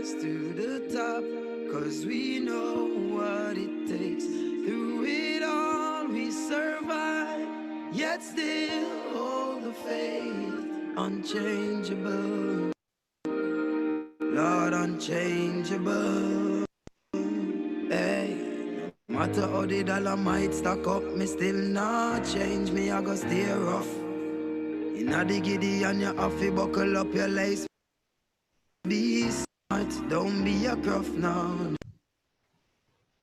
rise to the top, 'cause we know what it takes. Through it all we survive, yet still hold the faith. Unchangeable, Lord, unchangeable. Hey, no matter how the dollar might stack up, me still not change. Me I go stay rough. Inna the giddy and you have to buckle up your lace. Be smart, don't be a gruff now.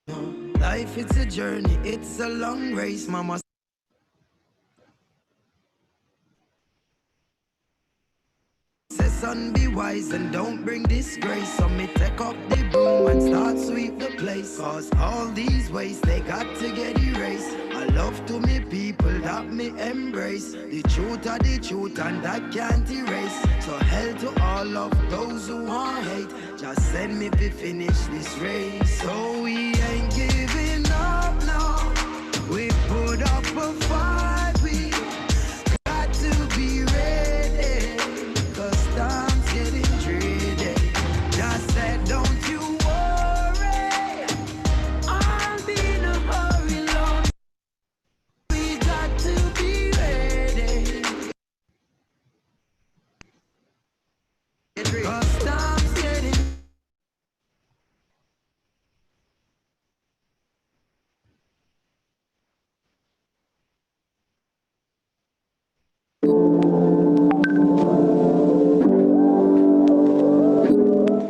No. Life it's a journey, it's a long race, mama. Say son, be wise and don't bring disgrace. So me take up the broom and start sweep the place. 'Cause all these ways they got to get erased. I love to me people that me embrace. The truth are the truth and that can't erase. So hell to all of those who want hate. Just send me to finish this race. So we ain't giving up now. We put up a fight. We got to be ready. 'Cause time's getting dreary. Just said don't you worry, I'll be in a hurry, Lord. We got to be ready. 'Cause time's getting.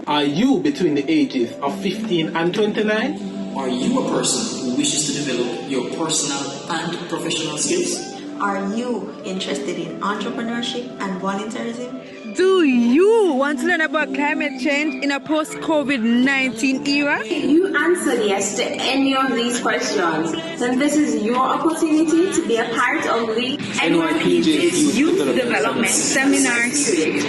Are you between the ages of 15 and 29? Are you a person who wishes to develop your personal and professional skills? Are you interested in entrepreneurship and volunteerism? Do you want to learn about climate change in a post-COVID-19 era? If you answered yes to any of these questions, then this is your opportunity to be a part of the NYPJ Youth Development Seminar Series.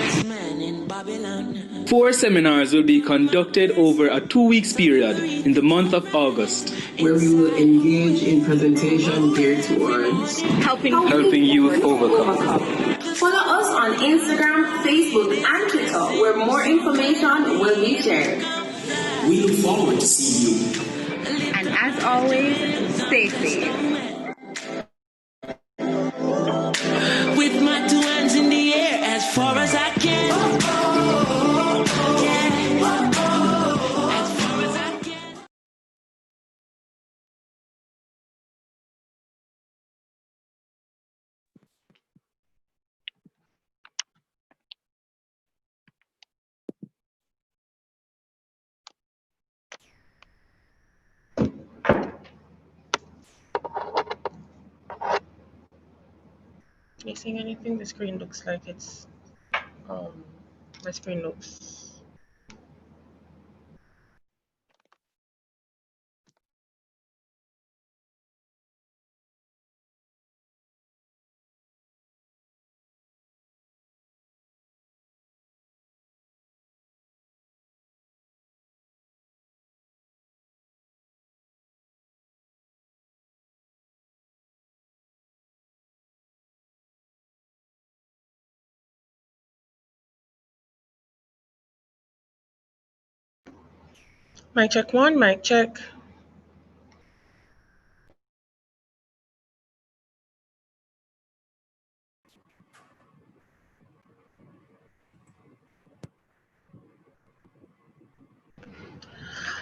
4 seminars will be conducted over a 2-week period in the month of August, where we will engage in presentation geared towards helping youth overcome. Follow us on Instagram, Facebook, and Twitter, where more information will be shared. We look forward to seeing you. And as always, stay safe. With my 2 hands in the air as far as I can. Are you seeing anything? The screen looks like it's my screen looks mic check 1, mic check.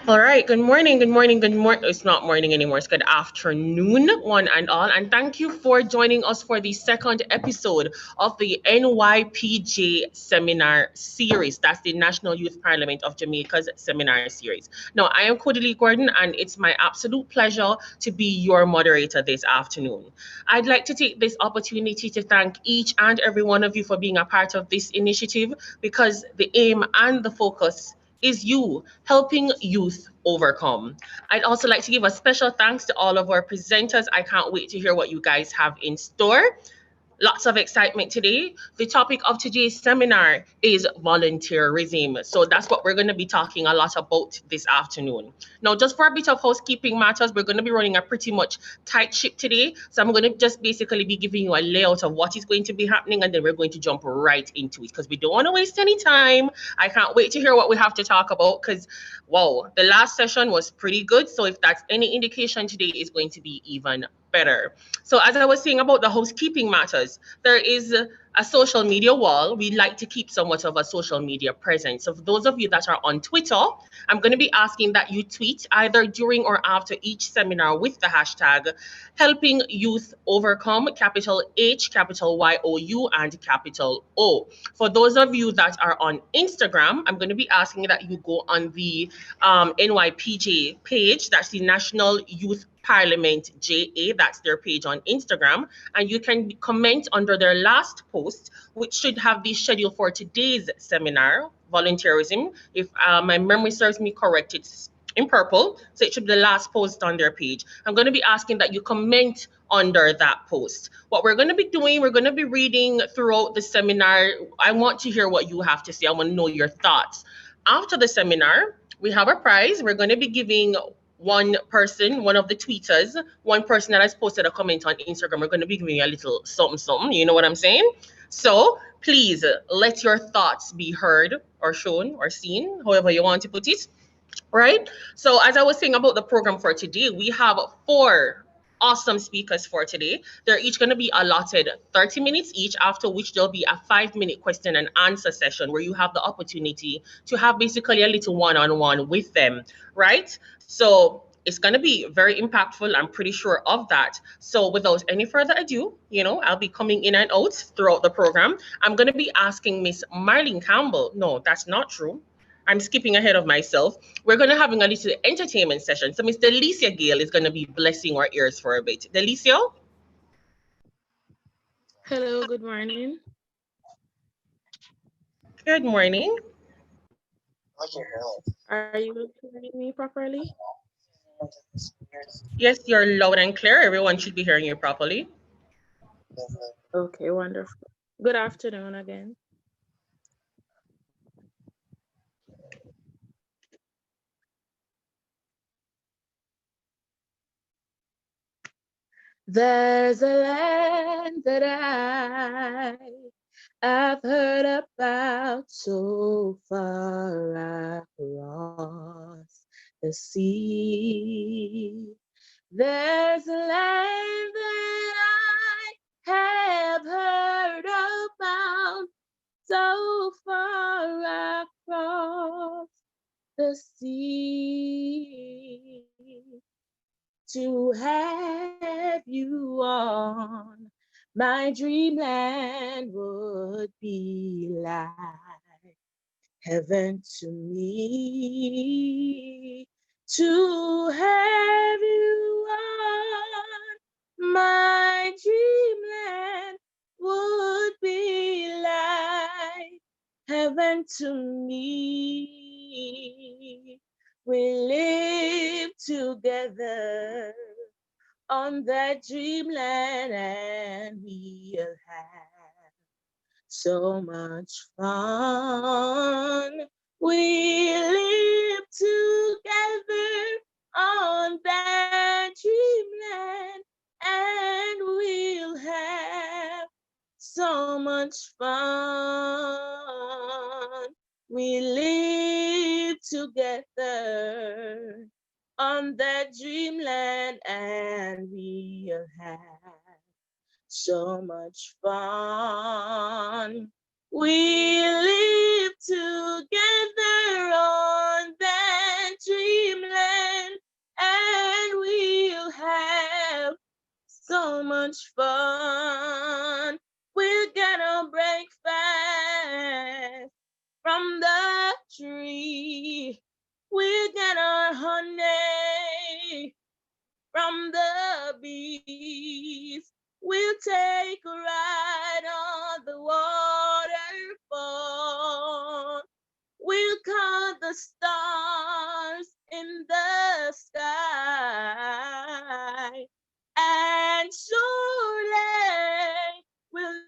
All right, good morning, good morning, good morning. It's not morning anymore, it's good afternoon, one and all. And thank you for joining us for the second episode of the NYPJ Seminar Series. That's the National Youth Parliament of Jamaica's Seminar Series. Now, I am Cody Gordon, and it's my absolute pleasure to be your moderator this afternoon. I'd like to take this opportunity to thank each and every one of you for being a part of this initiative, because the aim and the focus is you helping youth overcome. I'd also like to give a special thanks to all of our presenters. I can't wait to hear what you guys have in store. lots of excitement today. The topic of today's seminar is volunteerism. So that's what we're going to be talking a lot about this afternoon. Now, just for a bit of housekeeping matters, we're going to be running a pretty much tight ship today. So I'm going to just basically be giving you a layout of what is going to be happening, and then we're going to jump right into it because we don't want to waste any time. I can't wait to hear what we have to talk about because, wow, the last session was pretty good. So if that's any indication, today is going to be even better. So as I was saying about the housekeeping matters, there is a social media wall. We like to keep somewhat of a social media presence. So for those of you that are on Twitter, I'm going to be asking that you tweet either during or after each seminar with the hashtag helping youth overcome, capital H, capital YOU, and capital O. For those of you that are on Instagram, I'm going to be asking that you go on the NYPJ page. That's the National Youth Parliament JA. That's their page on Instagram. And you can comment under their last post, which should have the schedule for today's seminar, volunteerism. If my memory serves me correct, it's in purple. So it should be the last post on their page. I'm going to be asking that you comment under that post. What we're going to be doing, we're going to be reading throughout the seminar. I want to hear what you have to say. I want to know your thoughts. After the seminar, we have a prize. We're going to be giving one person, one of the tweeters, one person that has posted a comment on Instagram, we're going to be giving you a little something, something. You know what I'm saying? So please let your thoughts be heard or shown or seen, however you want to put it. Right? So as I was saying about the program for today, we have 4 awesome speakers for today. They're each going to be allotted 30 minutes each, after which there'll be a 5-minute question and answer session where you have the opportunity to have basically a little one-on-one with them, right? So it's going to be very impactful. I'm pretty sure of that. So without any further ado, I'll be coming in and out throughout the program. I'm going to be asking Miss Marlene Campbell. No, that's not true. I'm skipping ahead of myself. We're going to having a little entertainment session. So Miss Delicia Gale is going to be blessing our ears for a bit. Delicia? Hello, good morning. Good morning. Are you hearing me properly? Yes, you're loud and clear. Everyone should be hearing you properly. Okay, wonderful. Good afternoon again. There's a land that I've heard about so far across the sea. There's a land that I have heard about so far across the sea. To have you on my dreamland would be like heaven to me. To have you on my dreamland would be like heaven to me. We live together on that dreamland and we'll have so much fun. We live together on that dreamland and we'll have so much fun. We live together on that dreamland and we'll have so much fun. We live together on that dreamland and we'll have so much fun. We're gonna break fast from the tree. We're gonna honey from the bees. We'll take a ride on the waterfall. We'll count the stars in the sky. And surely we'll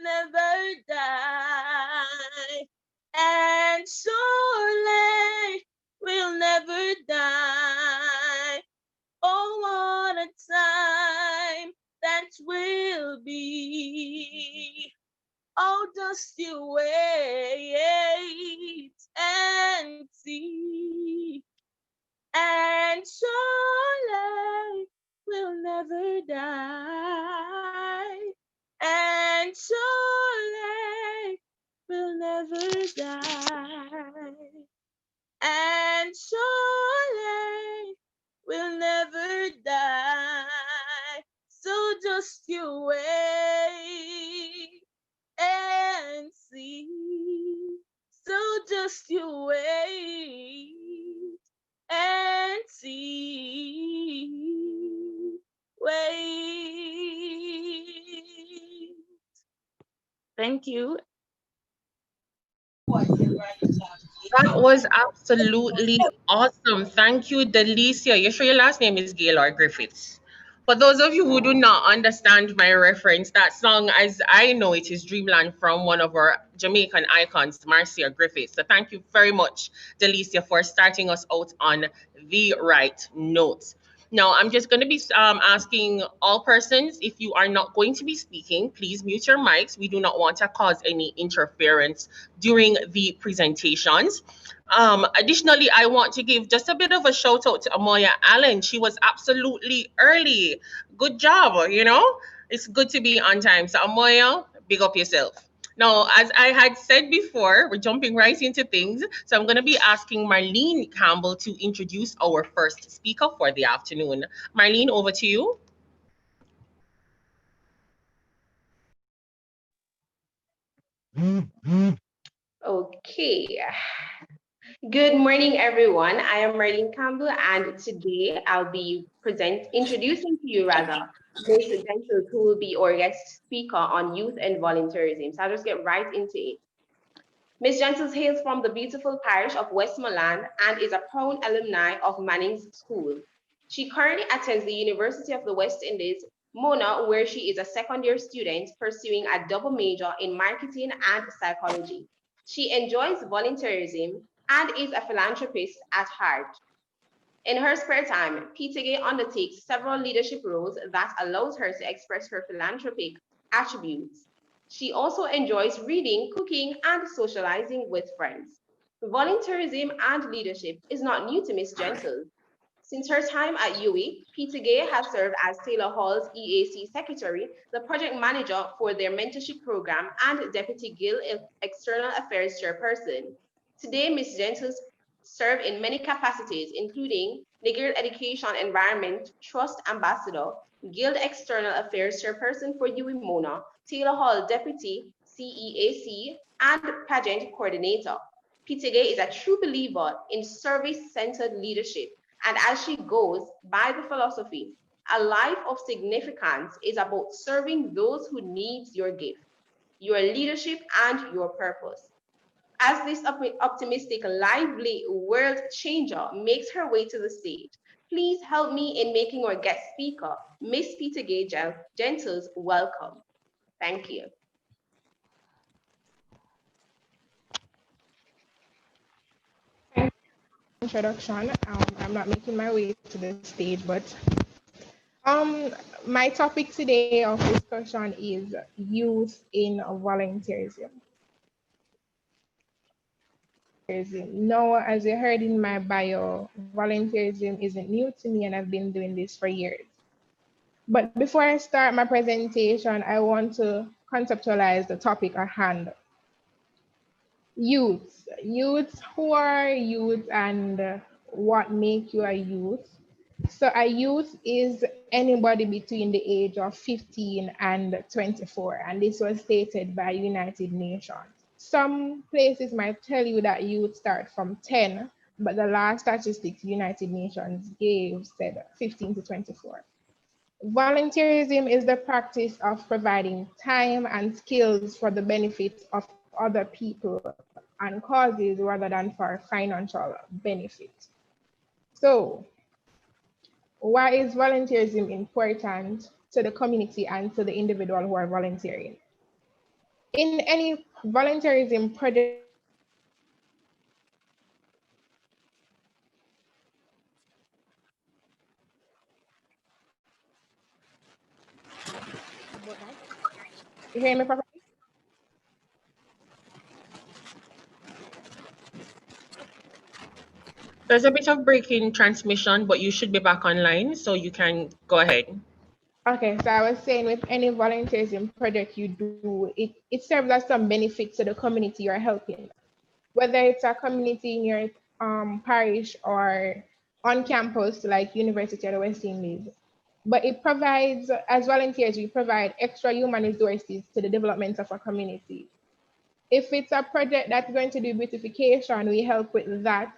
just you wait and see. And surely we'll never die. And surely we'll never die. And surely we'll never die. So just you wait and see. So just you wait and see. Wait. Thank you. That was absolutely awesome. Thank you, Delicia. You sure your last name is Gaylor Griffiths? For those of you who do not understand my reference, that song, as I know it, is Dreamland from one of our Jamaican icons, Marcia Griffiths. So thank you very much, Delicia, for starting us out on the right note. Now, I'm just going to be asking all persons, if you are not going to be speaking, please mute your mics. We do not want to cause any interference during the presentations. Additionally, I want to give just a bit of a shout out to Amoya Allen. She was absolutely early. Good job, you know? It's good to be on time. So, Amoya, big up yourself. Now, as I had said before, we're jumping right into things. So I'm going to be asking Marlene Campbell to introduce our first speaker for the afternoon. Marlene, over to you. Okay. Good morning, everyone. I am Marlene Campbell, and today I'll be introducing to you rather Ms. Dental, who will be our guest speaker on youth and volunteerism. So I'll just get right into it. Ms. Gentles hails from the beautiful parish of Westmoreland and is a proud alumni of Manning's School. She currently attends the University of the West Indies, Mona, where she is a second-year student pursuing a double major in marketing and psychology. She enjoys volunteerism and is a philanthropist at heart. In her spare time, Peter undertakes several leadership roles that allows her to express her philanthropic attributes. She also enjoys reading, cooking, and socializing with friends. Volunteerism and leadership is not new to Miss Gentle. Since her time at UWI, Peter Gay has served as Taylor Hall's EAC Secretary, the project manager for their mentorship program, and Deputy Gill External Affairs Chairperson. Today, Ms. Gentles serve in many capacities, including the Guild Education Environment Trust Ambassador, Guild External Affairs Chairperson for UWI Mona, Taylor Hall Deputy CEAC, and Pageant Coordinator. Peter Gay is a true believer in service-centered leadership, and as she goes by the philosophy, a life of significance is about serving those who need your gift, your leadership, and your purpose. As this optimistic, lively world changer makes her way to the stage, please help me in making our guest speaker, Miss Peter Gay Gentles, welcome. Thank you. Introduction. I'm not making my way to the stage, but my topic today of discussion is youth in volunteerism. Now, as you heard in my bio, volunteerism isn't new to me, and I've been doing this for years. But before I start my presentation, I want to conceptualize the topic at hand. Youth. Youth, who are youth and what make you a youth? So a youth is anybody between the age of 15 and 24, and this was stated by United Nations. Some places might tell you that youth start from 10, but the last statistics United Nations gave said 15 to 24. Volunteerism is the practice of providing time and skills for the benefit of other people and causes rather than for financial benefit. So, why is volunteerism important to the community and to the individual who are volunteering? In any volunteerism project, you hear me properly? There's a bit of breaking transmission, but you should be back online, so you can go ahead. Okay, so I was saying with any volunteerism project you do, it serves as some benefit to the community you're helping. Whether it's a community in your parish or on campus like University of the West Indies. But it provides, as volunteers, we provide extra human resources to the development of a community. If it's a project that's going to do beautification, we help with that.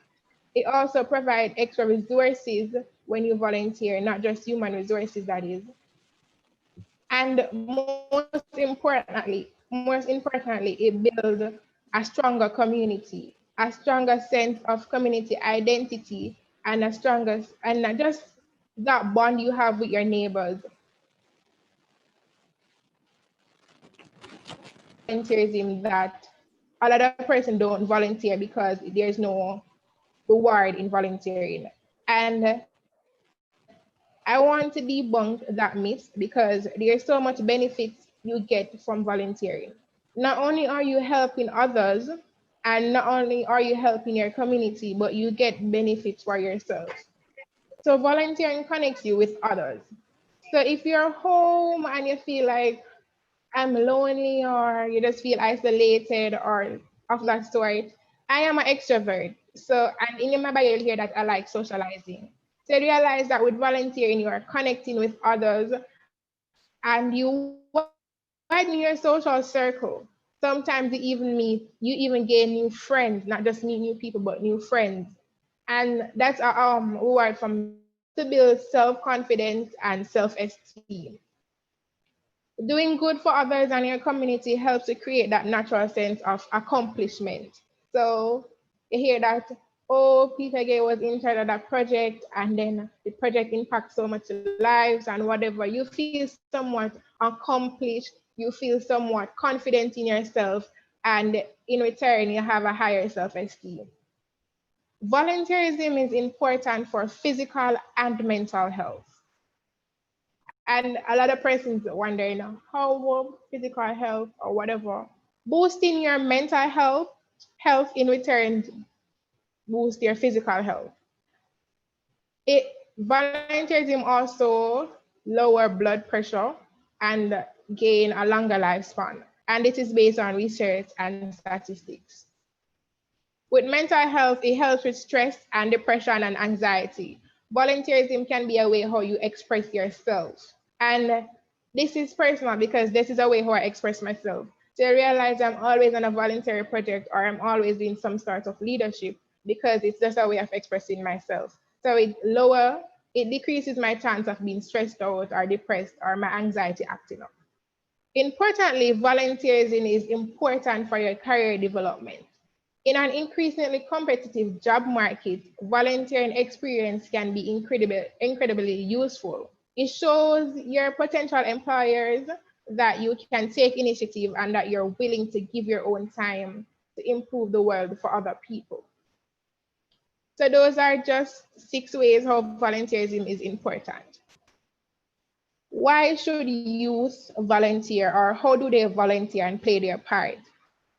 It also provides extra resources when you volunteer, not just human resources, that is. And most importantly, it builds a stronger community, a stronger sense of community identity, and a stronger, and not just that bond you have with your neighbors. Volunteerism that a lot of person don't volunteer because there's no reward in volunteering. And I want to debunk that myth because there's so much benefits you get from volunteering. Not only are you helping others, and not only are you helping your community, but you get benefits for yourself. So volunteering connects you with others. So if you're home and you feel like I'm lonely or you just feel isolated or of that sort, I am an extrovert. So, and in my bio, you'll hear that I like socializing. So realize that with volunteering, you are connecting with others and you widen your social circle. Sometimes you even gain new friends, not just meet new people, but new friends. And that's a reward from volunteering to build self-confidence and self-esteem. Doing good for others and your community helps to create that natural sense of accomplishment. So you hear that, oh, Peter Gay was in charge of that project, and then the project impacts so much lives and whatever. You feel somewhat accomplished, you feel somewhat confident in yourself, and in return, you have a higher self-esteem. Volunteerism is important for physical and mental health. And a lot of persons wondering how will physical health or whatever boosting your mental health in return boost your physical health. It volunteerism also lower blood pressure and gain a longer lifespan. And it is based on research and statistics. With mental health, it helps with stress and depression and anxiety. Volunteerism can be a way how you express yourself. And this is personal because this is a way how I express myself. So I realize I'm always on a voluntary project or I'm always doing some sort of leadership because it's just a way of expressing myself. So it decreases my chance of being stressed out or depressed or my anxiety acting up. Importantly, volunteerism is important for your career development. In an increasingly competitive job market, volunteering experience can be incredibly useful. It shows your potential employers that you can take initiative and that you're willing to give your own time to improve the world for other people. So those are just 6 ways how volunteerism is important. Why should youth volunteer, or how do they volunteer and play their part?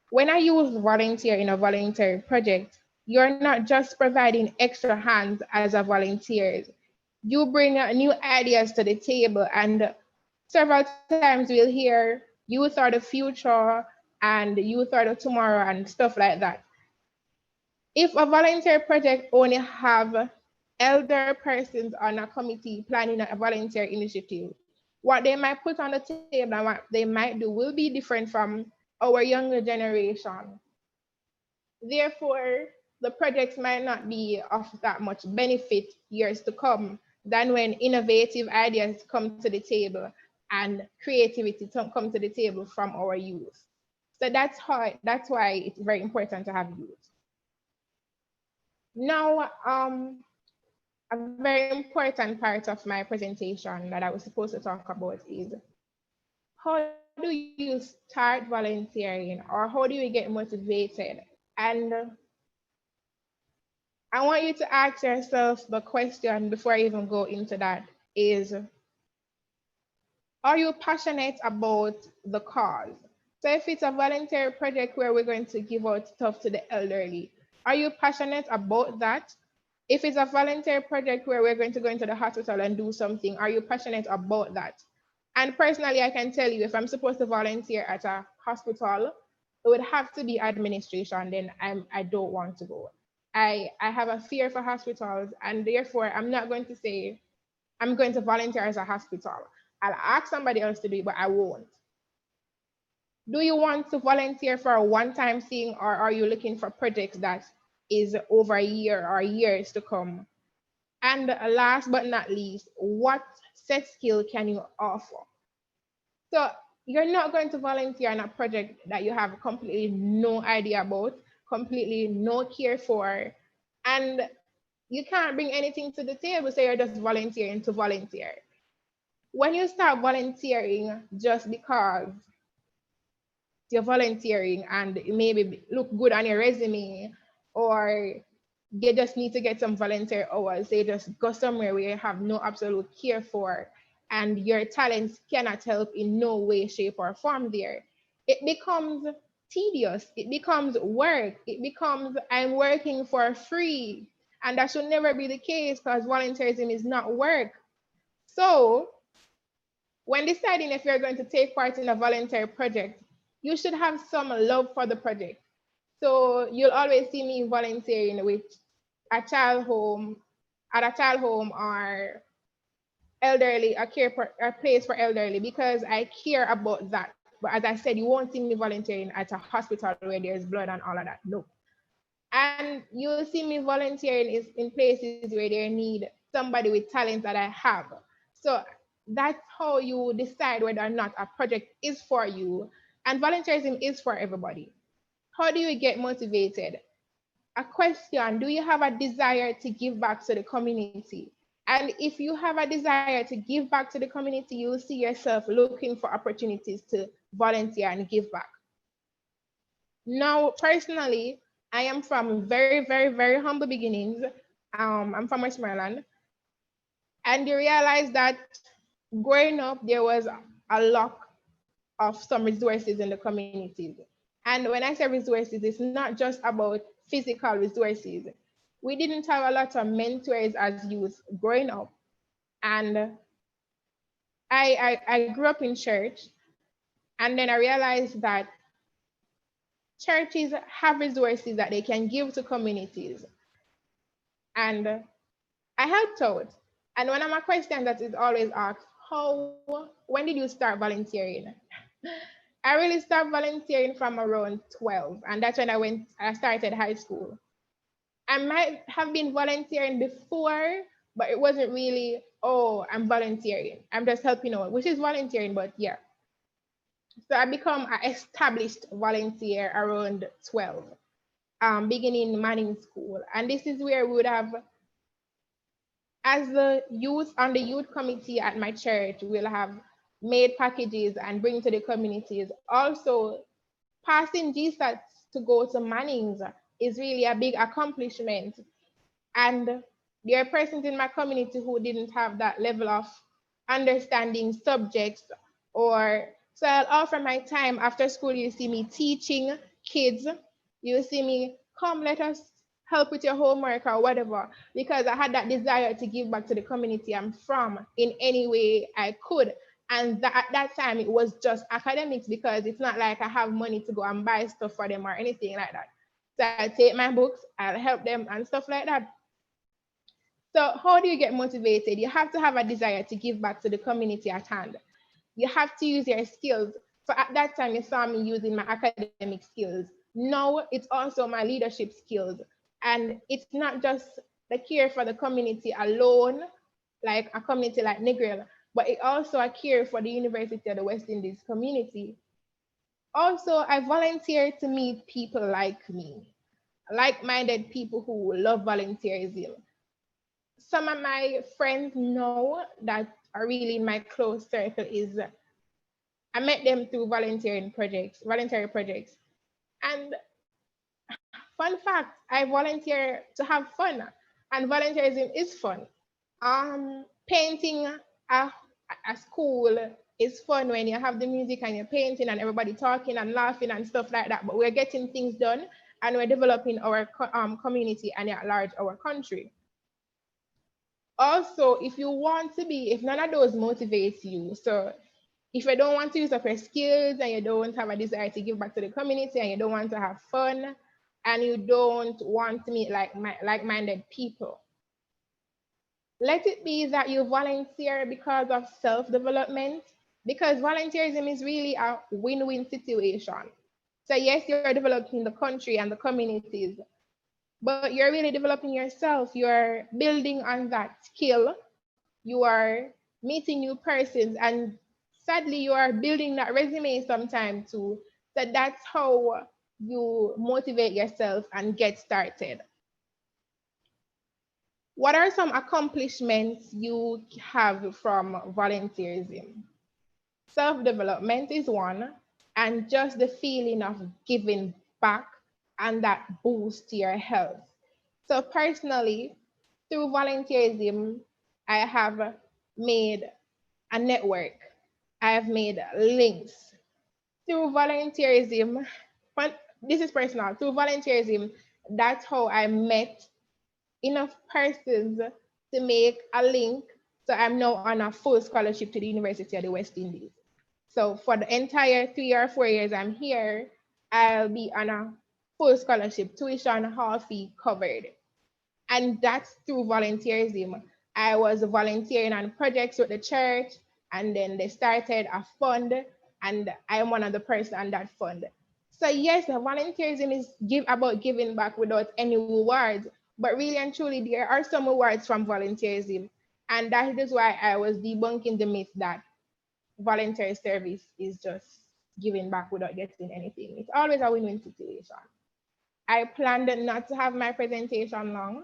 When I use volunteer in a voluntary project, you're not just providing extra hands as a volunteer. You bring new ideas to the table, and several times we'll hear youth are the future and youth are the tomorrow and stuff like that. If a volunteer project only have elder persons on a committee planning a volunteer initiative, what they might put on the table and what they might do will be different from our younger generation. Therefore, the projects might not be of that much benefit years to come than when innovative ideas come to the table and creativity come to the table from our youth. So that's why it's very important to have youth. Now, a very important part of my presentation that I was supposed to talk about is how do you start volunteering or how do you get motivated? And I want you to ask yourself the question before I even go into that is, are you passionate about the cause? So if it's a voluntary project where we're going to give out stuff to the elderly, are you passionate about that? If it's a volunteer project where we're going to go into the hospital and do something, are you passionate about that? And personally, I can tell you, if I'm supposed to volunteer at a hospital, it would have to be administration. Then I don't want to go. I have a fear for hospitals, and therefore I'm not going to say I'm going to volunteer as a hospital. I'll ask somebody else to do it, but I won't. Do you want to volunteer for a one-time thing, or are you looking for projects that is over a year or years to come? And last but not least, what set skill can you offer? So you're not going to volunteer on a project that you have completely no idea about, completely no care for, and you can't bring anything to the table, so you're just volunteering to volunteer. When you start volunteering just because you're volunteering and it maybe look good on your resume, or you just need to get some volunteer hours, they just go somewhere where you have no absolute care for, and your talents cannot help in no way, shape, or form there. It becomes tedious, it becomes work, it becomes I'm working for free. And that should never be the case, because volunteerism is not work. So when deciding if you're going to take part in a voluntary project, you should have some love for the project. So you'll always see me volunteering with a child home, at a child home, or elderly, a place for elderly, because I care about that. But as I said, you won't see me volunteering at a hospital where there's blood and all of that. No. And you'll see me volunteering is in places where they need somebody with talents that I have. So that's how you decide whether or not a project is for you. And volunteerism is for everybody. How do you get motivated? A question: do you have a desire to give back to the community? And if you have a desire to give back to the community, you'll see yourself looking for opportunities to volunteer and give back. Now, personally, I am from very, very, very humble beginnings. I'm from Westmoreland. And you realize that growing up, there was a lack of some resources in the communities. And when I say resources, it's not just about physical resources. We didn't have a lot of mentors as youth growing up. And I grew up in church, and then I realized that churches have resources that they can give to communities. And I helped out. And one of my questions that is always asked, when did you start volunteering? I really started volunteering from around 12, and that's when I started high school. I might have been volunteering before, but it wasn't really, oh, I'm volunteering. I'm just helping out, which is volunteering, but yeah. So I become an established volunteer around 12, beginning Manning School. And this is where we would have, as the youth on the youth committee at my church, we'll have made packages and bring to the communities. Also, passing GSATs to go to Manning's is really a big accomplishment. And there are persons in my community who didn't have that level of understanding subjects, or so I'll offer my time after school. You see me teaching kids, you see me, come, let us help with your homework or whatever, because I had that desire to give back to the community I'm from in any way I could. And at that time, it was just academics, because it's not like I have money to go and buy stuff for them or anything like that. So I take my books, I'll help them and stuff like that. So how do you get motivated? You have to have a desire to give back to the community at hand. You have to use your skills. So at that time, you saw me using my academic skills. Now it's also my leadership skills. And it's not just the care for the community alone, like a community like Negril, but it also a care for the University of the West Indies community. Also, I volunteer to meet people like me, like-minded people who love volunteerism. Some of my friends know that are really in my close circle is I met them through voluntary projects. And fun fact, I volunteer to have fun, and volunteerism is fun. Painting a school is fun when you have the music and you're painting and everybody talking and laughing and stuff like that, but we're getting things done and we're developing our community and at large our country. Also, if you want to be, if none of those motivates you, so if you don't want to use up your skills and you don't have a desire to give back to the community and you don't want to have fun and you don't want to meet like-minded people, let it be that you volunteer because of self-development, because volunteerism is really a win-win situation. So yes, you're developing the country and the communities, but you're really developing yourself. You're building on that skill. You are meeting new persons, and sadly, you are building that resume sometime too. So that's how you motivate yourself and get started. What are some accomplishments you have from volunteerism? Self-development is one, and just the feeling of giving back and that boost to your health. So personally, through volunteerism, I have made a network. I have made links. Through volunteerism, this is personal, through volunteerism, that's how I met enough persons to make a link. So I'm now on a full scholarship to the University of the West Indies. So for the entire 3 or 4 years I'm here, I'll be on a full scholarship, tuition, hall fee covered. And that's through volunteerism. I was volunteering on projects with the church, and then they started a fund, and I'm one of the person on that fund. So yes, volunteerism is about giving back without any rewards, but really and truly, there are some rewards from volunteerism. And that is why I was debunking the myth that voluntary service is just giving back without getting anything. It's always a win-win situation. I planned not to have my presentation long,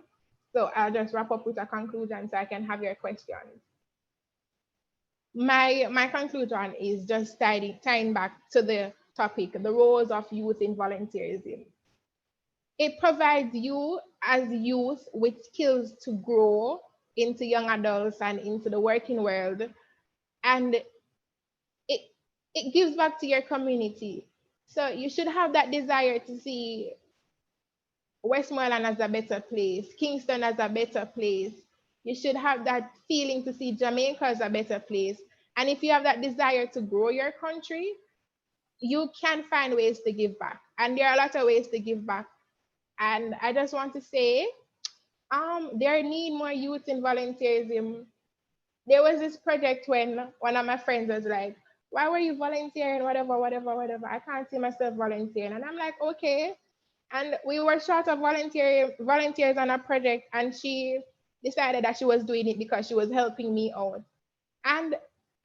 so I'll just wrap up with a conclusion so I can have your questions. My conclusion is just tying back to the topic, the roles of youth in volunteerism. It provides you as youth with skills to grow into young adults and into the working world, and it gives back to your community. So you should have that desire to see Westmoreland as a better place, Kingston as a better place. You should have that feeling to see Jamaica as a better place. And if you have that desire to grow your country, you can find ways to give back. And there are a lot of ways to give back. And I just want to say, there need more youth in volunteerism. There was this project when one of my friends was like, why were you volunteering? Whatever, whatever, whatever. I can't see myself volunteering. And I'm like, okay. And we were short of volunteers on a project, and she decided that she was doing it because she was helping me out. And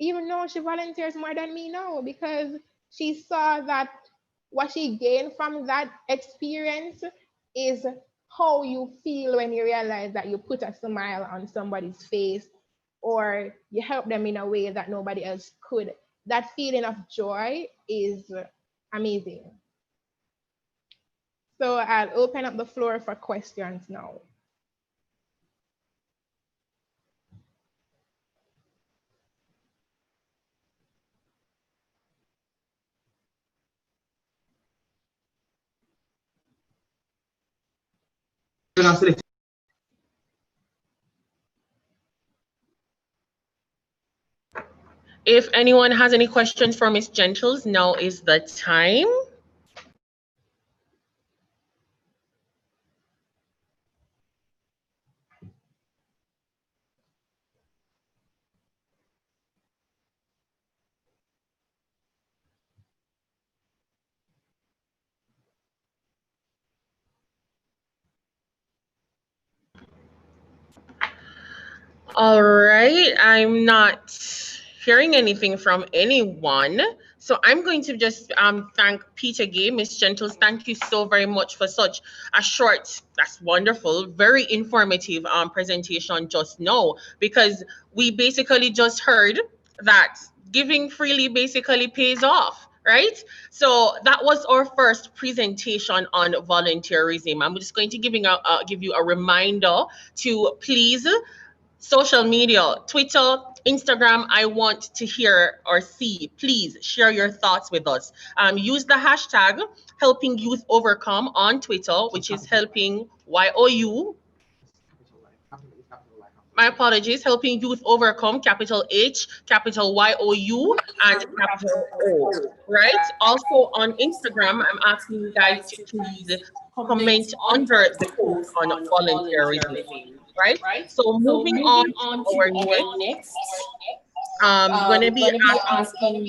even though she volunteers more than me now, because she saw that what she gained from that experience is how you feel when you realize that you put a smile on somebody's face or you help them in a way that nobody else could. That feeling of joy is amazing. So I'll open up the floor for questions now. If anyone has any questions for Miss Gentles, now is the time. All right, I'm not hearing anything from anyone. So I'm going to just thank Peter Gay, Miss Gentles. Thank you so very much for such a short, that's wonderful, very informative presentation just now, because we basically just heard that giving freely basically pays off. Right? So that was our first presentation on volunteerism. I'm just going to give you a reminder to please social media, Twitter, Instagram. I want to hear or see. Please share your thoughts with us. Use the hashtag helping youth overcome on Twitter, which is helping YOU My apologies, helping youth overcome capital H, capital YOU, and capital O, right? Also on Instagram, I'm asking you guys to please comment under the post on volunteerism, right? So moving on to our next, going to be asking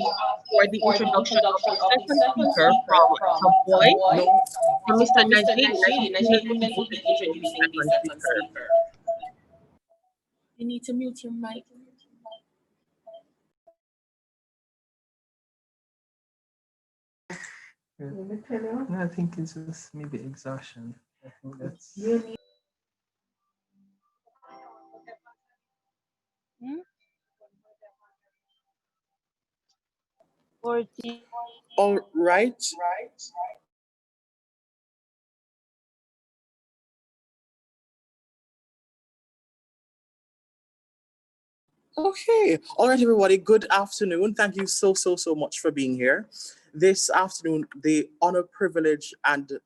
for the introduction of the second speaker from Savoy. So Mr. Najee, you may be able to introduce the second speaker. You need to mute your mic. I think it's just maybe exhaustion. I think that's. All right. Okay. All right, everybody. Good afternoon. Thank you so much for being here. This afternoon, the honor, privilege, and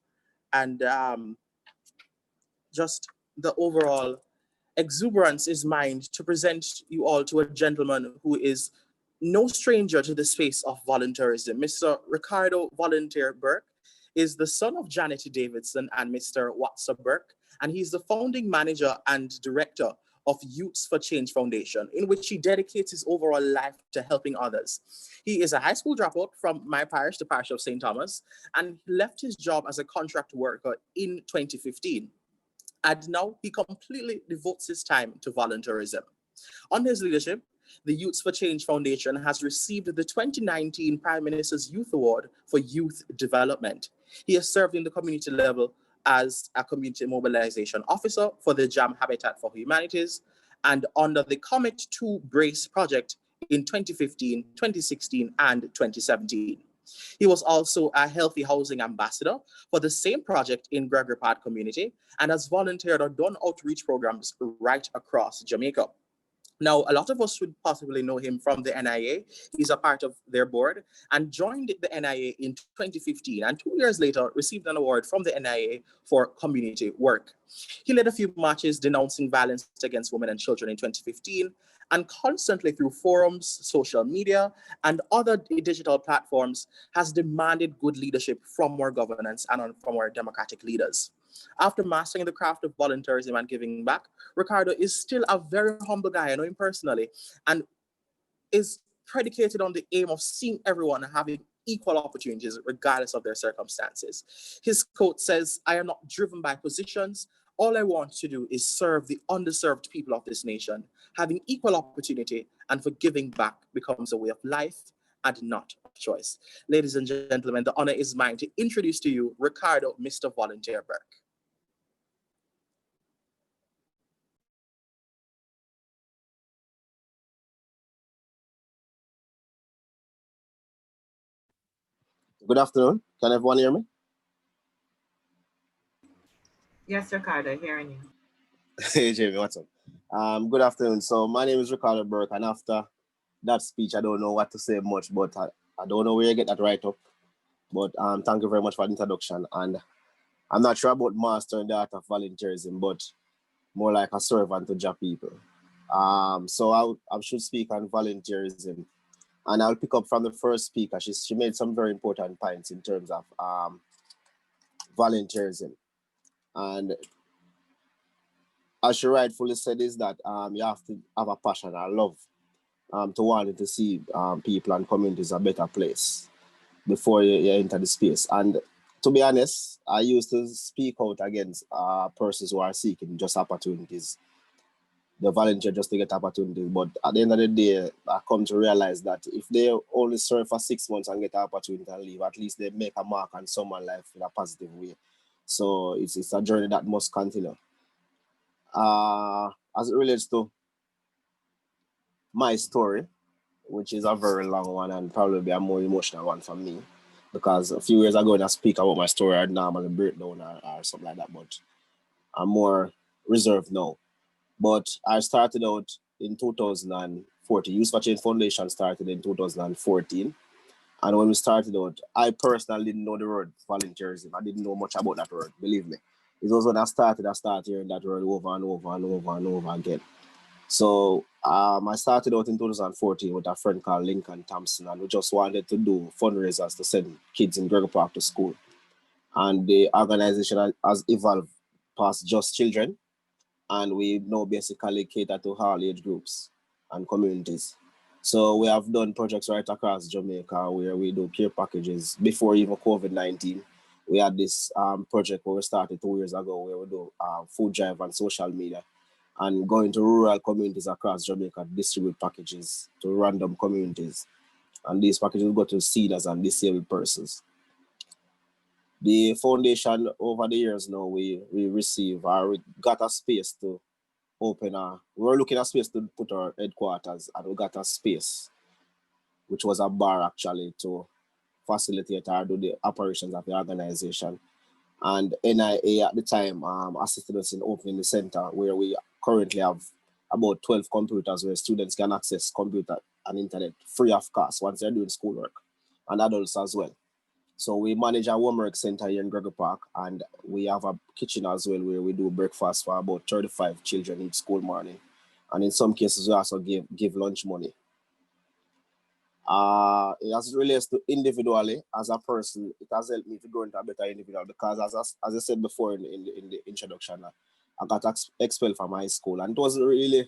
just the overall exuberance is mine to present you all to a gentleman who is no stranger to the space of volunteerism. Mr. Ricardo Volunteer Burke is the son of Janet Davidson and Mr. Watson Burke, and he's the founding manager and director of Youths for Change Foundation, in which he dedicates his overall life to helping others. He is a high school dropout from my parish, the parish of St. Thomas, and he left his job as a contract worker in 2015. And now he completely devotes his time to volunteerism. Under his leadership, the Youths for Change Foundation has received the 2019 Prime Minister's Youth Award for Youth Development. He has served in the community level as a community mobilization officer for the JAM Habitat for Humanities and under the Comet 2 Brace project in 2015, 2016, and 2017. He was also a healthy housing ambassador for the same project in Gregory Park community and has volunteered or done outreach programs right across Jamaica. Now, a lot of us would possibly know him from the NIA. He's a part of their board and joined the NIA in 2015 and 2 years later received an award from the NIA for community work. He led a few marches denouncing violence against women and children in 2015 and constantly through forums, social media, and other digital platforms has demanded good leadership from our governance and from our democratic leaders. After mastering the craft of volunteerism and giving back, Ricardo is still a very humble guy. I know him personally, and is predicated on the aim of seeing everyone having equal opportunities regardless of their circumstances. His quote says, "I am not driven by positions. All I want to do is serve the underserved people of this nation. Having equal opportunity and for giving back becomes a way of life and not of choice." Ladies and gentlemen, the honor is mine to introduce to you Ricardo, Mr. Volunteer Burke. Good afternoon. Can everyone hear me? Yes, Ricardo, hearing you. Hey, Jamie, what's up? Good afternoon. So my name is Ricardo Burke, and after that speech, I don't know what to say much, but I don't know where you get that right up. But thank you very much for the introduction. And I'm not sure about mastering the art of volunteerism, but more like a servant to job people. So I should speak on volunteerism. And I'll pick up from the first speaker. She made some very important points in terms of volunteerism. And as she rightfully said, is that you have to have a passion or love to want to see people and communities a better place before you enter the space. And to be honest, I used to speak out against persons who are seeking just opportunities. They volunteer just to get opportunities. But at the end of the day, I come to realize that if they only serve for 6 months and get an opportunity and leave, at least they make a mark on someone's life in a positive way. So it's a journey that must continue. As it relates to my story, which is a very long one and probably a more emotional one for me, because a few years ago when I speak about my story, I'd normally break down or something like that, but I'm more reserved now. But I started out in 2014. Youth for Change Foundation started in 2014. And when we started out, I personally didn't know the word volunteerism. I didn't know much about that word, believe me. it was when I started hearing that word over and over and over and over again. So I started out in 2014 with a friend called Lincoln Thompson, and we just wanted to do fundraisers to send kids in Gregory Park to school. And the organization has evolved past just children, and we now basically cater to all age groups and communities. So we have done projects right across Jamaica where we do care packages. Before even COVID-19, we had this project where we started 2 years ago where we do food drive and social media and go into rural communities across Jamaica, distribute packages to random communities. And these packages go to seniors and disabled persons. The foundation over the years now, we got a space to open we were looking at space to put our headquarters, and we got a space, which was a bar actually, to facilitate or do the operations of the organization. And NIA at the time assisted us in opening the center, where we currently have about 12 computers where students can access computer and internet free of cost once they're doing schoolwork, and adults as well. So we manage a homework center here in Gregory Park, and we have a kitchen as well where we do breakfast for about 35 children each school morning. And in some cases, we also give lunch money. As it relates to individually, as a person, it has helped me to grow into a better individual because, as I said before in the introduction, I got expelled from high school, and it wasn't really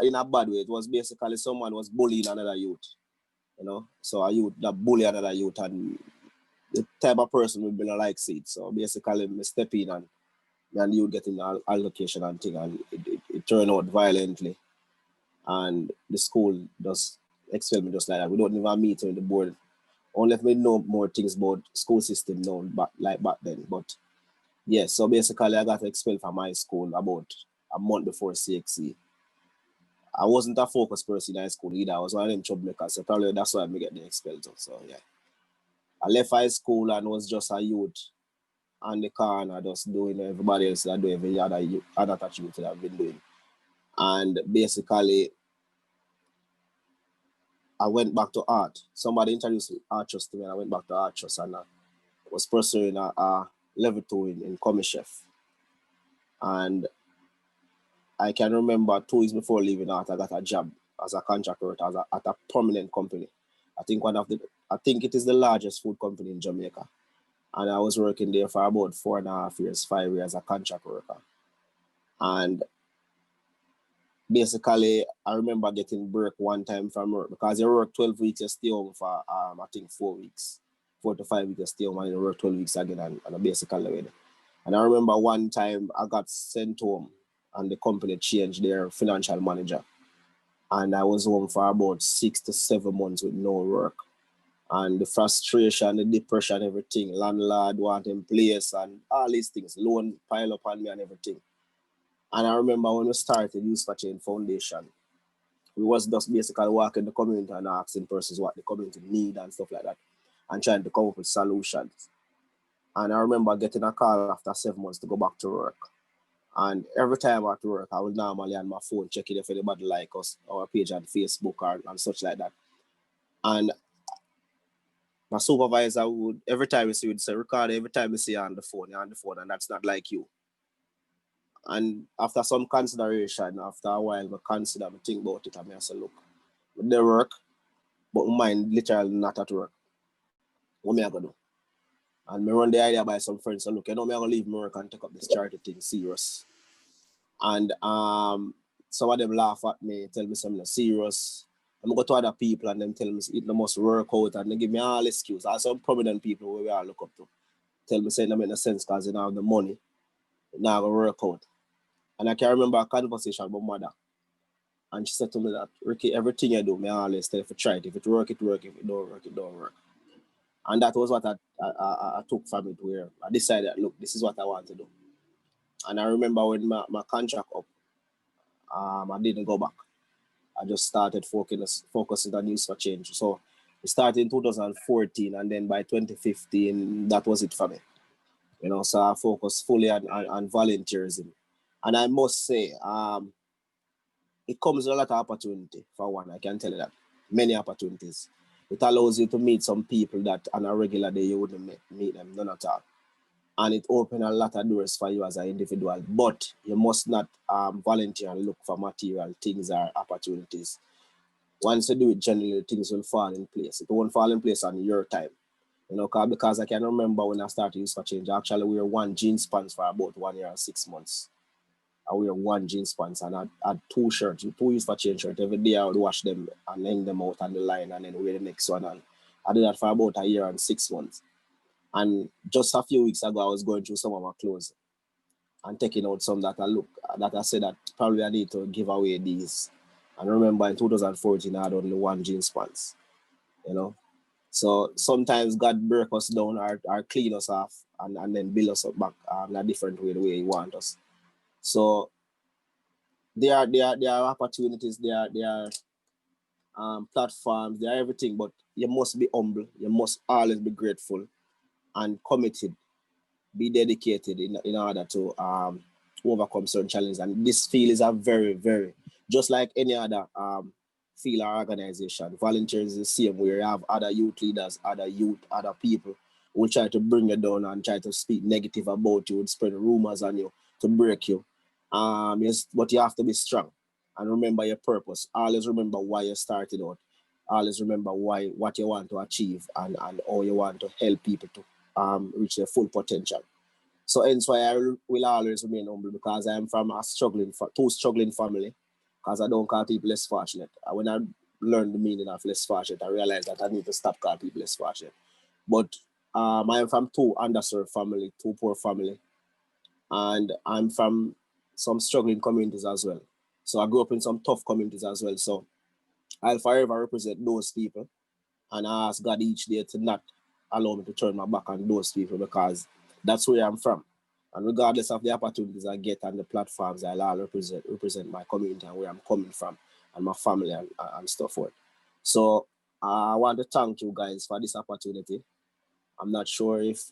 in a bad way. It was basically someone was bullying another youth, so a youth that bully another youth, and the type of person would be like seat. So basically, I step in and you get in the allocation and thing, and it turned out violently, and the school just expel me just like that. We don't even meet in the board. Only if we know more things about school system now, back then. But yeah, so basically I got expelled from my school about a month before CXC. I wasn't a focused person in high school either. I was one of them troublemakers, so probably that's why I get the expelled. So yeah. I left high school and was just a youth on the corner, just doing everybody else that do every other activity that I've been doing. And basically, I went back to art. Somebody introduced art trust to me, and I went back to art trust, and I was pursuing a level 2 in commis chef. And I can remember 2 weeks before leaving art, I got a job as a contractor at a prominent company. I think it is the largest food company in Jamaica. And I was working there for about 4.5 years, 5 years as a contract worker. And basically, I remember getting break one time from work because you work 12 weeks, you stay home for, I think, 4 weeks. 4 to 5 weeks, you stay home, and you work 12 weeks again, and I basically went. And I remember one time I got sent home, and the company changed their financial manager. And I was home for about 6 to 7 months with no work. And the frustration, the depression, everything, landlord wanting place and all these things, loan pile up on me and everything. And I remember when we started Youth for Change Foundation, we was just basically walking the community and asking persons what the community need and stuff like that, and trying to come up with solutions. And I remember getting a call after 7 months to go back to work. And every time at work, I would normally on my phone checking if anybody like us, our page on Facebook and such like that. And my supervisor would, every time you see, would say, Ricardo, every time you see you're on the phone, and that's not like you. And after some consideration, after a while, I consider, I think about it, and I say, look, they work, but my mind literally not at work. What am I going to do? And I run the idea by some friends, so look, I'm going to leave my work and take up this charity thing serious. And some of them laugh at me, tell me something serious. I'm go to other people and them tell me it must work out, and they give me all excuses. There are some prominent people where we all look up to. Tell me saying that make no sense because they don't have the money. It not gonna work out. And I can remember a conversation with my mother. And she said to me that, Ricky, everything you do, I always tell you to try it. If it work, it work. If it don't work, it don't work. And that was what I took from it, where I decided, look, this is what I want to do. And I remember when my contract up, I didn't go back. I just started focusing on Youth for Change. So we started in 2014, and then by 2015, that was it for me. So I focused fully on volunteerism. And I must say, it comes with a lot of opportunity, for one, I can tell you that. Many opportunities. It allows you to meet some people that on a regular day you wouldn't meet them, none at all. and it opened a lot of doors for you as an individual. But you must not volunteer and look for material things or opportunities. Once you do it, generally things will fall in place. It won't fall in place on your time. You know, because I can remember when I started Use for Change, I actually wear one jeans pants for about 1 year and 6 months. I wear one jeans pants and I had two shirts, two Use for Change shirts. Every day I would wash them and hang them out on the line and then wear the next one. And I did that for about 1 year and 6 months. And just a few weeks ago, I was going through some of my clothes and taking out some that I said that probably I need to give away these. And remember in 2014, I had only one jeans pants, you know. So sometimes God break us down or clean us off and then build us up back in a different way, the way He wants us. So there are opportunities, there are platforms, there are everything, but you must be humble. You must always be grateful and committed. Be dedicated in order to overcome certain challenges. And this field is a very, very, just like any other field or organization, volunteers is the same, where you have other youth leaders, other youth, other people who will try to bring you down and try to speak negative about you, would spread rumors on you to break you. Yes, but you have to be strong and remember your purpose. Always remember why you started out. Always remember what you want to achieve and how you want to help people to reach their full potential. So hence why I will always remain humble, because I am from a two struggling family, because I don't call people less fortunate. When I learned the meaning of less fortunate, I realized that I need to stop calling people less fortunate. But I am from two underserved family, two poor family, and I'm from some struggling communities as well. So I grew up in some tough communities as well. So I'll forever represent those people, and I ask God each day to not allow me to turn my back on those people, because that's where I'm from. And regardless of the opportunities I get and the platforms, I'll all represent my community and where I'm coming from and my family and stuff forth. So I want to thank you guys for this opportunity. I'm not sure if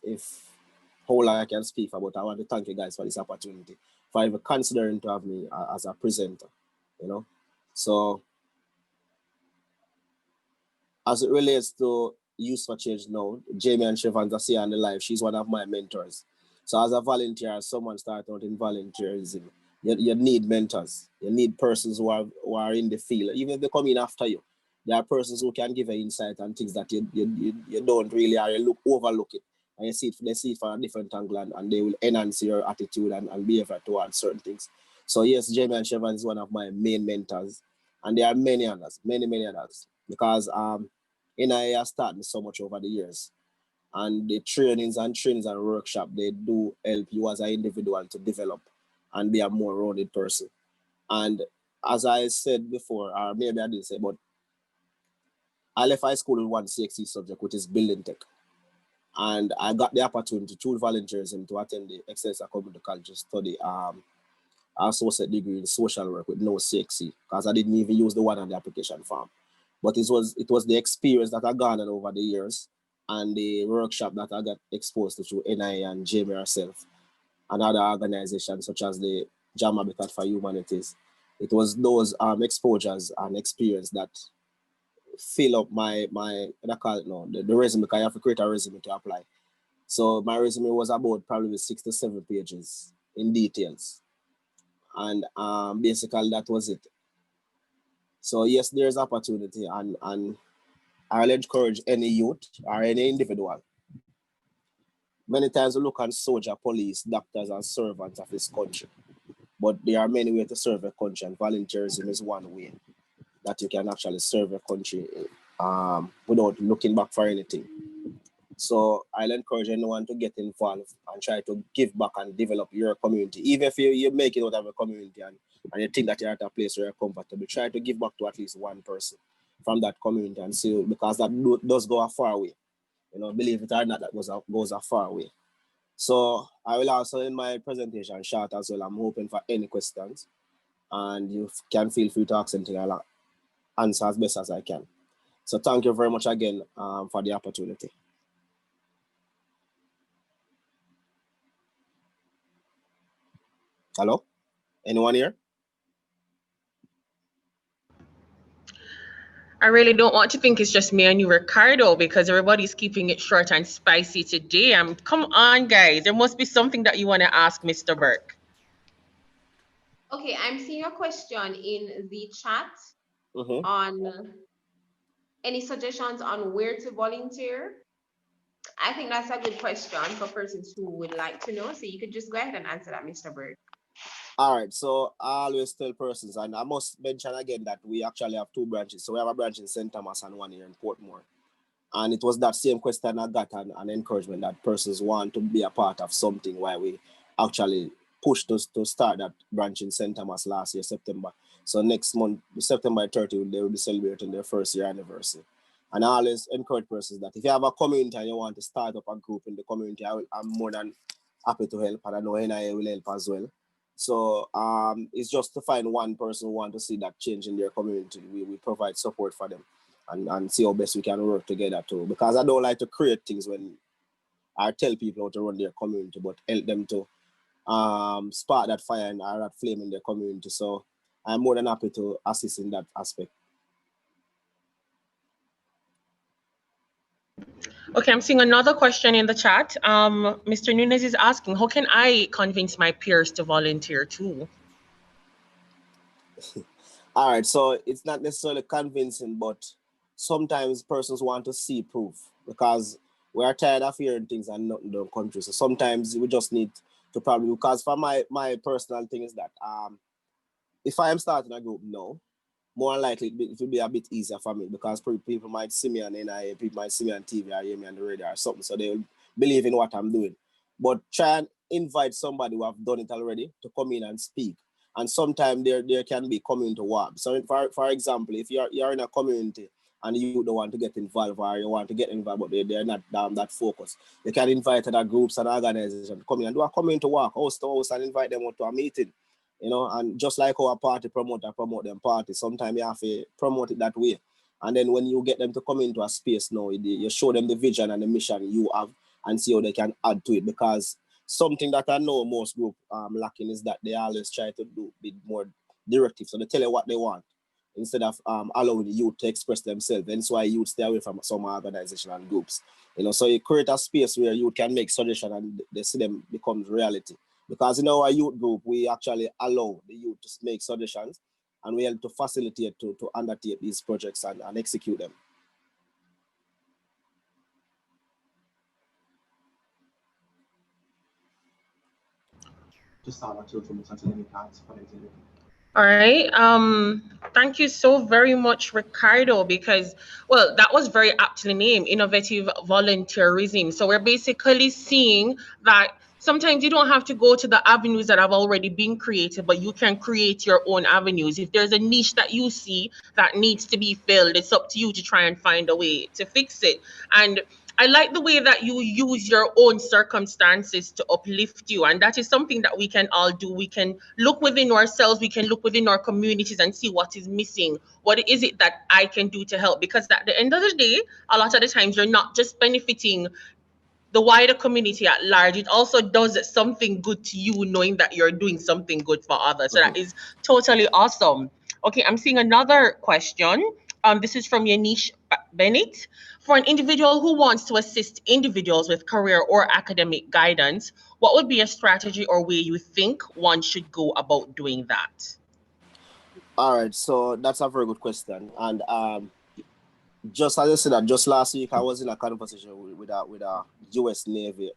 how long I can speak for, but I want to thank you guys for this opportunity, for even considering to have me as a presenter, you know. So as it relates to Use for Change now, Jamie and Siobhan Garcia on the live, she's one of my mentors. So as a volunteer, as someone starting out in volunteerism, you need mentors. You need persons who are in the field. Even if they come in after you, there are persons who can give you insight on things that you don't really, or you overlook it. And they see it from a different angle, and they will enhance your attitude and behavior towards certain things. So yes, Jamie and Siobhan is one of my main mentors. And there are many others, many others. Because NIA has taught me so much over the years. And the trainings and workshops, they do help you as an individual to develop and be a more rounded person. And as I said before, or maybe I didn't say, but I left high school with one CXC subject, which is building tech. And I got the opportunity through volunteerism to attend the Excelsior Community College to study associate degree in social work with no CXC, because I didn't even use the one on the application form. But it was the experience that I garnered over the years and the workshop that I got exposed to through NIA and Jamie herself and other organizations such as the Jam Habitat for Humanities. It was those exposures and experience that fill up my the resume, because I have to create a resume to apply. So my resume was about probably 6 to 7 pages in details. And basically that was it. So yes, there's opportunity, and I'll encourage any youth or any individual. Many times we look at soldier, police, doctors, and servants of this country. But there are many ways to serve a country, and volunteerism is one way that you can actually serve a country without looking back for anything. So I'll encourage anyone to get involved and try to give back and develop your community. Even if you make it out of a community and you think that you're at a place where you're comfortable, try to give back to at least one person from that community and see, because that does go a far way. You know, believe it or not, that goes a far way. So I will also, in my presentation, shout as well. I'm hoping for any questions, and you can feel free to ask anything. I'll answer as best as I can. So thank you very much again for the opportunity. Hello? Anyone here? I really don't want to think it's just me and you, Ricardo, because everybody's keeping it short and spicy today. Come on, guys. There must be something that you want to ask Mr. Burke. Okay, I'm seeing a question in the chat Mm-hmm. on any suggestions on where to volunteer. I think that's a good question for persons who would like to know. So you could just go ahead and answer that, Mr. Bird. All right, so I always tell persons, and I must mention again that we actually have two branches. So we have a branch in St. Thomas and one here in Portmore. And it was that same question I got an encouragement that persons want to be a part of something why we actually pushed us to start that branch in St. Thomas last year, September. So next month, September 30, they will be celebrating their first year anniversary. And I always encourage persons that if you have a community and you want to start up a group in the community, I'm more than happy to help, and I know NIA will help as well. So it's just to find one person who want to see that change in their community. We provide support for them and see how best we can work together too. Because I don't like to create things when I tell people how to run their community, but help them to spark that fire and that flame in their community. So I'm more than happy to assist in that aspect. Okay, I'm seeing another question in the chat. Mr. Nunez is asking, how can I convince my peers to volunteer too? All right, so it's not necessarily convincing, but sometimes persons want to see proof because we are tired of hearing things and nothing done country. So sometimes we just need to probably, because for my personal thing is that if I am starting a group now, more likely it will be a bit easier for me because people might see me on NIA, people might see me on TV or hear me on the radio or something, so they will believe in what I'm doing. But try and invite somebody who have done it already to come in and speak. And sometimes there can be community warp. So for example, if you're in a community and you don't want to get involved or you want to get involved, but they're not that focused, you can invite other groups and organizations to come in and do a community walk, host to host, and invite them to a meeting. You know, and just like our party promoter promote them party, sometimes you have to promote it that way. And then when you get them to come into a space now, you show them the vision and the mission you have and see how they can add to it. Because something that I know most group lacking is that they always try to be more directive. So they tell you what they want instead of allowing the youth to express themselves. And that's why youth stay away from some organization and groups. You know, so you create a space where you can make suggestions and they see them become reality. Because in our youth group, we actually allow the youth to make suggestions and we help to facilitate to undertake these projects and execute them. Just start at 2 minutes until any cards for them to do. All right. Thank you so very much, Ricardo, because, well, that was very aptly named, innovative volunteerism. So we're basically seeing that sometimes you don't have to go to the avenues that have already been created, but you can create your own avenues. If there's a niche that you see that needs to be filled, it's up to you to try and find a way to fix it. And I like the way that you use your own circumstances to uplift you. And that is something that we can all do. We can look within ourselves, we can look within our communities and see what is missing. What is it that I can do to help? Because at the end of the day, a lot of the times you're not just benefiting the wider community at large, it also does something good to you knowing that you're doing something good for others. So that is totally awesome. Okay, I'm seeing another question. This is from Yanish Bennett. For an individual who wants to assist individuals with career or academic guidance, what would be a strategy or way you think one should go about doing that? All right, so that's a very good question. And just as I said that just last week I was in a conversation with a US Navy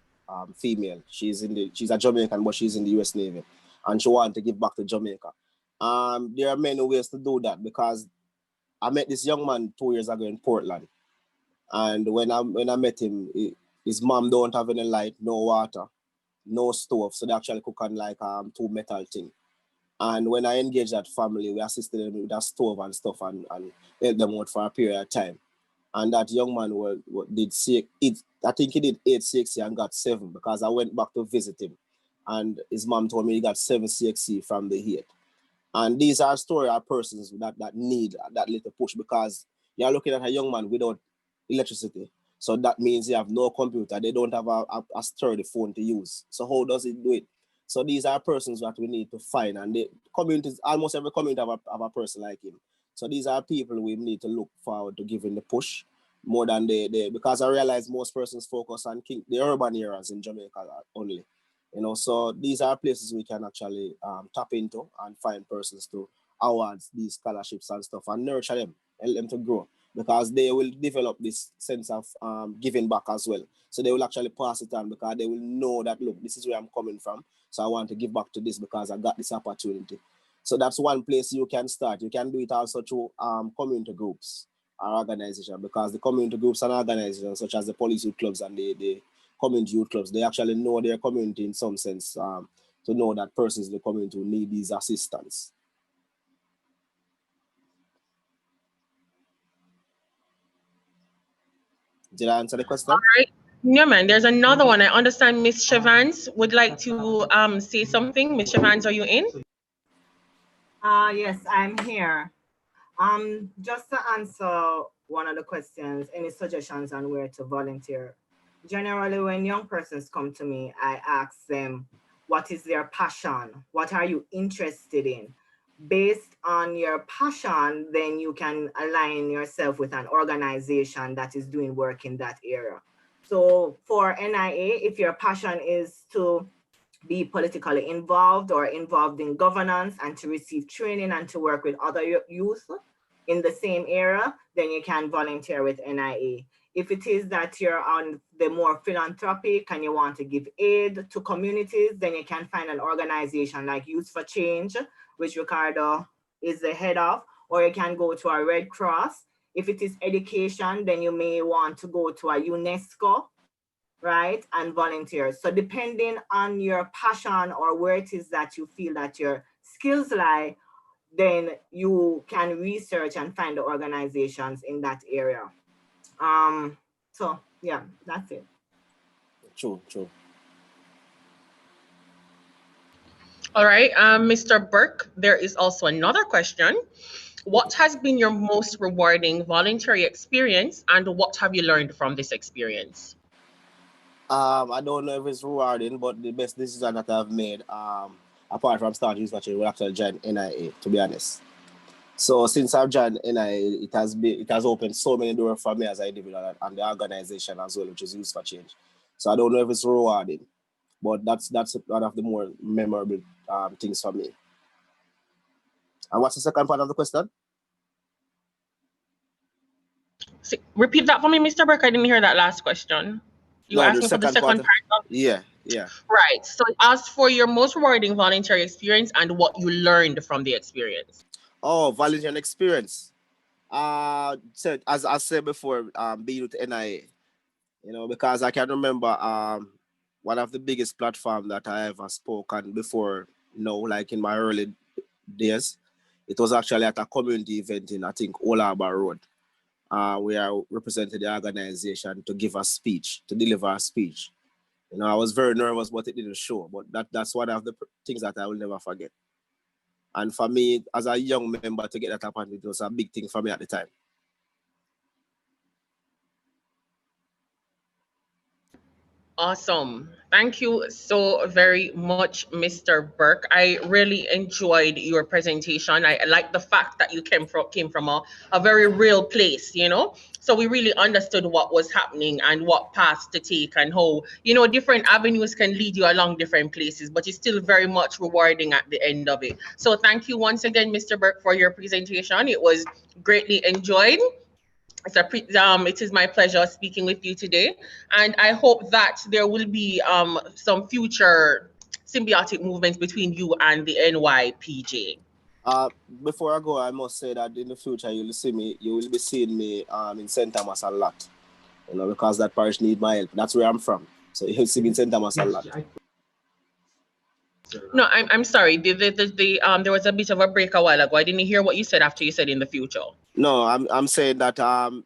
female. She's a Jamaican, but she's in the US Navy, and she wanted to give back to Jamaica. There are many ways to do that because I met this young man 2 years ago in Portland, and when I met him, his mom don't have any light, no water, no stove, so they actually cook on like two metal thing. And when I engaged that family, we assisted them with a stove and stuff and helped them out for a period of time. And that young man did I think he did 8 CXC and got 7 because I went back to visit him. And his mom told me he got 7 CXC from the 8. And these are stories of persons that need that little push because you're looking at a young man without electricity. So that means you have no computer. They don't have a sturdy phone to use. So how does it do it? So these are persons that we need to find. And the communities, almost every community have a person like him. So these are people we need to look forward to giving the push more than because I realize most persons focus on the urban areas in Jamaica only. So these are places we can actually tap into and find persons to awards these scholarships and stuff and nurture them, help them to grow, because they will develop this sense of giving back as well. So they will actually pass it on because they will know that, look, this is where I'm coming from. So I want to give back to this because I got this opportunity. So that's one place you can start. You can do it also through community groups or organizations, because the community groups and organizations such as the police youth clubs and the community youth clubs, they actually know their community in some sense to know that persons in the community who need these assistance. Did I answer the question? All right. Yeah, man, there's another one. I understand Miss Shavans would like to say something. Miss Shavans, are you in? Yes, I'm here. Just to answer one of the questions, any suggestions on where to volunteer? Generally, when young persons come to me, I ask them, what is their passion? What are you interested in? Based on your passion, then you can align yourself with an organization that is doing work in that area. So for NIA, if your passion is to be politically involved or involved in governance and to receive training and to work with other youth in the same area, then you can volunteer with NIA. If it is that you're on the more philanthropic and you want to give aid to communities, then you can find an organization like Youth for Change, which Ricardo is the head of, or you can go to a Red Cross. If it is education, then you may want to go to a UNESCO, right, and volunteer. So depending on your passion or where it is that you feel that your skills lie, then you can research and find the organizations in that area. So yeah, that's it. True. All right, Mr. Burke, there is also another question. What has been your most rewarding voluntary experience, and what have you learned from this experience? I don't know if it's rewarding, but the best decision that I've made, apart from starting Youth for Change, will actually join NIA, to be honest. So since I've joined NIA, it has opened so many doors for me as an individual and the organization as well, which is Youth for Change. So I don't know if it's rewarding, but that's one of the more memorable things for me. And what's the second part of the question? Repeat that for me, Mr. Burke. I didn't hear that last question. You were asking for the second part? Yeah. Right. So it asked for your most rewarding voluntary experience and what you learned from the experience. Oh, volunteering experience. So as I said before, being with NIA, because I can remember one of the biggest platforms that I ever spoken before, like in my early days, it was actually at a community event in, I think, Old Harbour Road, where I represented the organization to deliver a speech. I was very nervous, but it didn't show. But that's one of the things that I will never forget. And for me, as a young member, to get that opportunity was a big thing for me at the time. Awesome. Thank you so very much, Mr. Burke. I really enjoyed your presentation. I like the fact that you came from a very real place, So we really understood what was happening and what paths to take and how, different avenues can lead you along different places, but it's still very much rewarding at the end of it. So thank you once again, Mr. Burke, for your presentation. It was greatly enjoyed. It is my pleasure speaking with you today, and I hope that there will be some future symbiotic movements between you and the NYPJ. Before I go, I must say that in the future you will be seeing me in St. Thomas a lot, because that parish need my help. That's where I'm from, so you'll see me in St. Thomas a lot. No, I'm sorry. There was a bit of a break a while ago. I didn't hear what you said after you said in the future. No, I'm saying that I'm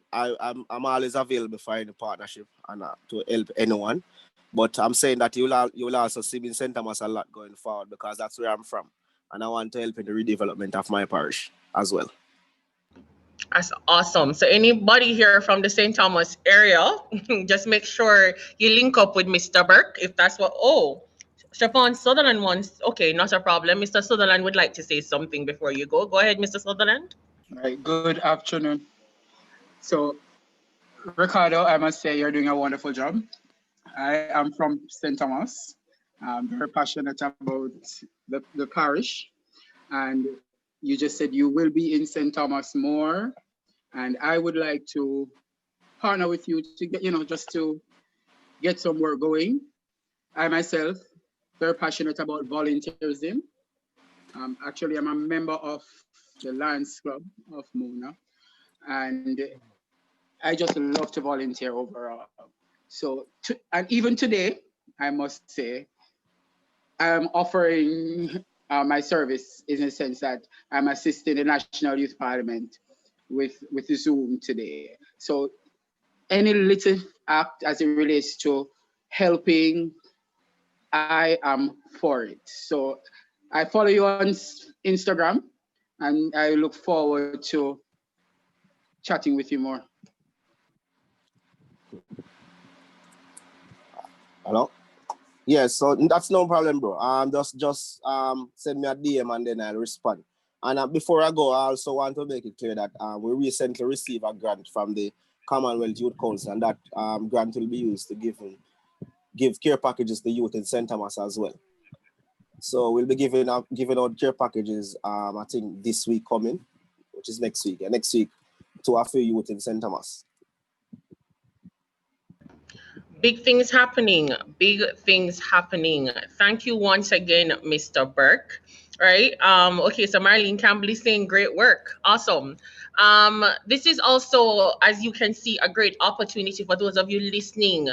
always available for any partnership and to help anyone. But I'm saying that you will also see me in St. Thomas a lot going forward, because that's where I'm from, and I want to help in the redevelopment of my parish as well. That's awesome. So anybody here from the St. Thomas area, just make sure you link up with Mr. Burke if that's what. Oh, Siobhan Sutherland wants. Okay, not a problem. Mr. Sutherland would like to say something before you go. Go ahead, Mr. Sutherland. Right, good afternoon. So, Ricardo, I must say you're doing a wonderful job. I am from St. Thomas. I'm very passionate about the parish. And you just said you will be in St. Thomas more. And I would like to partner with you to get, just to get some work going. I myself, very passionate about volunteerism. Actually, I'm a member of the Lions Club of Mona. And I just love to volunteer overall. So, and even today, I must say, I'm offering my service in the sense that I'm assisting the National Youth Parliament with Zoom today. So, any little act as it relates to helping, I am for it. So, I follow you on Instagram, and I look forward to chatting with you more. Hello? Yeah, so that's no problem, bro. Just send me a DM and then I'll respond. And before I go, I also want to make it clear that we recently received a grant from the Commonwealth Youth Council, and that grant will be used to give care packages to youth in St. Thomas as well. So we'll be giving out care packages, I think this week coming, which is next week. Next week to a few youth in St. Thomas. Big things happening. Big things happening. Thank you once again, Mr. Burke. Right. Okay, so Marlene Campbell is saying great work. Awesome. This is also, as you can see, a great opportunity for those of you listening.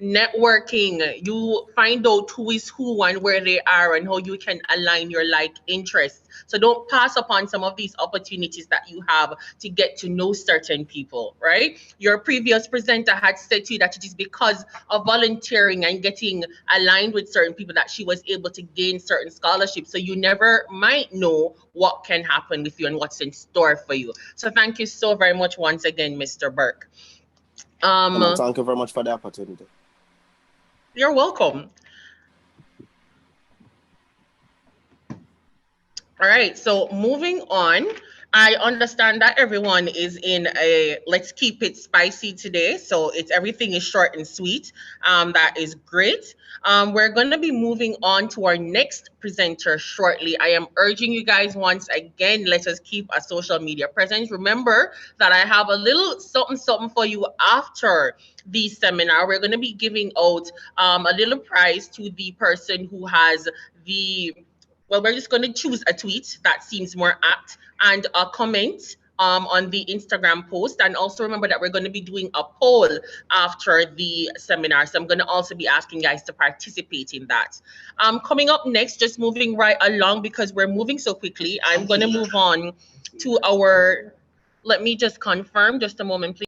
Networking, you find out who is who and where they are and how you can align your like interests. So don't pass upon some of these opportunities that you have to get to know certain people, right? Your previous presenter had said to you that it is because of volunteering and getting aligned with certain people that she was able to gain certain scholarships. So you never might know what can happen with you and what's in store for you. So thank you so very much once again, Mr. Burke. Thank you very much for the opportunity. You're welcome. All right, so moving on, I understand that everyone is in a let's keep it spicy today. So everything is short and sweet. That is great. We're going to be moving on to our next presenter shortly. I am urging you guys once again, let us keep a social media presence. Remember that I have a little something for you after the seminar. We're going to be giving out a little prize to the person who has we're just going to choose a tweet that seems more apt and a comment on the Instagram post. And also remember that we're going to be doing a poll after the seminar. So I'm going to also be asking guys to participate in that. Coming up next, just moving right along because we're moving so quickly, I'm going to move on to let me just confirm, just a moment, please.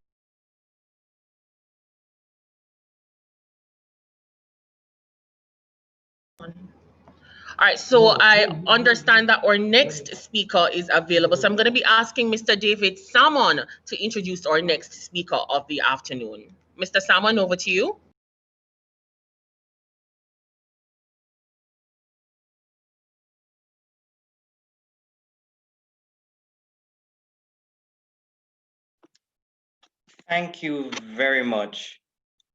All right, so I understand that our next speaker is available. So I'm going to be asking Mr. David Salmon to introduce our next speaker of the afternoon. Mr. Salmon, over to you. Thank you very much.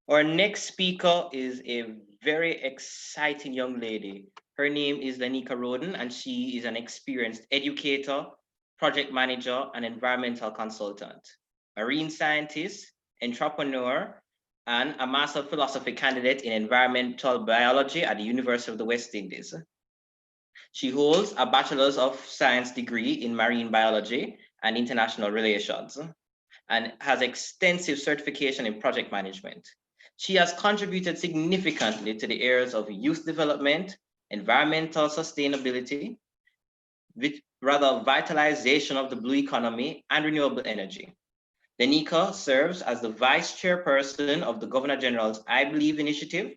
Our next speaker is a very exciting young lady. Her name is Lanika Roden, and she is an experienced educator, project manager, and environmental consultant, marine scientist, entrepreneur, and a Master of Philosophy candidate in environmental biology at the University of the West Indies. She holds a Bachelor's of Science degree in marine biology and international relations, and has extensive certification in project management. She has contributed significantly to the areas of youth development, environmental sustainability, vitalization of the blue economy, and renewable energy. Danica serves as the Vice Chairperson of the Governor General's I Believe initiative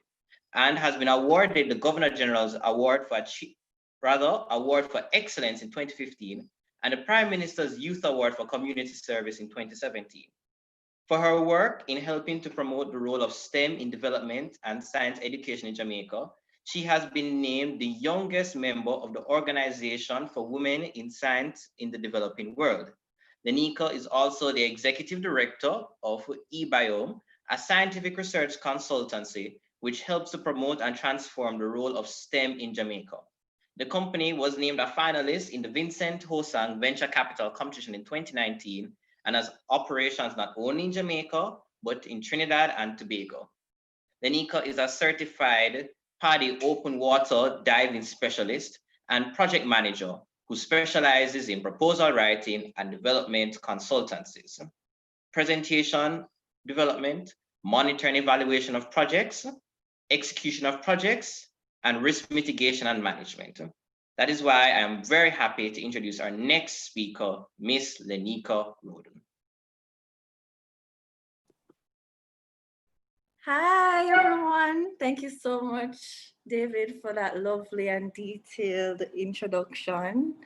and has been awarded the Governor General's Award for Excellence in 2015 and the Prime Minister's Youth Award for Community Service in 2017. For her work in helping to promote the role of STEM in development and science education in Jamaica, she has been named the youngest member of the Organization for Women in Science in the Developing World. Lenika is also the executive director of eBiome, a scientific research consultancy which helps to promote and transform the role of STEM in Jamaica. The company was named a finalist in the Vincent Hosang Venture Capital competition in 2019 and has operations not only in Jamaica, but in Trinidad and Tobago. Lenika is a certified PADI open water diving specialist and project manager who specializes in proposal writing and development consultancies, presentation development, monitoring evaluation of projects, execution of projects, and risk mitigation and management. That is why I am very happy to introduce our next speaker, Miss Lenika Roden. Hi, everyone. Thank you so much, David, for that lovely and detailed introduction.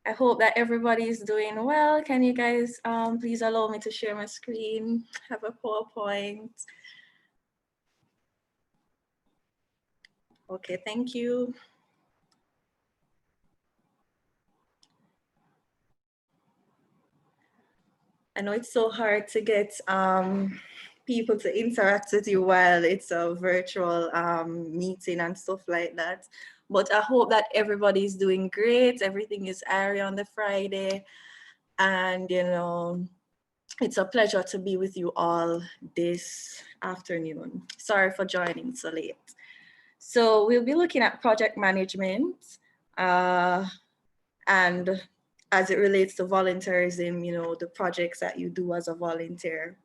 I hope that everybody is doing well. Can you guys please allow me to share my screen, have a PowerPoint? Okay, thank you. I know it's so hard to get people to interact with you while it's a virtual meeting and stuff like that. But I hope that everybody is doing great. Everything is airy on the Friday. And, you know, it's a pleasure to be with you all this afternoon. Sorry for joining so late. So we'll be looking at project management and as it relates to volunteerism, you know, the projects that you do as a volunteer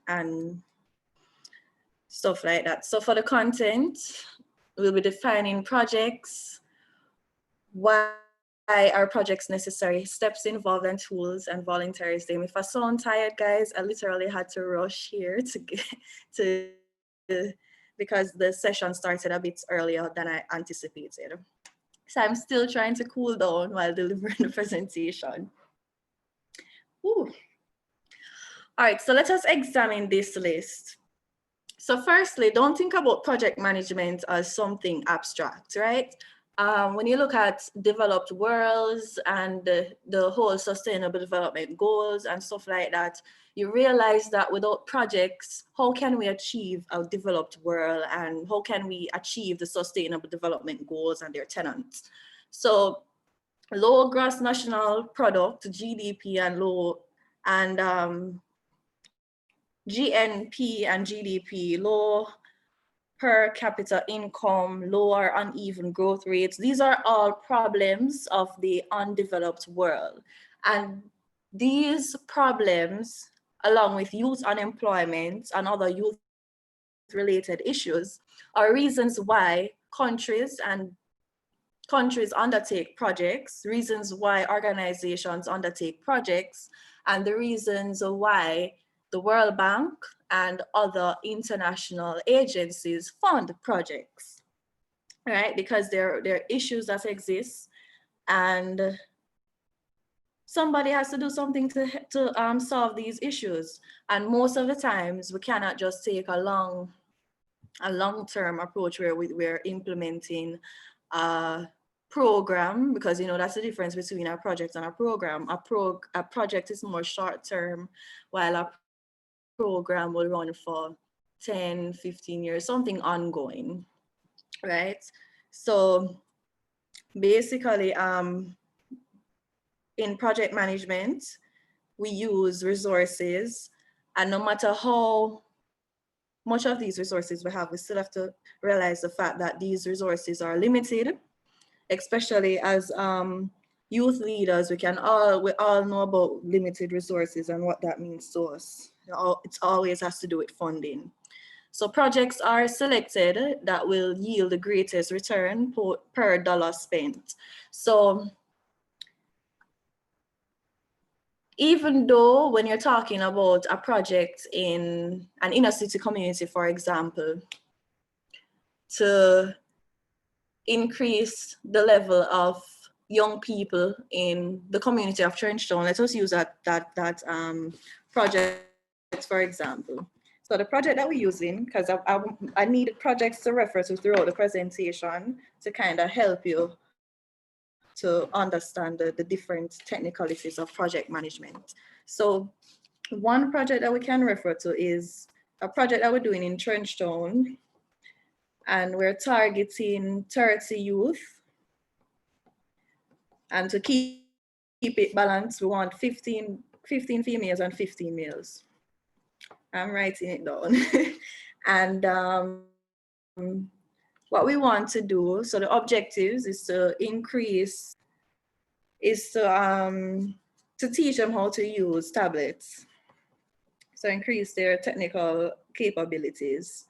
and stuff like that. So for the content, we'll be defining projects, why are projects necessary, steps involved and tools, and volunteerism. If I sound tired, guys, I literally had to rush here to get because the session started a bit earlier than I anticipated. So I'm still trying to cool down while delivering the presentation. Ooh. All right, so let us examine this list. So firstly, don't think about project management as something abstract, right? When you look at developed worlds and the whole sustainable development goals and stuff like that, you realize that without projects, how can we achieve a developed world and how can we achieve the sustainable development goals and their tenets? So low gross national product, GDP, and GNP and GDP, low per capita income, lower uneven growth rates. These are all problems of the undeveloped world. And these problems, along with youth unemployment and other youth-related issues, are reasons why countries undertake projects, reasons why organizations undertake projects, and the reasons why the World Bank and other international agencies fund projects, right? Because there are issues that exist and somebody has to do something to solve these issues. And most of the times we cannot just take a long-term approach where we're implementing a program, because you know that's the difference between a project and a program. A project is more short-term, while a program will run for 10, 15 years, something ongoing, right? So basically, in project management, we use resources, and no matter how much of these resources we have, we still have to realize the fact that these resources are limited, especially as youth leaders. We all know about limited resources and what that means to us. It always has to do with funding. So projects are selected that will yield the greatest return per dollar spent. So even though when you're talking about a project in an inner city community, for example, to increase the level of young people in the community of Trenchtown, let us use that project for example. So the project that we're using, because I needed projects to refer to throughout the presentation to kind of help you to understand the different technicalities of project management. So one project that we can refer to is a project that we're doing in Trenchtown, and we're targeting 30 youth. And to keep it balanced, we want 15 females and 15 males. I'm writing it down. And what we want to do, so the objectives is to teach them how to use tablets. So increase their technical capabilities.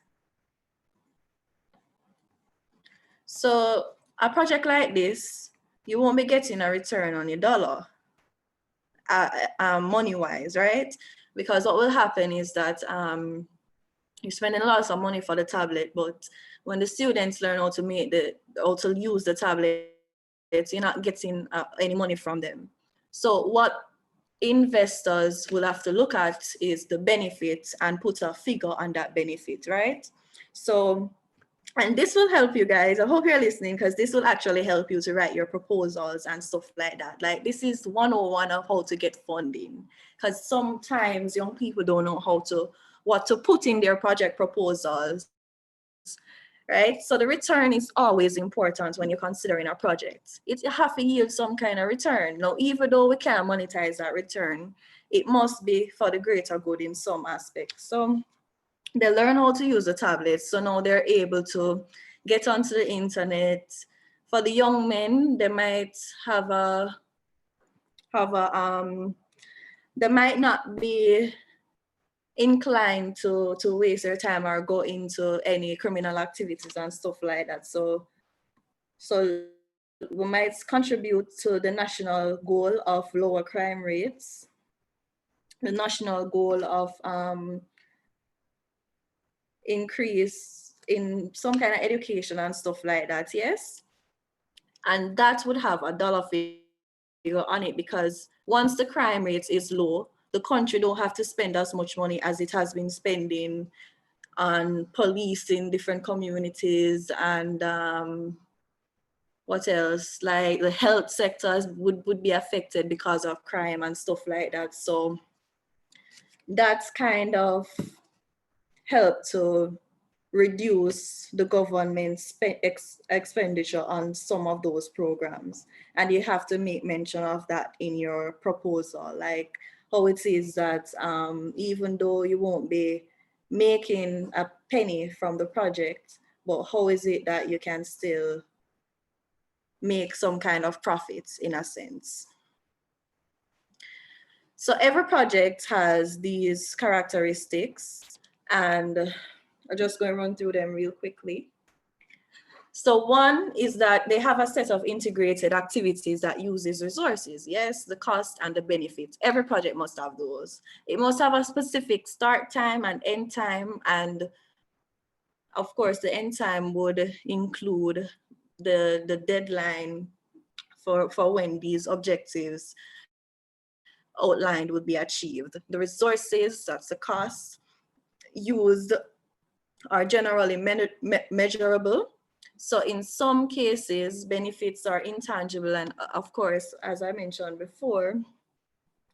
So a project like this, you won't be getting a return on your dollar, money-wise, right? Because what will happen is that you're spending lots of money for the tablet, but when the students learn how to use the tablet, you're not getting any money from them. So what investors will have to look at is the benefit and put a figure on that benefit, right? So, and this will help you guys. I hope you're listening, because this will actually help you to write your proposals and stuff like that. Like, this is 101 of how to get funding, because sometimes young people don't know what to put in their project proposals, right? So the return is always important when you're considering a project. It has to yield some kind of return. Now, even though we can't monetize that return, it must be for the greater good in some aspects. So they learn how to use the tablets, so now they're able to get onto the internet. For the young men, they might they might not be inclined to waste their time or go into any criminal activities and stuff like that. So we might contribute to the national goal of lower crime rates, the national goal of increase in some kind of education and stuff like that, yes? And that would have a dollar figure on it, because once the crime rate is low, the country don't have to spend as much money as it has been spending on policing different communities and what else? Like the health sectors would be affected because of crime and stuff like that. So that's kind of help to reduce the government's expenditure on some of those programs. And you have to make mention of that in your proposal, like how it is that even though you won't be making a penny from the project, but how is it that you can still make some kind of profits in a sense? So every project has these characteristics, and I'm just going to run through them real quickly. So one is that they have a set of integrated activities that uses resources. Yes, the cost and the benefits. Every project must have those. It must have a specific start time and end time. And of course, the end time would include the deadline for when these objectives outlined would be achieved. The resources, that's the cost, used are generally measurable. So in some cases, benefits are intangible. And of course, as I mentioned before,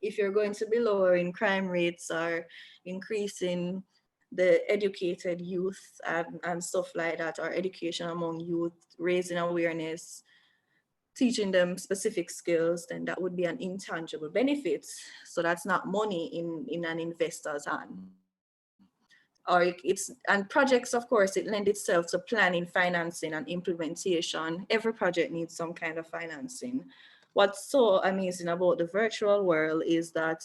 if you're going to be lowering crime rates or increasing the educated youth and stuff like that, or education among youth, raising awareness, teaching them specific skills, then that would be an intangible benefit. So that's not money in an investor's hand. And projects, of course, it lends itself to planning, financing, and implementation. Every project needs some kind of financing. What's so amazing about the virtual world is that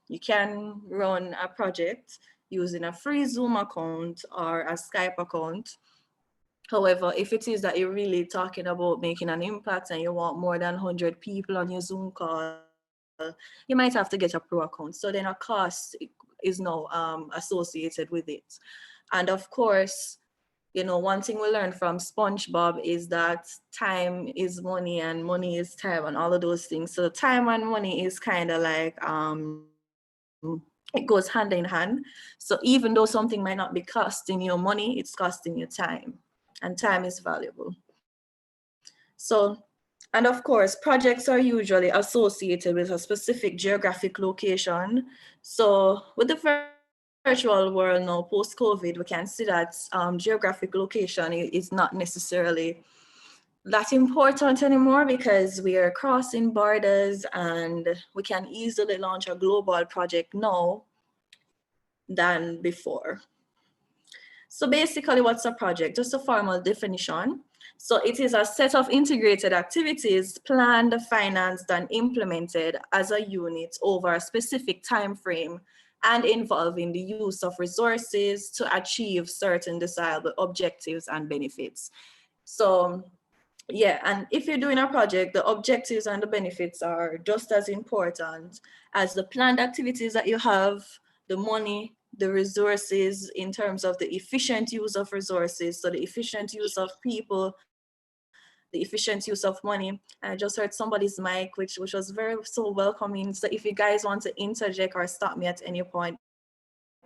you can run a project using a free Zoom account or a Skype account. However, if it is that you're really talking about making an impact and you want more than 100 people on your Zoom call, you might have to get a pro account. So then a cost is now associated with it. And of course, you know, one thing we learned from SpongeBob is that time is money and money is time and all of those things. So time and money is kind of like, it goes hand in hand. So even though something might not be costing you money, it's costing you time, and time is valuable. So And of course, projects are usually associated with a specific geographic location. So with the virtual world now, post-COVID, we can see that geographic location is not necessarily that important anymore because we are crossing borders and we can easily launch a global project now than before. So basically, what's a project? Just a formal definition. So it is a set of integrated activities planned, financed, and implemented as a unit over a specific time frame and involving the use of resources to achieve certain desirable objectives and benefits. So yeah, and if you're doing a project, the objectives and the benefits are just as important as the planned activities that you have, the money, the resources in terms of the efficient use of resources, so the efficient use of people, the efficient use of money. I just heard somebody's mic, which was very so welcoming. So if you guys want to interject or stop me at any point,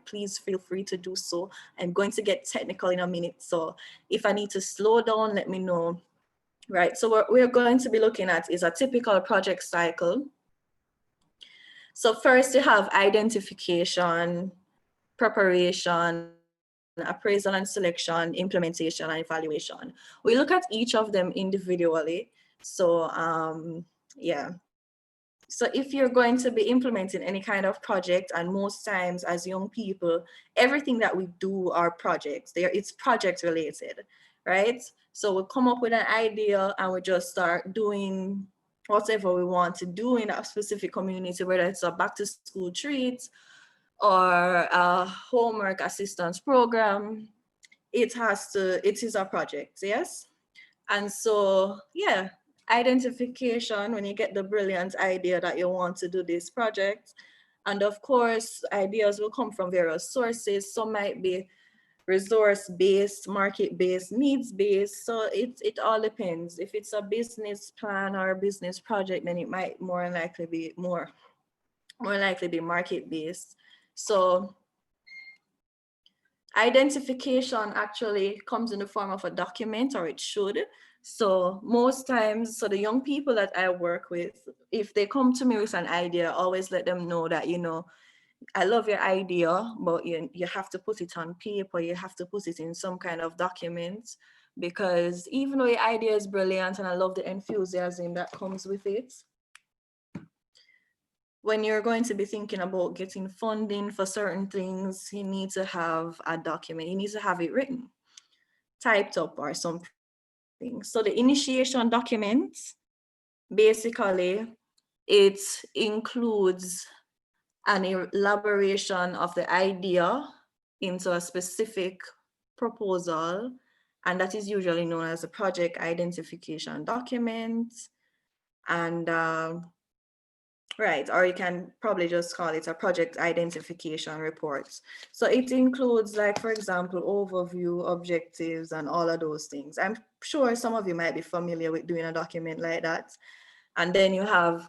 please feel free to do so. I'm going to get technical in a minute. So if I need to slow down, let me know. Right, so what we're going to be looking at is a typical project cycle. So first you have identification, preparation, appraisal and selection, implementation, and evaluation. We look at each of them individually. So yeah. So if you're going to be implementing any kind of project, and most times as young people, everything that we do are projects. It's project related, right? So we come up with an idea and we just start doing whatever we want to do in a specific community, whether it's a back to school treat or a homework assistance program. It is a project, yes? And so, yeah, identification, when you get the brilliant idea that you want to do this project. And of course, ideas will come from various sources. Some might be resource-based, market-based, needs-based. So it all depends. If it's a business plan or a business project, then it might more likely be market-based. So identification actually comes in the form of a document, or it should. So most times, so the young people that I work with, if they come to me with an idea, I always let them know that, you know, I love your idea, but you have to put it on paper, you have to put it in some kind of document, because even though your idea is brilliant and I love the enthusiasm that comes with it, when you're going to be thinking about getting funding for certain things, you need to have a document, you need to have it written, typed up or something. So the initiation document, basically, it includes an elaboration of the idea into a specific proposal, and that is usually known as a project identification document. And right, or you can probably just call it a project identification report. So it includes, like, for example, overview, objectives, and all of those things. I'm sure some of you might be familiar with doing a document like that. And then you have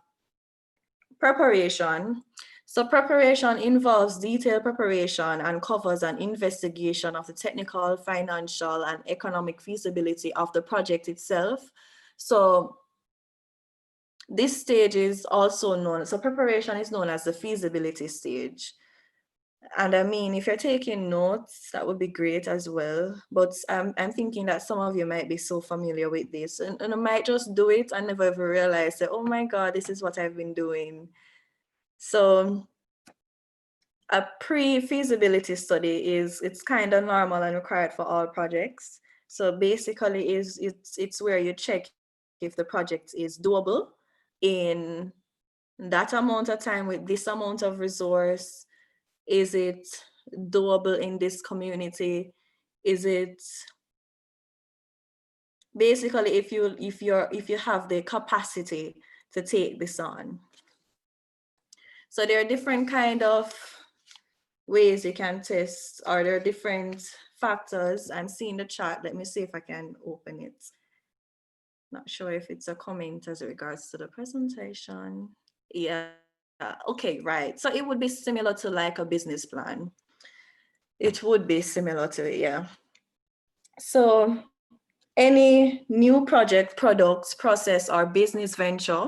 preparation. So preparation involves detailed preparation and covers an investigation of the technical, financial, and economic feasibility of the project itself. So this stage is also known, so preparation is known as the feasibility stage. And I mean, if you're taking notes, that would be great as well. But I'm thinking that some of you might be so familiar with this, and I might just do it and never ever realize that, oh my God, this is what I've been doing. So a pre-feasibility study it's kind of normal and required for all projects. So basically it's where you check if the project is doable in that amount of time with this amount of resource. Is it doable in this community? Is it basically if you have the capacity to take this on? So there are different kind of ways you can test, or there are different factors. I'm seeing the chart. Let me see if I can open it. Not sure if it's a comment as regards to the presentation. Yeah, okay, right. So it would be similar to like a business plan. It would be similar to it, yeah. So Any new project, products, process, or business venture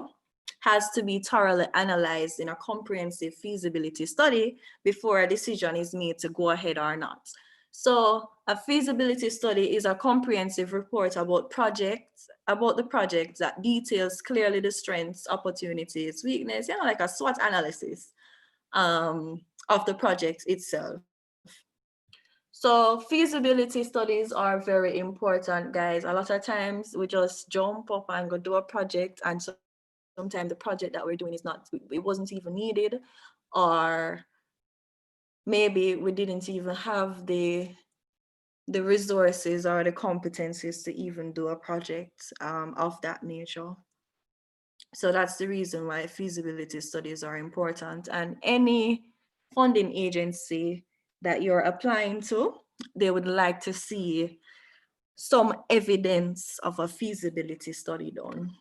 has to be thoroughly analyzed in a comprehensive feasibility study before a decision is made to go ahead or not. So a feasibility study is a comprehensive report about the project that details clearly the strengths, opportunities, weakness, like a SWOT analysis of the project itself. So feasibility studies are very important, guys. A lot of times we just jump up and go do a project, and sometimes the project that we're doing it wasn't even needed, or maybe we didn't even have the resources or the competencies to even do a project of that nature. So that's the reason why feasibility studies are important. And any funding agency that you're applying to, they would like to see some evidence of a feasibility study done.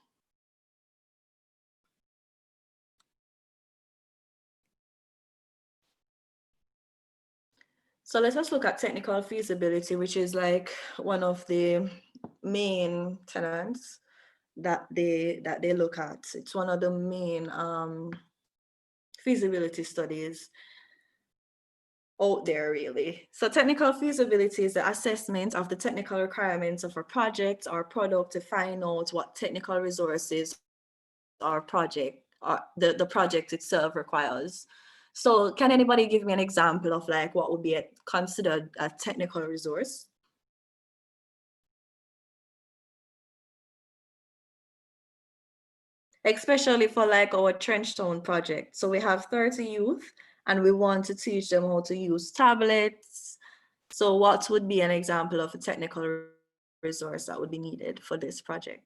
So let us look at technical feasibility, which is like one of the main tenets that they look at. It's one of the main feasibility studies out there, really. So technical feasibility is the assessment of the technical requirements of a project or product to find out what technical resources or project or the project itself requires. So can anybody give me an example of like what would be considered a technical resource? Especially for like our Trenchtown project. So we have 30 youth and we want to teach them how to use tablets. So what would be an example of a technical resource that would be needed for this project?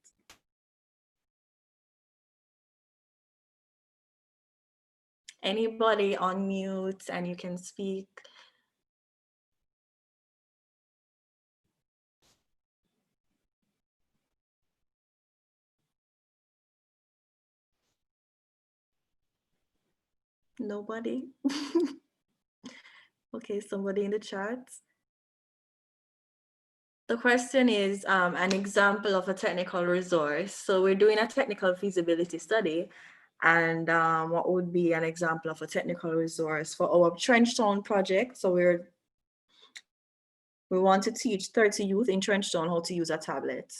Anybody on mute and you can speak. Nobody? Okay, somebody in the chat. The question is an example of a technical resource. So we're doing a technical feasibility study, and what would be an example of a technical resource for our Trenchtown project? So we want to teach 30 youth in Trenchtown how to use a tablet.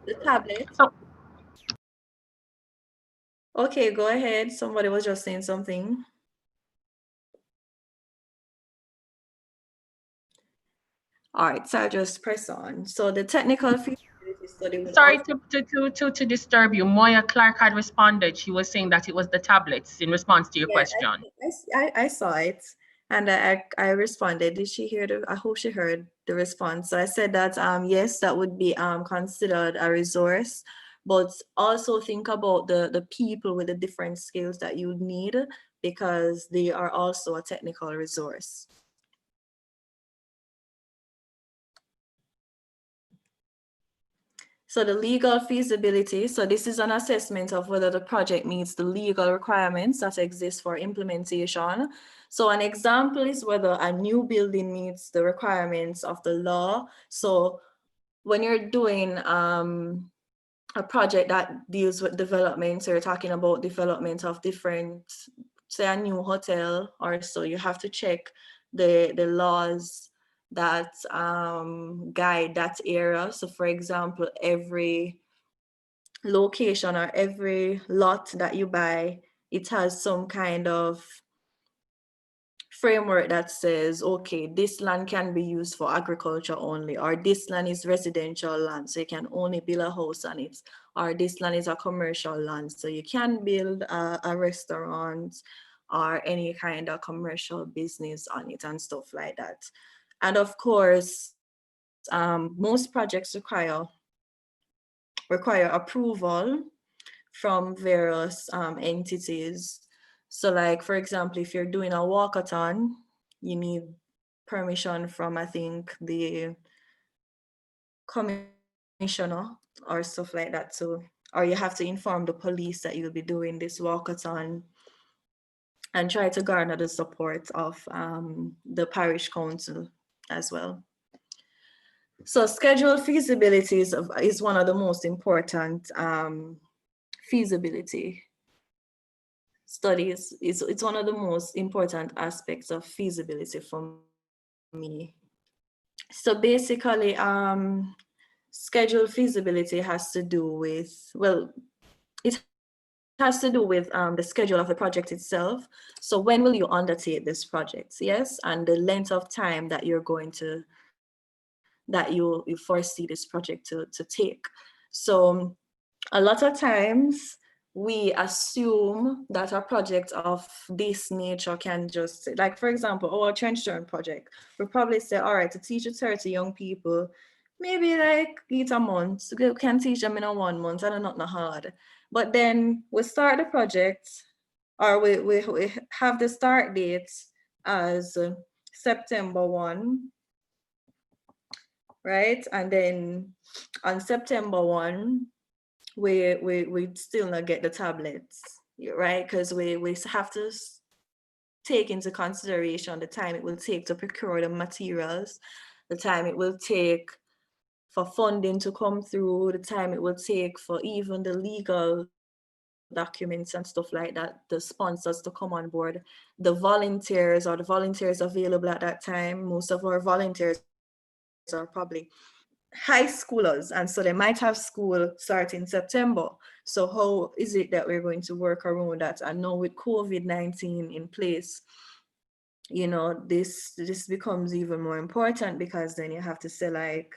The tablet. Okay, go ahead. Somebody was just saying something. All right, so I'll just press on. So the technical feasibility study. Sorry to disturb you. Moya Clark had responded. She was saying that it was the tablets in response to your question. I saw it and I responded. Did she hear I hope she heard the response. So I said that yes, that would be considered a resource, but also think about the people with the different skills that you need, because they are also a technical resource. So the legal feasibility, so this is an assessment of whether the project meets the legal requirements that exist for implementation. So an example is whether a new building meets the requirements of the law. So when you're doing a project that deals with development, so you're talking about development of different, say a new hotel or so, you have to check the laws that guide that area. So for example, every location or every lot that you buy, it has some kind of framework that says, okay, this land can be used for agriculture only, or this land is residential land, so you can only build a house on it, or this land is a commercial land, so you can build a restaurant or any kind of commercial business on it and stuff like that. And of course, most projects require approval from various entities. So like, for example, if you're doing a walkathon, you need permission from, I think, the commissioner or stuff like that too. Or you have to inform the police that you'll be doing this walkathon. and try to garner the support of the parish council as well. So scheduled feasibility is one of the most important feasibility studies. It's one of the most important aspects of feasibility for me. So basically, scheduled feasibility has to do with, well, it has to do with the schedule of the project itself. So when will you undertake this project? Yes, and the length of time that you're going to, that you foresee this project to take. So a lot of times we assume that a project of this nature can just, like for example, our trench turn project, we probably say, all right, to teach 30 young people, maybe like eat a month, we can teach them in a 1 month, and not hard. But then we start the project, or we have the start date as September 1, right? And then on September 1, we still not get the tablets, right? Because we have to take into consideration the time it will take to procure the materials, the time it will take for funding to come through, the time it will take for even the legal documents and stuff like that, the sponsors to come on board, the volunteers available at that time. Most of our volunteers are probably high schoolers, and so they might have school starting September. So how is it that we're going to work around that? And now with COVID-19 in place, you know, this becomes even more important, because then you have to say, like,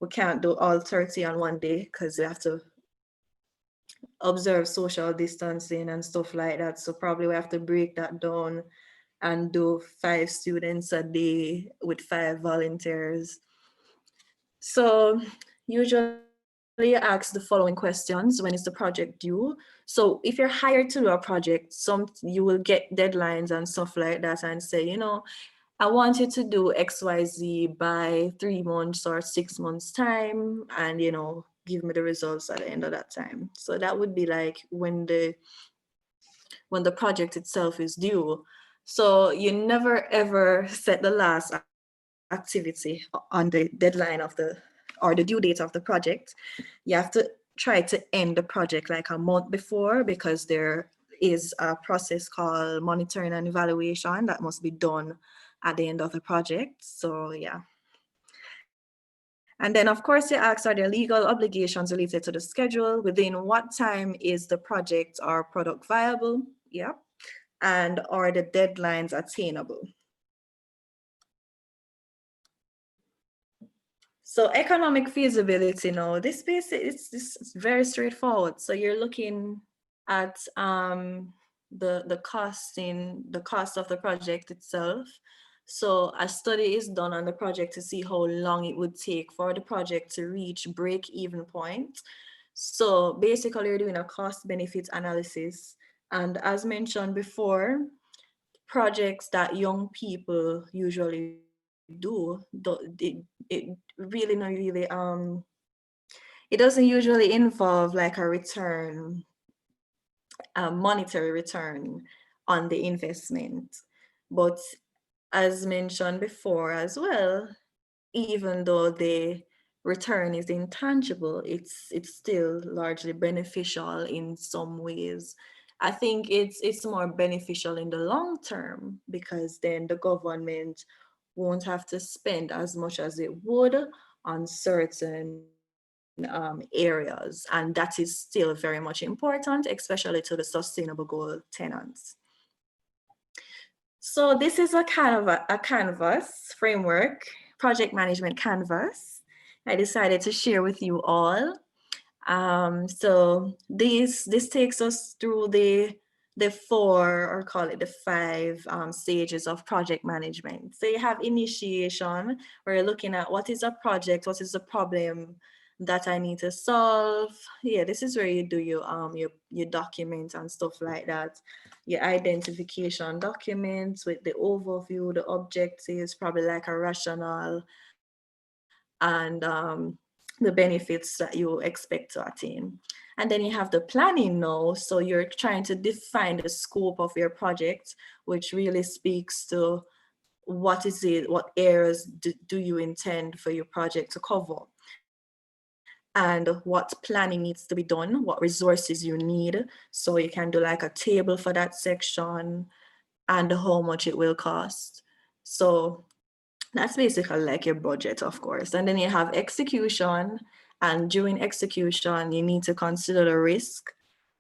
we can't do all 30 on one day because we have to observe social distancing and stuff like that. So probably we have to break that down and do 5 students a day with 5 volunteers. So usually you ask the following questions: when is the project due? So if you're hired to do a project, you will get deadlines and stuff like that, and say, you know, I want you to do XYZ by 3 months or 6 months time, and, you know, give me the results at the end of that time. So that would be like when the project itself is due. So you never ever set the last activity on the deadline of or the due date of the project. You have to try to end the project like a month before, because there is a process called monitoring and evaluation that must be done at the end of the project. So yeah. And then of course you ask, are there legal obligations related to the schedule? Within what time is the project or product viable? Yeah. And are the deadlines attainable? So economic feasibility, now this it's very straightforward. So you're looking at the cost of the project itself. So a study is done on the project to see how long it would take for the project to reach break-even point. So basically you're doing a cost benefit analysis. And as mentioned before, projects that young people usually do, it really not really it doesn't usually involve like a return, a monetary return on the investment. But as mentioned before as well, even though the return is intangible, it's still largely beneficial in some ways. I think it's more beneficial in the long term, because then the government won't have to spend as much as it would on certain areas, and that is still very much important, especially to the sustainable goal tenants. So this is a kind of a canvas framework, project management canvas, I decided to share with you all. So this takes us through the 4, or call it the 5 stages of project management. So you have initiation, where you're looking at what is a project, what is the problem that I need to solve. Yeah, this is where you do your documents and stuff like that. Your identification documents with the overview, the objectives, probably like a rationale, and the benefits that you expect to attain. And then you have the planning now. So you're trying to define the scope of your project, which really speaks to what is it, what areas do you intend for your project to cover, and what planning needs to be done, what resources you need. So you can do like a table for that section and how much it will cost. So that's basically like your budget, of course. And then you have execution. And during execution, you need to consider the risk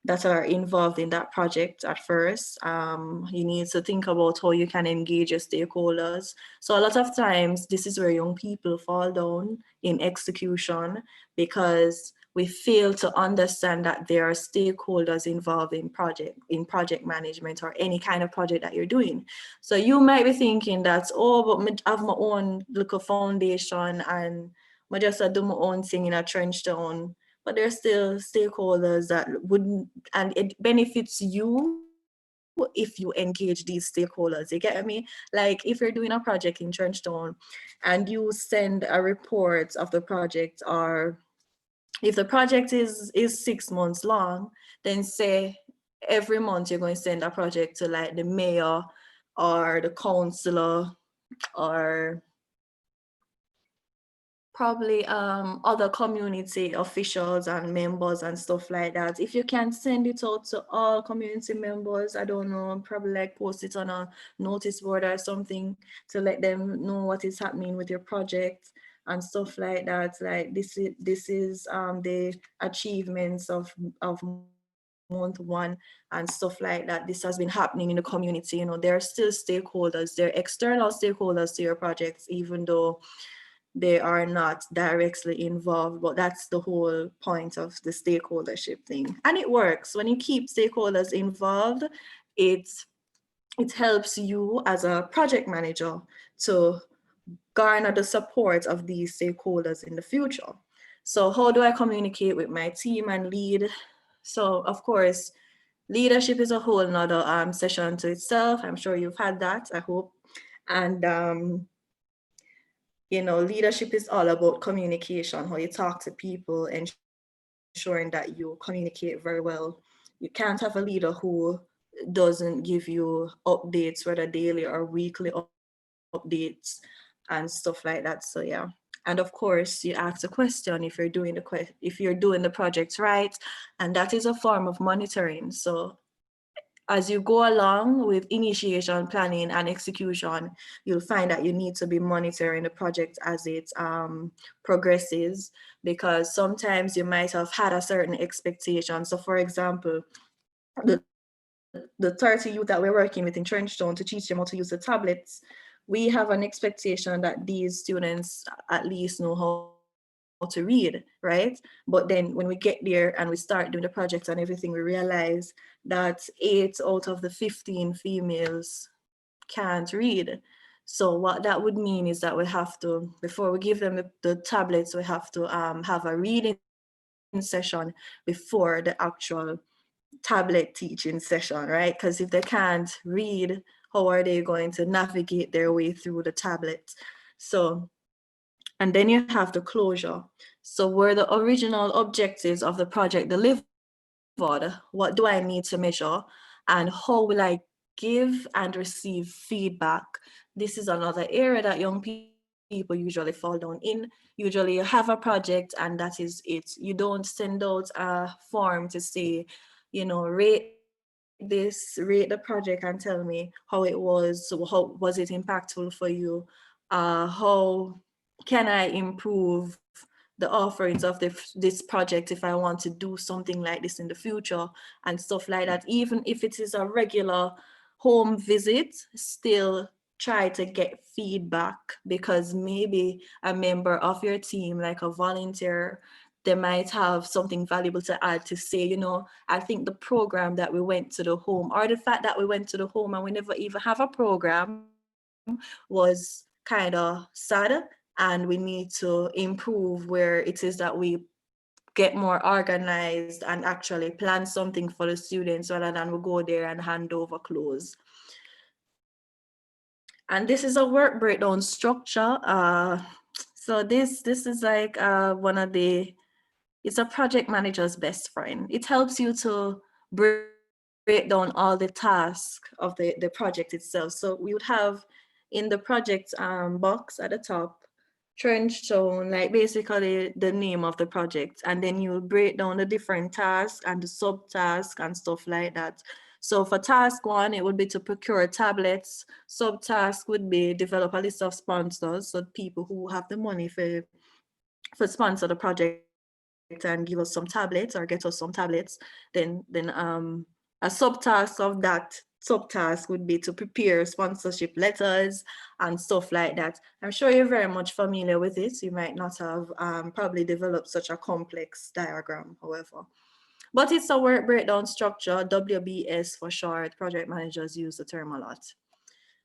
that are involved in that project at first. You need to think about how you can engage your stakeholders. So a lot of times, this is where young people fall down in execution, because we fail to understand that there are stakeholders involved in project management or any kind of project that you're doing. So you might be thinking that, oh, but I have my own little foundation and I just do my own thing in a trench town. But there's still stakeholders that wouldn't, and it benefits you if you engage these stakeholders. You get me? Like if you're doing a project in Trenchtown and you send a report of the project, or if the project is 6 months long, then say every month you're going to send a project to like the mayor or the councillor or probably other community officials and members and stuff like that. If you can send it out to all community members, I don't know, probably like post it on a notice board or something to let them know what is happening with your project and stuff like that. Like this is the achievements of month one and stuff like that. This has been happening in the community. You know, there are still stakeholders, they're external stakeholders to your projects, even though they are not directly involved, but that's the whole point of the stakeholdership thing. And it works. When you keep stakeholders involved, it helps you as a project manager to garner the support of these stakeholders in the future. So how do I communicate with my team and lead? So of course, leadership is a whole nother session to itself. I'm sure you've had that, I hope. And you know, leadership is all about communication, how you talk to people, ensuring that you communicate very well. You can't have a leader who doesn't give you updates, whether daily or weekly updates and stuff like that. So yeah. And of course, you ask a question if you're doing the project right, and that is a form of monitoring. So as you go along with initiation, planning, and execution, you'll find that you need to be monitoring the project as it progresses, because sometimes you might have had a certain expectation. So for example, the 30 youth that we're working with in Trenchtown to teach them how to use the tablets, we have an expectation that these students at least know how to read, right? But then when we get there and we start doing the project and everything, we realize that 8 out of the 15 females can't read. So what that would mean is that we have to, before we give them the tablets, we have to have a reading session before the actual tablet teaching session, right? Because if they can't read, how are they going to navigate their way through the tablet? So, and then you have the closure. So were the original objectives of the project delivered? What do I need to measure? And how will I give and receive feedback? This is another area that young people usually fall down in. Usually you have a project and that is it. You don't send out a form to say, you know, rate the project and tell me how it was. So how was it impactful for you? How can I improve the offerings of this project if I want to do something like this in the future and stuff like that? Even if it is a regular home visit, still try to get feedback, because maybe a member of your team, like a volunteer, they might have something valuable to add to say, you know, I think the program that we went to the home, or the fact that we went to the home and we never even have a program, was kind of sad, and we need to improve where it is that we get more organized and actually plan something for the students rather than we go there and hand over clothes. And this is a work breakdown structure. So this is like it's a project manager's best friend. It helps you to break down all the tasks of the project itself. So we would have in the project box at the top, trench zone, like basically the name of the project. And then you break down the different tasks and the subtasks and stuff like that. So for task 1, it would be to procure tablets. Subtask would be develop a list of sponsors, so people who have the money for sponsor the project and give us some tablets or get us some tablets. Then a subtask of that subtask would be to prepare sponsorship letters and stuff like that. I'm sure you're very much familiar with it. You might not have probably developed such a complex diagram, however. But it's a work breakdown structure, WBS for short. Project managers use the term a lot.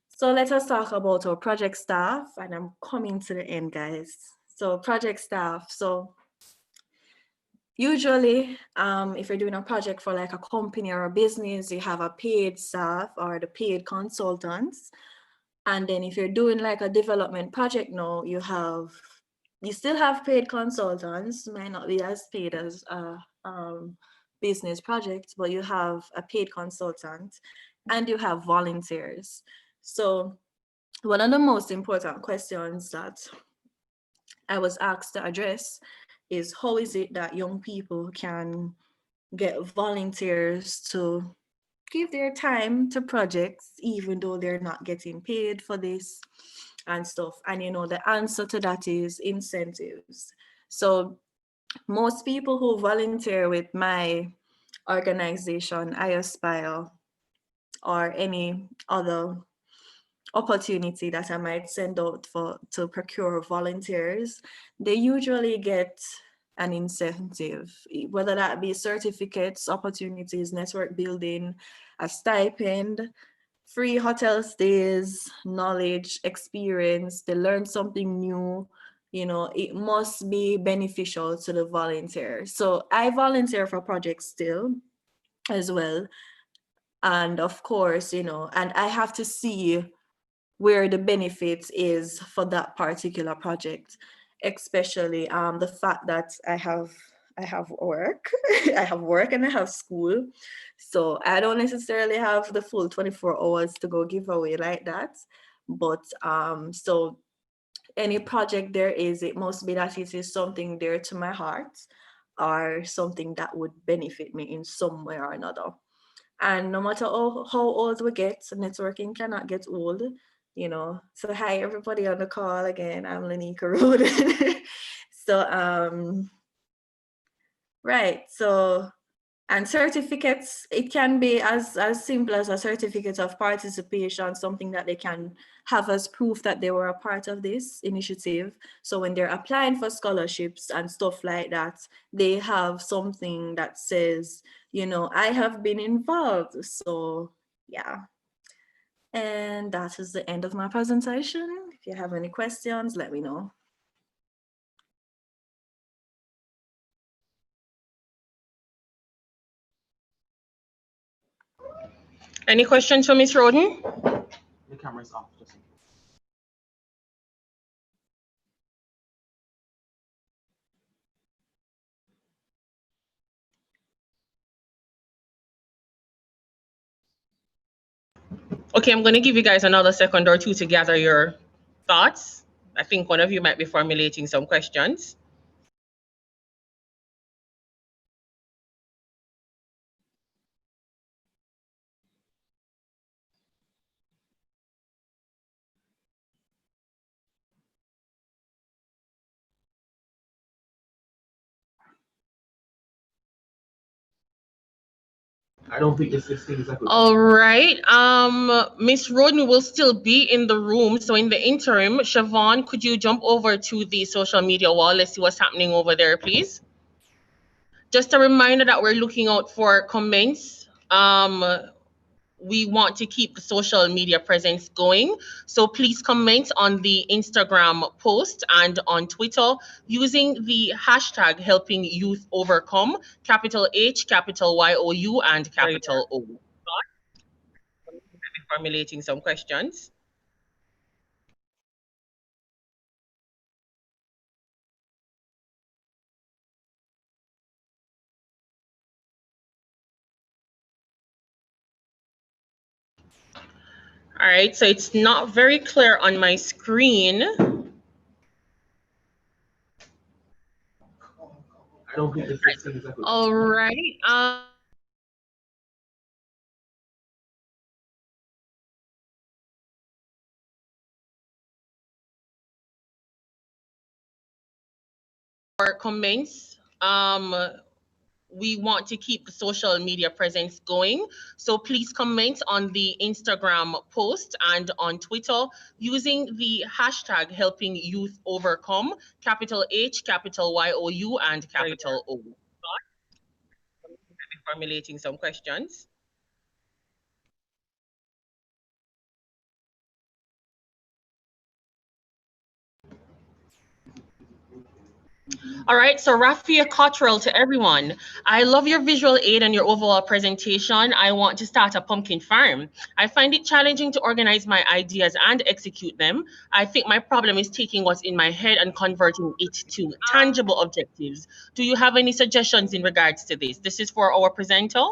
So let us talk about our project staff, and I'm coming to the end, guys. So project staff. So usually, if you're doing a project for like a company or a business, you have a paid staff or the paid consultants. And then if you're doing like a development project now, you still have paid consultants, might not be as paid as business projects, but you have a paid consultant and you have volunteers. So one of the most important questions that I was asked to address is how is it that young people can get volunteers to give their time to projects even though they're not getting paid for this and stuff. And the answer to that is incentives. So most people who volunteer with my organization, I Aspire, or any other opportunity that I might send out to procure volunteers, they usually get an incentive, whether that be certificates, opportunities, network building, a stipend, free hotel stays, knowledge, experience. They learn something new. It must be beneficial to the volunteer. So I volunteer for projects still as well. And of course, and I have to see where the benefits is for that particular project, especially the fact that I have work, I have work and I have school. So I don't necessarily have the full 24 hours to go give away like that. But so any project there is, it must be that it is something dear to my heart or something that would benefit me in some way or another. And no matter how old we get, networking cannot get old, So hi everybody on the call again. I'm Lanika Roden. So right. So and certificates, it can be as simple as a certificate of participation, something that they can have as proof that they were a part of this initiative. So when they're applying for scholarships and stuff like that, they have something that says, I have been involved. So yeah. And that is the end of my presentation. If you have any questions, let me know. Any questions for Ms. Roden? The camera's off. Just in case. Okay, I'm going to give you guys another second or two to gather your thoughts. I think one of you might be formulating some questions. I don't think the 16 is a good. All right. Miss Roden will still be in the room. So in the interim, Siobhan, could you jump over to the social media wall? Let's see what's happening over there, please. Just a reminder that we're looking out for comments. We want to keep the social media presence going. So please comment on the Instagram post and on Twitter using the hashtag helping youth overcome, capital H, capital YOU, and capital O. Formulating some questions. All right, so it's not very clear on my screen. I don't think the system is equipped. All right. For comments, we want to keep the social media presence going. So please comment on the Instagram post and on Twitter using the hashtag helping youth overcome, capital H, capital YOU, and capital O. Formulating some questions. All right, so Rafia Cottrell to everyone. I love your visual aid and your overall presentation. I want to start a pumpkin farm. I find it challenging to organize my ideas and execute them. I think my problem is taking what's in my head and converting it to tangible objectives. Do you have any suggestions in regards to this? This is for our presenter.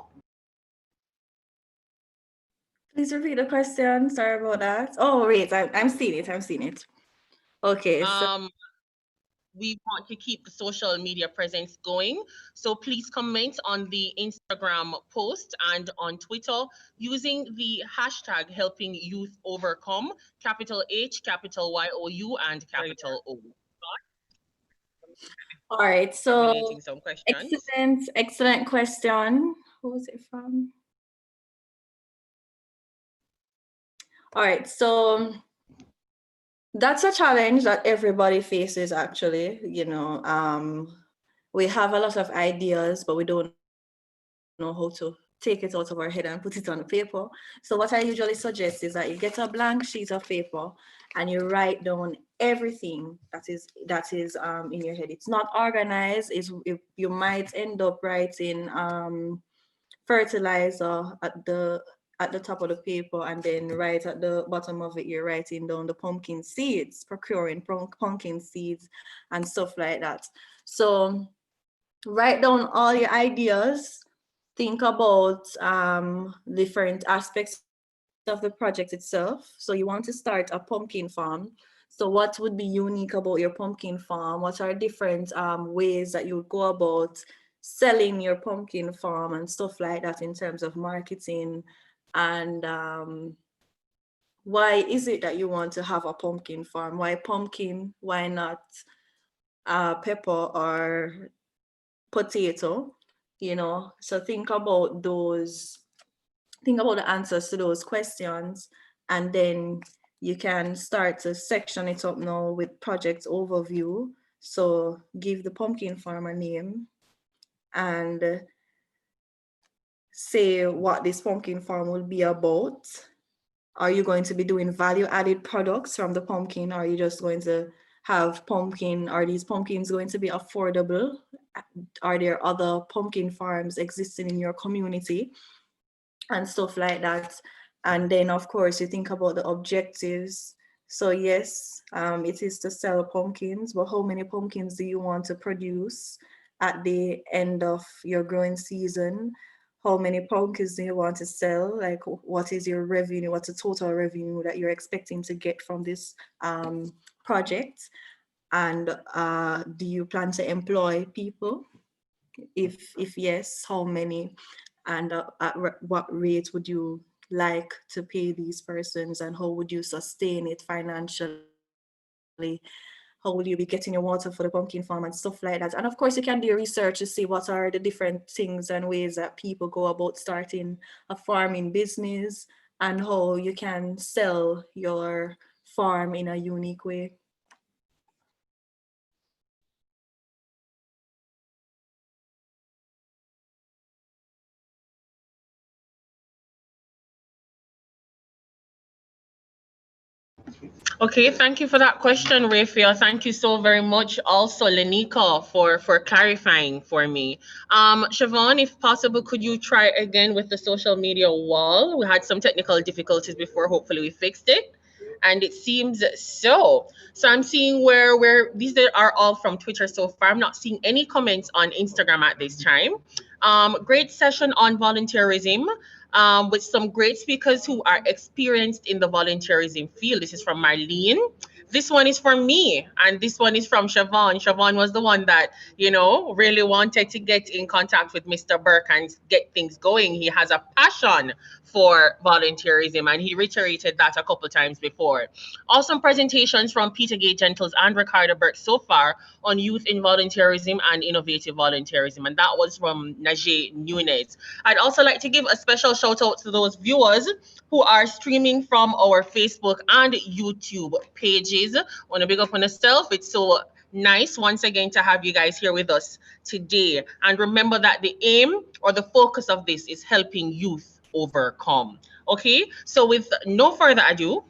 Please repeat the question. Sorry about that. Oh, wait, I'm seeing it. I'm seeing it. Okay. So we want to keep the social media presence going. So please comment on the Instagram post and on Twitter using the hashtag helping youth overcome, capital H, capital YOU, and capital O. all right. So Formulating some questions. excellent question. Who was it from? All right. So that's a challenge that everybody faces, actually. You know, we have a lot of ideas, but we don't know how to take it out of our head and put it on the paper. So what I usually suggest is that you get a blank sheet of paper and you write down everything that is in your head. It's not organized. You might end up writing fertilizer at the top of the paper, and then right at the bottom of it, you're writing down the pumpkin seeds, procuring pumpkin seeds and stuff like that. So write down all your ideas. Think about different aspects of the project itself. So you want to start a pumpkin farm. So what would be unique about your pumpkin farm? What are different ways that you would go about selling your pumpkin farm and stuff like that in terms of marketing? And why is it that you want to have a pumpkin farm? Why pumpkin? Why not pepper or potato? You know, so think about the answers to those questions, and then you can start to section it up now with project overview. So give the pumpkin farm a name and say what this pumpkin farm will be about. Are you going to be doing value-added products from the pumpkin? Or are you just going to have pumpkin? Are these pumpkins going to be affordable? Are there other pumpkin farms existing in your community? And stuff like that. And then, of course, you think about the objectives. So yes, it is to sell pumpkins, but how many pumpkins do you want to produce at the end of your growing season? How many pumpkins do you want to sell? Like, what is your revenue? What's the total revenue that you're expecting to get from this project? And do you plan to employ people? If yes, how many? And at what rate would you like to pay these persons, and how would you sustain it financially? How will you be getting your water for the pumpkin farm and stuff like that? And of course, you can do your research to see what are the different things and ways that people go about starting a farming business, and how you can sell your farm in a unique way. Okay, thank you for that question, Rafia. Thank you so very much. Also, Lenika, for clarifying for me. Siobhan, if possible, could you try again with the social media wall? We had some technical difficulties before. Hopefully, we fixed it, and it seems so. So I'm seeing where these are all from Twitter so far. I'm not seeing any comments on Instagram at this time. Great session on volunteerism. with some great speakers who are experienced in the volunteerism field. This is from Marlene. This one is from me, and this one is from Siobhan. Siobhan was the one that, really wanted to get in contact with Mr. Burke and get things going. He has a passion for volunteerism, and he reiterated that a couple times before. Awesome presentations from Peter Gay Gentles and Ricardo Burke so far on youth in volunteerism and innovative volunteerism, and that was from Najee Nunez. I'd also like to give a special shout out to those viewers who are streaming from our Facebook and YouTube pages. I want to big up on yourself. It's so nice once again to have you guys here with us today. And remember that the aim or the focus of this is helping youth overcome. Okay, so with no further ado,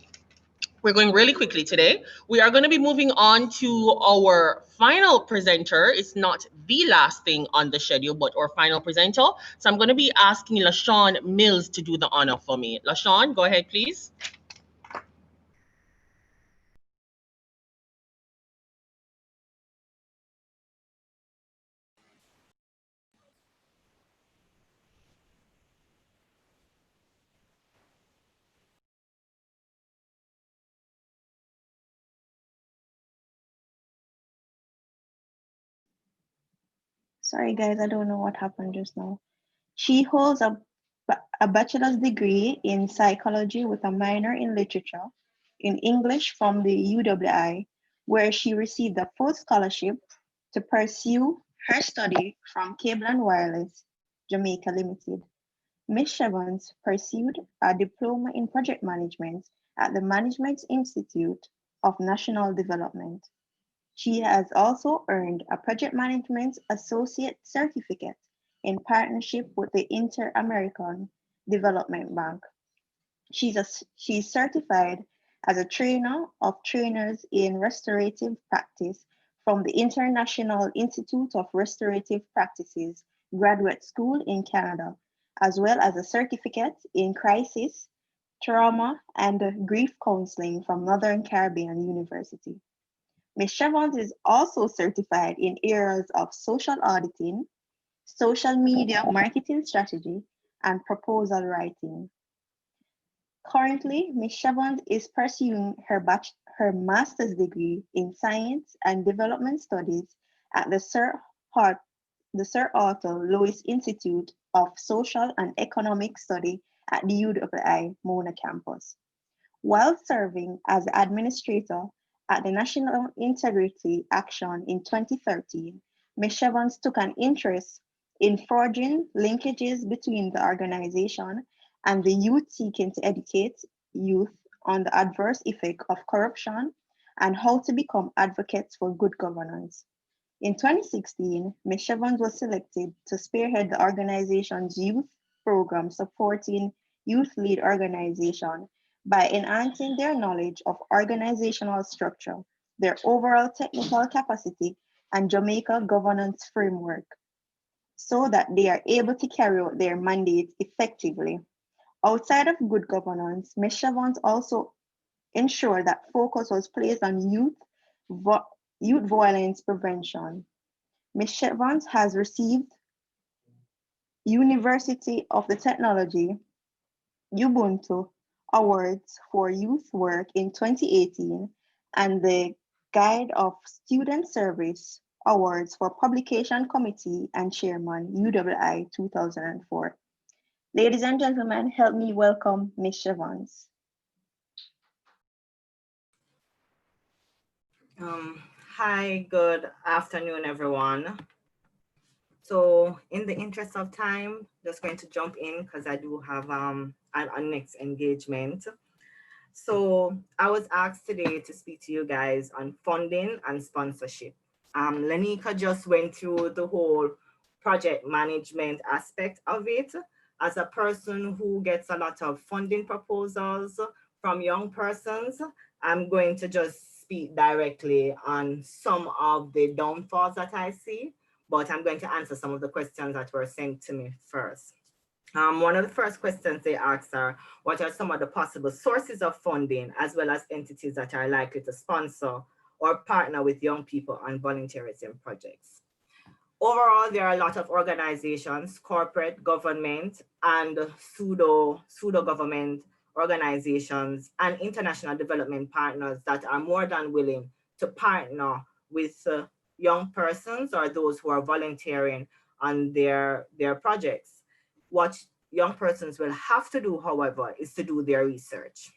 we're going really quickly today. We are going to be moving on to our final presenter. It's not the last thing on the schedule, but our final presenter. So I'm going to be asking LaShawn Mills to do the honor for me. LaShawn, go ahead, please. Sorry, guys, I don't know what happened just now. She holds a bachelor's degree in psychology with a minor in literature in English from the UWI, where she received a full scholarship to pursue her study from Cable and Wireless, Jamaica Limited. Ms. Shevans pursued a diploma in project management at the Management Institute of National Development. She has also earned a Project Management Associate Certificate in partnership with the Inter-American Development Bank. She's certified as a trainer of trainers in restorative practice from the International Institute of Restorative Practices Graduate School in Canada, as well as a certificate in crisis, trauma, and grief counseling from Northern Caribbean University. Ms. Shavons is also certified in areas of social auditing, social media marketing strategy, and proposal writing. Currently, Ms. Shavons is pursuing her master's degree in science and development studies at the Sir Arthur Lewis Institute of Social and Economic Study at the UWI Mona campus. While serving as administrator at the National Integrity Action in 2013, Ms. Shavons took an interest in forging linkages between the organization and the youth seeking to educate youth on the adverse effect of corruption and how to become advocates for good governance. In 2016, Ms. Shavons was selected to spearhead the organization's youth program supporting youth-led organization by enhancing their knowledge of organizational structure, their overall technical capacity, and Jamaica governance framework, so that they are able to carry out their mandate effectively. Outside of good governance, Ms. Shavons also ensured that focus was placed on youth violence prevention. Ms. Shavons has received University of the Technology Ubuntu Awards for Youth Work in 2018 and the Guide of Student Service Awards for Publication Committee and Chairman, UWI 2004. Ladies and gentlemen, help me welcome Ms. Shavons. Hi, good afternoon, everyone. So in the interest of time, just going to jump in because I do have a next engagement. So I was asked today to speak to you guys on funding and sponsorship. Lenika just went through the whole project management aspect of it. As a person who gets a lot of funding proposals from young persons, I'm going to just speak directly on some of the downfalls that I see, but I'm going to answer some of the questions that were sent to me first. One of the first questions they asked are, what are some of the possible sources of funding, as well as entities that are likely to sponsor or partner with young people on volunteerism projects? Overall, there are a lot of organizations, corporate, government, and pseudo-government organizations and international development partners that are more than willing to partner with young persons or those who are volunteering on their projects. What young persons will have to do, however, is to do their research.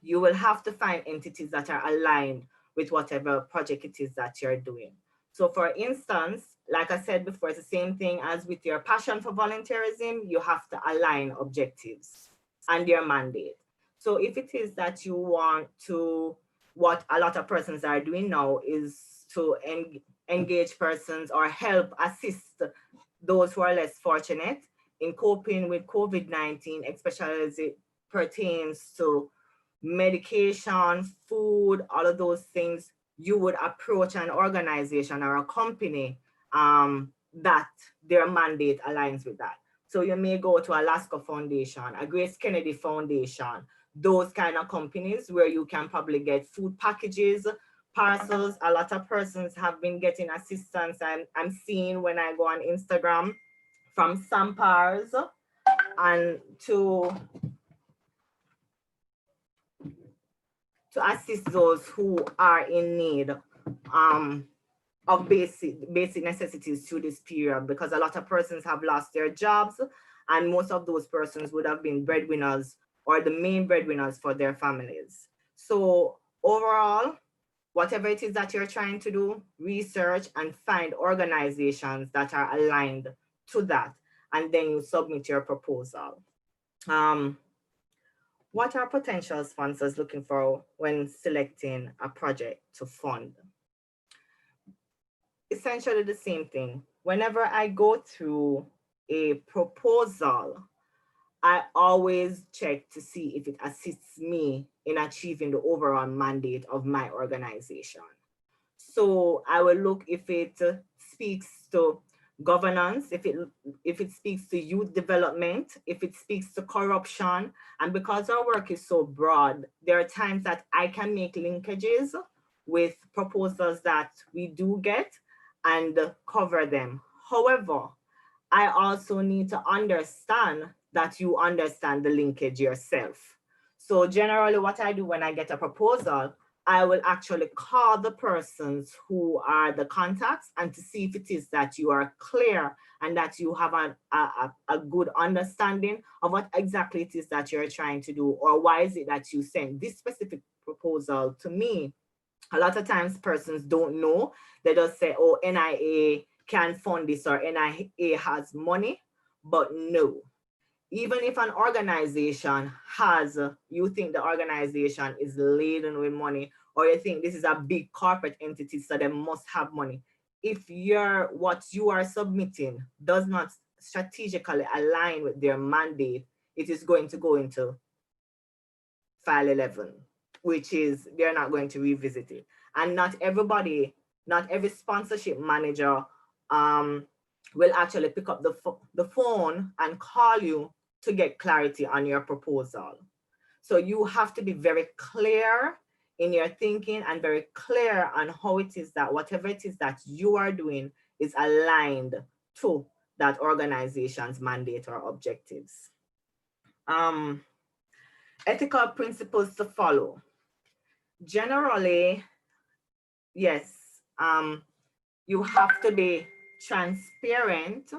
You will have to find entities that are aligned with whatever project it is that you're doing. So for instance, like I said before, it's the same thing as with your passion for volunteerism, you have to align objectives and your mandate. So if it is that you want to, what a lot of persons are doing now is to engage persons or help assist those who are less fortunate in coping with COVID-19, especially as it pertains to medication, food, all of those things, you would approach an organization or a company that their mandate aligns with that. So you may go to Alaska Foundation, a Grace Kennedy Foundation, those kind of companies where you can probably get food packages, parcels. A lot of persons have been getting assistance, and I'm seeing when I go on Instagram from Sampars and to assist those who are in need of basic necessities through this period, because a lot of persons have lost their jobs, and most of those persons would have been breadwinners or the main breadwinners for their families. So overall, whatever it is that you're trying to do, research and find organizations that are aligned to that, and then you submit your proposal. What are potential sponsors looking for when selecting a project to fund? Essentially the same thing. Whenever I go through a proposal, I always check to see if it assists me in achieving the overall mandate of my organization. So I will look if it speaks to governance, if it speaks to youth development, if it speaks to corruption. And because our work is so broad, there are times that I can make linkages with proposals that we do get and cover them. However, I also need to understand that you understand the linkage yourself. So generally what I do when I get a proposal, I will actually call the persons who are the contacts and to see if it is that you are clear and that you have a good understanding of what exactly it is that you're trying to do, or why is it that you send this specific proposal to me. A lot of times persons don't know. They just say, oh, NIA can fund this or NIA has money, but no. Even if an organization has, you think the organization is laden with money, or you think this is a big corporate entity, so they must have money. If what you are submitting does not strategically align with their mandate, it is going to go into file 11, which is they're not going to revisit it. And not every sponsorship manager will actually pick up the phone and call you to get clarity on your proposal. So you have to be very clear in your thinking and very clear on how it is that whatever it is that you are doing is aligned to that organization's mandate or objectives. Ethical principles to follow. Generally, yes, you have to be transparent.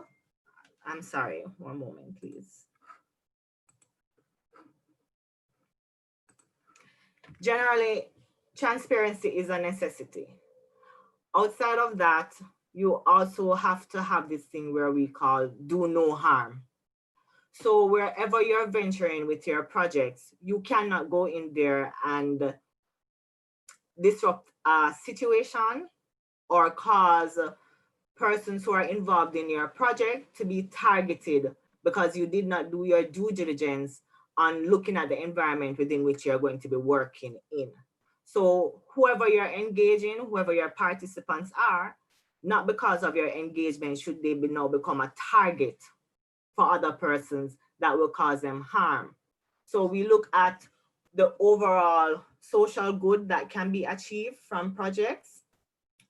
I'm sorry, one moment, please. Generally, transparency is a necessity. Outside of that, you also have to have this thing where we call do no harm. So wherever you're venturing with your projects, you cannot go in there and disrupt a situation or cause persons who are involved in your project to be targeted because you did not do your due diligence on looking at the environment within which you're going to be working in. So whoever you're engaging, whoever your participants are, not because of your engagement should they now become a target for other persons that will cause them harm. So we look at the overall social good that can be achieved from projects.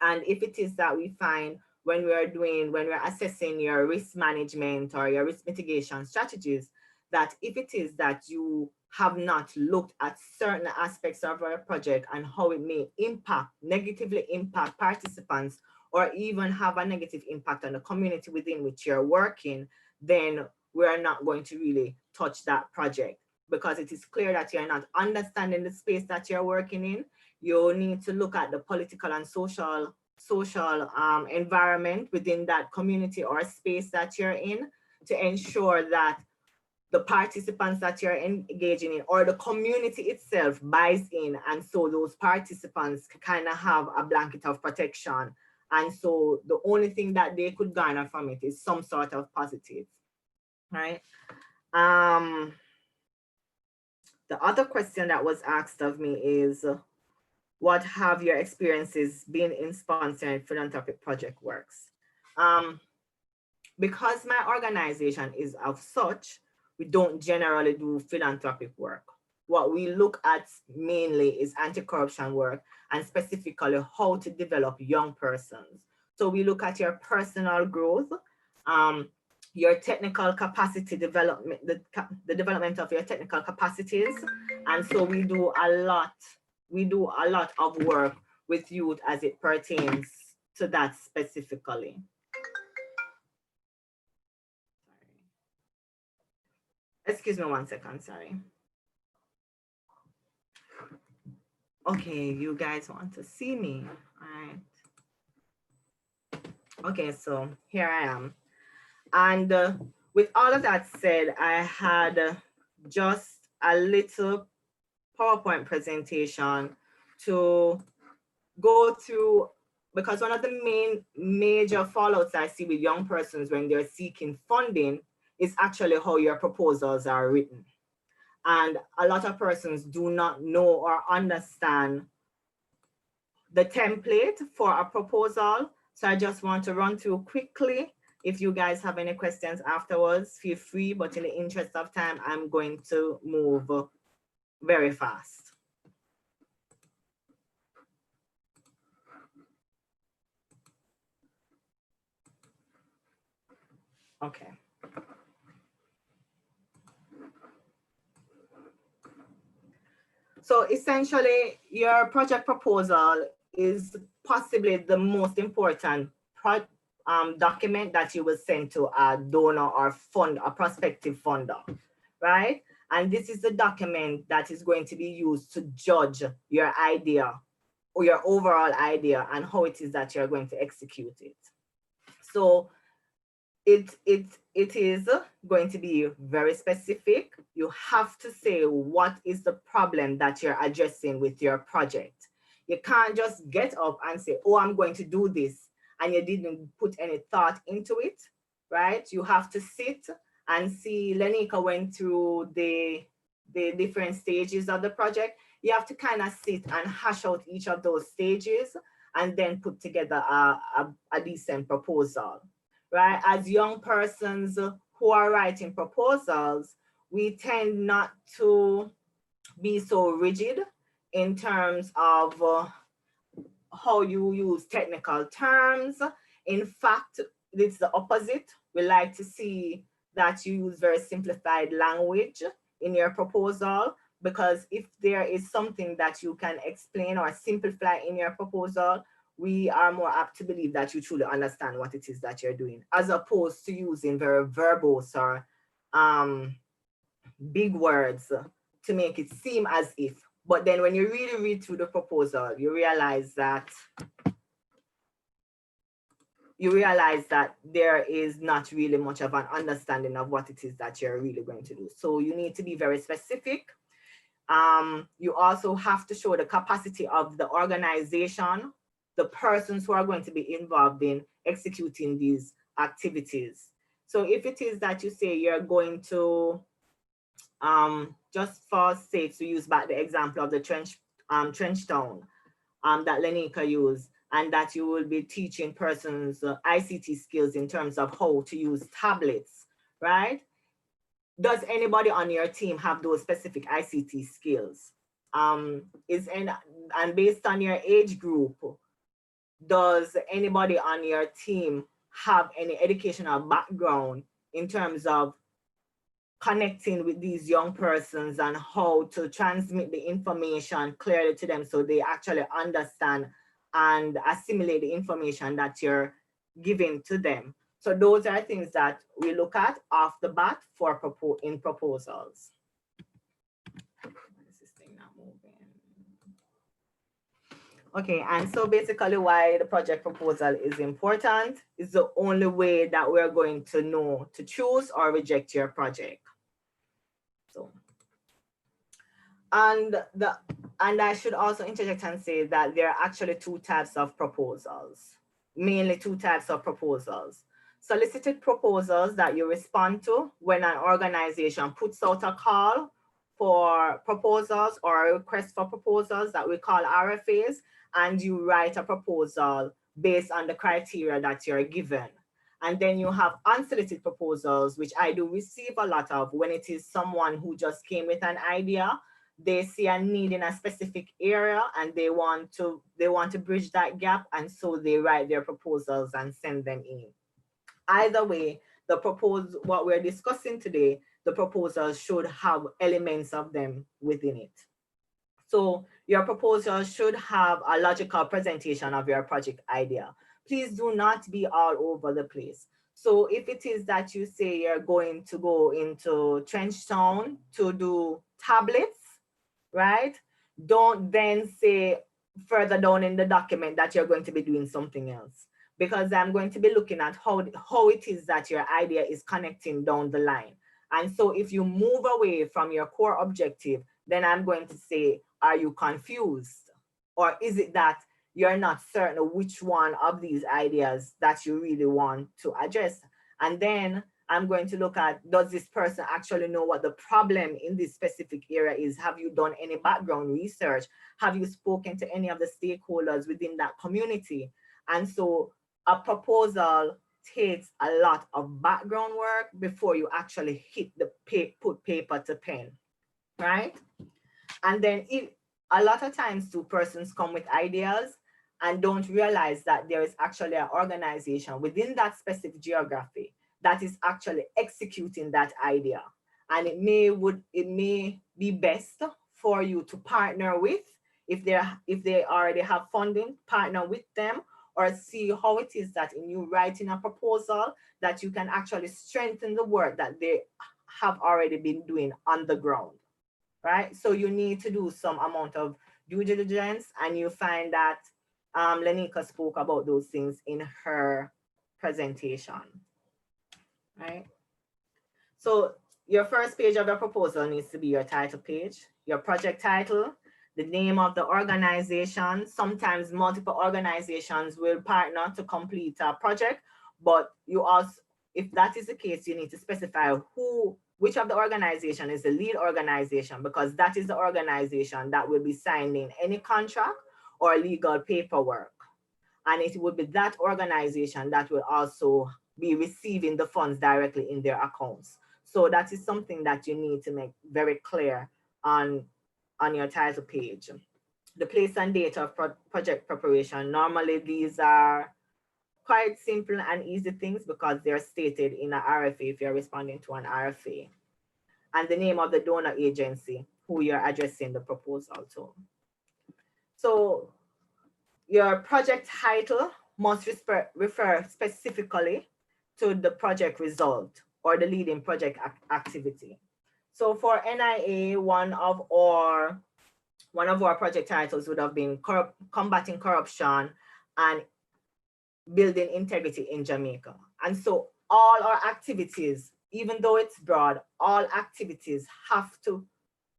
And if it is that we find when we're assessing your risk management or your risk mitigation strategies, that if it is that you have not looked at certain aspects of our project and how it may negatively impact participants, or even have a negative impact on the community within which you're working, then we're not going to really touch that project, because it is clear that you're not understanding the space that you're working in. You need to look at the political and social environment within that community or space that you're in, to ensure that the participants that you're engaging in, or the community itself, buys in, and so those participants kind of have a blanket of protection, and so the only thing that they could garner from it is some sort of positive, right? The other question that was asked of me is, what have your experiences been in sponsoring philanthropic project works? Because my organization is of such, we don't generally do philanthropic work. What we look at mainly is anti-corruption work, and specifically how to develop young persons. So we look at your personal growth, your technical capacity development, the development of your technical capacities. And so we do a lot of work with youth as it pertains to that specifically. Excuse me 1 second, sorry. Okay, you guys want to see me, all right. Okay, so here I am. And with all of that said, I had just a little PowerPoint presentation to go through, because one of the major fallouts I see with young persons when they're seeking funding is actually how your proposals are written. And a lot of persons do not know or understand the template for a proposal. So I just want to run through quickly. If you guys have any questions afterwards, feel free, but in the interest of time, I'm going to move very fast. Okay. So essentially, your project proposal is possibly the most important document that you will send to a donor or a prospective funder, right? And this is the document that is going to be used to judge your idea or your overall idea and how it is that you're going to execute it. So it is going to be very specific. You have to say what is the problem that you're addressing with your project. You can't just get up and say, oh, I'm going to do this, and you didn't put any thought into it, right? You have to sit and see. Lenika went through the different stages of the project. You have to kind of sit and hash out each of those stages and then put together a decent proposal. Right? As young persons who are writing proposals, we tend not to be so rigid in terms of how you use technical terms. In fact, it's the opposite. We like to see that you use very simplified language in your proposal, because if there is something that you can explain or simplify in your proposal, we are more apt to believe that you truly understand what it is that you're doing, as opposed to using very verbose or big words to make it seem as if. But then when you really read through the proposal, you realize that there is not really much of an understanding of what it is that you're really going to do. So you need to be very specific. You also have to show the capacity of the organization, the persons who are going to be involved in executing these activities. So if it is that you say you're going to, just for sake to use back the example of the trench town that Lenika used, and that you will be teaching persons ICT skills in terms of how to use tablets, right? Does anybody on your team have those specific ICT skills? And based on your age group, does anybody on your team have any educational background in terms of connecting with these young persons and how to transmit the information clearly to them so they actually understand and assimilate the information that you're giving to them? So those are things that we look at off the bat for in proposals. Okay, and so basically why the project proposal is important is the only way that we're going to know to choose or reject your project. So, and I should also interject and say that there are actually two types of proposals, mainly two types of proposals. Solicited proposals that you respond to when an organization puts out a call for proposals or a request for proposals that we call RFAs, and you write a proposal based on the criteria that you're given. And then you have unsolicited proposals, which I do receive a lot of when it is someone who just came with an idea. They see a need in a specific area and they want to bridge that gap, and so they write their proposals and send them in. Either way, what we're discussing today, the proposal should have elements of them within it. So your proposal should have a logical presentation of your project idea. Please do not be all over the place. So if it is that you say you're going to go into Trenchtown to do tablets, right? Don't then say further down in the document that you're going to be doing something else, because I'm going to be looking at how it is that your idea is connecting down the line. And so if you move away from your core objective, then I'm going to say, are you confused? Or is it that you're not certain of which one of these ideas that you really want to address? And then I'm going to look at, does this person actually know what the problem in this specific area is? Have you done any background research? Have you spoken to any of the stakeholders within that community? And so a proposal takes a lot of background work before you actually put paper to pen, right? And then a lot of times two persons come with ideas and don't realize that there is actually an organization within that specific geography that is actually executing that idea. And it may be best for you to partner with, if they already have funding, partner with them, or see how it is that in you writing a proposal that you can actually strengthen the work that they have already been doing on the ground, right? So you need to do some amount of due diligence, and you find that Lenika spoke about those things in her presentation, right? So your first page of the proposal needs to be your title page, your project title, the name of the organization. Sometimes multiple organizations will partner to complete a project, but you also, if that is the case, you need to specify which of the organization is the lead organization, because that is the organization that will be signing any contract or legal paperwork. And it will be that organization that will also be receiving the funds directly in their accounts. So that is something that you need to make very clear on your title page. The place and date of project preparation. Normally these are quite simple and easy things because they're stated in an RFA if you're responding to an RFA. And the name of the donor agency who you're addressing the proposal to. So your project title must refer specifically to the project result or the leading project activity. So for NIA, one of our project titles would have been Combating Corruption and Building Integrity in Jamaica. And so all our activities, even though it's broad, all activities have to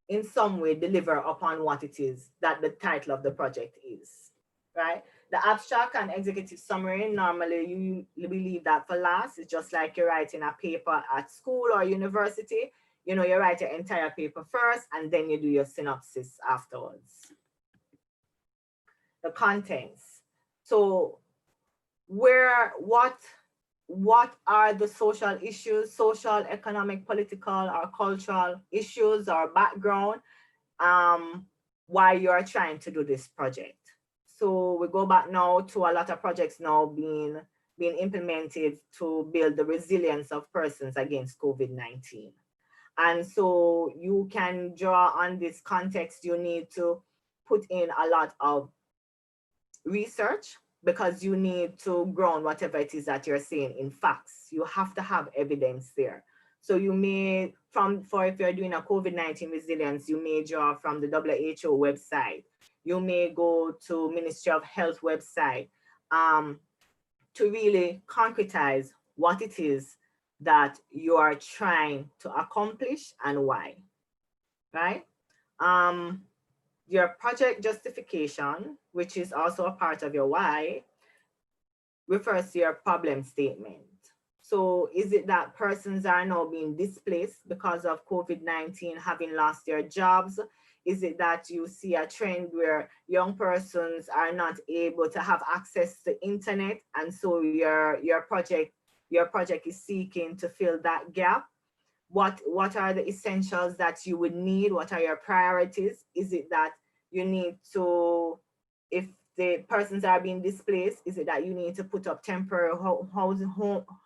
in some way deliver upon what it is that the title of the project is, right? The abstract and executive summary, normally you leave that for last. It's just like you're writing a paper at school or university. You know, you write your entire paper first and then you do your synopsis afterwards. The contents. So what are the social issues, social, economic, political, or cultural issues or background why you are trying to do this project? So we go back now to a lot of projects now being implemented to build the resilience of persons against COVID-19. And so you can draw on this context, you need to put in a lot of research, because you need to ground whatever it is that you're saying in facts. You have to have evidence there. So you may, if you're doing a COVID-19 resilience, you may draw from the WHO website. You may go to Ministry of Health website to really concretize what it is that you are trying to accomplish and why, right? Your project justification, which is also a part of your why, refers to your problem statement. So is it that persons are now being displaced because of COVID-19, having lost their jobs? Is it that you see a trend where young persons are not able to have access to internet, and so your project is seeking to fill that gap? What are the essentials that you would need? What are your priorities? Is it that you need to, if the persons are being displaced, is it that you need to put up temporary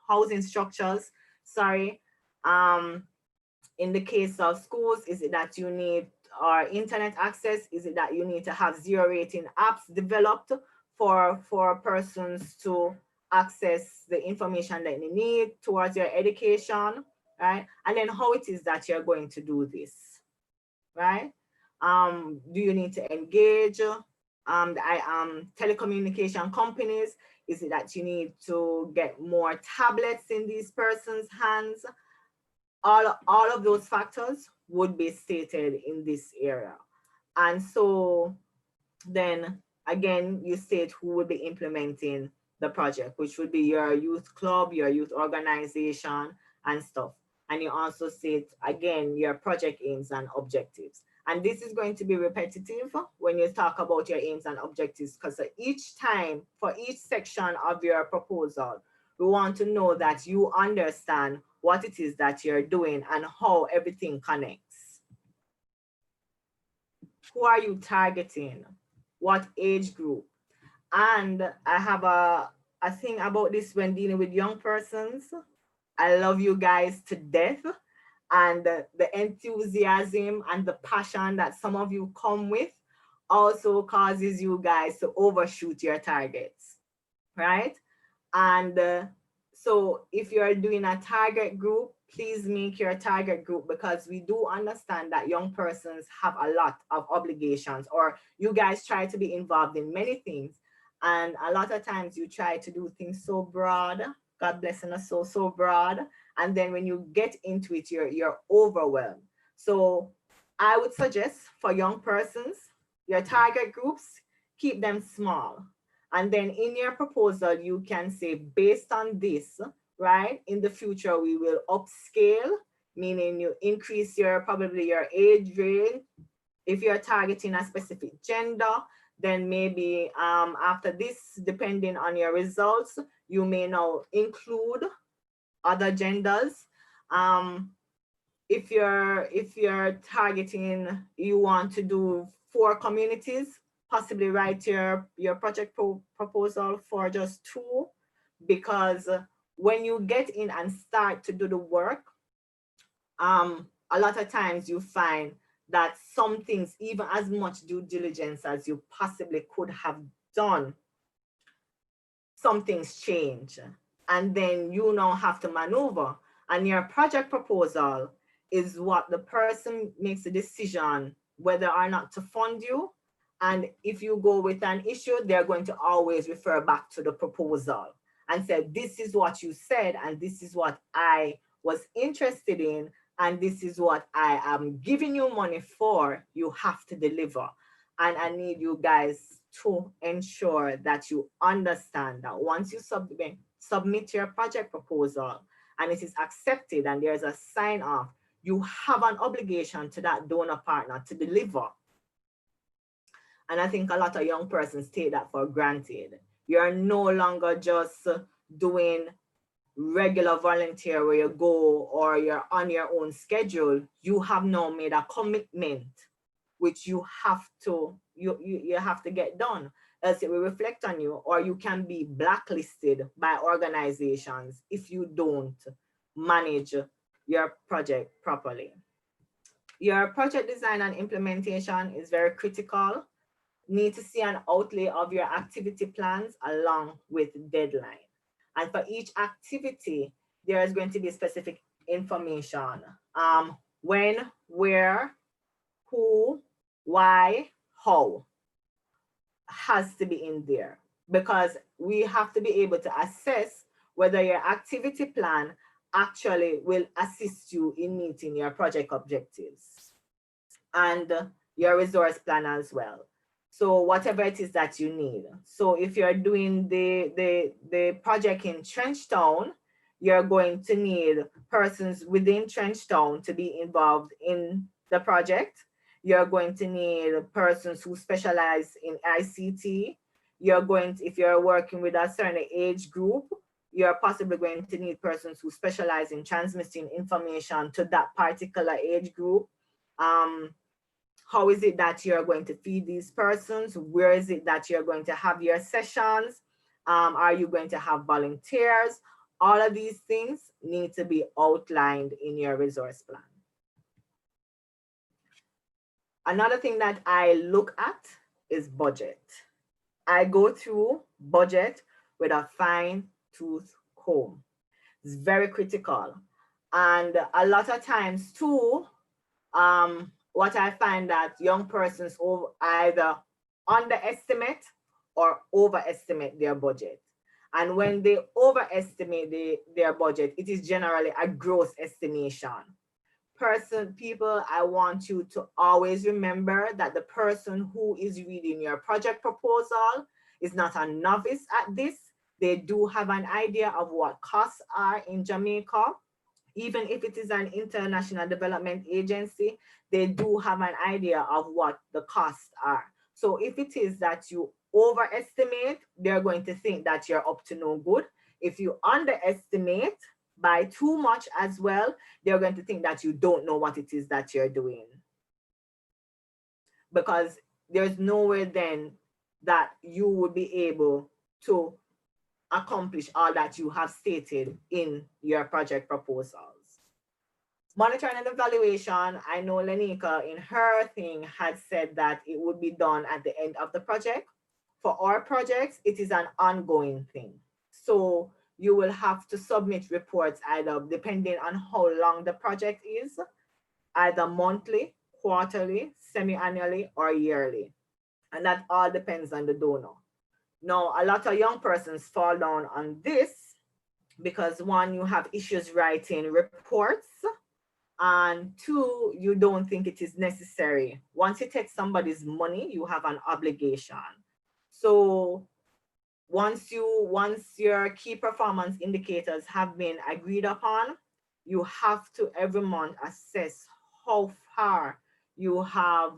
housing structures? Sorry. In the case of schools, is it that you need internet access? Is it that you need to have zero rating apps developed for persons to access the information that they need towards their education, right? And then how it is that you're going to do this, right? Do you need to engage telecommunication companies? Is it that you need to get more tablets in these persons' hands? All of those factors would be stated in this area. And so then again, you state who would be implementing the project, which would be your youth club, your youth organization and stuff. And you also state, again, your project aims and objectives. And this is going to be repetitive when you talk about your aims and objectives, because each time, for each section of your proposal, we want to know that you understand what it is that you're doing and how everything connects. Who are you targeting? What age group? And I have a thing about this when dealing with young persons. I love you guys to death. And the enthusiasm and the passion that some of you come with also causes you guys to overshoot your targets, right? And so if you're doing a target group, please make your target group, because we do understand that young persons have a lot of obligations, or you guys try to be involved in many things. And a lot of times you try to do things so broad, God blessing us, so broad. And then when you get into it, you're overwhelmed. So I would suggest for young persons, your target groups, keep them small. And then in your proposal, you can say, based on this, right, in the future, we will upscale, meaning you increase probably your age range. If you're targeting a specific gender, then maybe after this, depending on your results, you may now include other genders. If you're targeting, you want to do 4 communities, possibly write your project proposal for just 2, because when you get in and start to do the work, a lot of times you find that some things, even as much due diligence as you possibly could have done, some things change. And then you now have to maneuver. And your project proposal is what the person makes a decision whether or not to fund you. And if you go with an issue, they're going to always refer back to the proposal and say, this is what you said, and this is what I was interested in, and this is what I am giving you money for. You have to deliver. And I need you guys to ensure that you understand that once you submit your project proposal and it is accepted and there's a sign off, you have an obligation to that donor partner to deliver. And I think a lot of young persons take that for granted. You're no longer just doing regular volunteer where you go or you're on your own schedule. You have now made a commitment which you have to get done. else it will reflect on you, or you can be blacklisted by organizations if you don't manage your project properly. Your project design and implementation is very critical. Need to see an outlay of your activity plans along with deadline. And for each activity, there is going to be specific information. When, where, who, why, how has to be in there, because we have to be able to assess whether your activity plan actually will assist you in meeting your project objectives and your resource plan as well. So whatever it is that you need. So if you're doing the project in Trenchtown, you're going to need persons within Trenchtown to be involved in the project. You're going to need persons who specialize in ICT. You're going to, if you're working with a certain age group, you're possibly going to need persons who specialize in transmitting information to that particular age group. How is it that you're going to feed these persons? Where is it that you're going to have your sessions? Are you going to have volunteers? All of these things need to be outlined in your resource plan. Another thing that I look at is budget. I go through budget with a fine-tooth comb. It's very critical. And a lot of times too, what I find that young persons either underestimate or overestimate their budget. And when they overestimate their budget, it is generally a gross estimation. People, I want you to always remember that the person who is reading your project proposal is not a novice at this. They do have an idea of what costs are in Jamaica. Even if it is an international development agency, they do have an idea of what the costs are. So if it is that you overestimate, they're going to think that you're up to no good. If you underestimate by too much as well, they're going to think that you don't know what it is that you're doing. Because there's nowhere then that you would be able to accomplish all that you have stated in your project proposals. Monitoring and evaluation, I know Lenika in her thing had said that it would be done at the end of the project. For our projects, it is an ongoing thing. So you will have to submit reports either depending on how long the project is, either monthly, quarterly, semi-annually, or yearly. And that all depends on the donor. Now, a lot of young persons fall down on this because one, you have issues writing reports, and two, you don't think it is necessary. Once you take somebody's money, you have an obligation. So once your key performance indicators have been agreed upon, you have to every month assess how far you have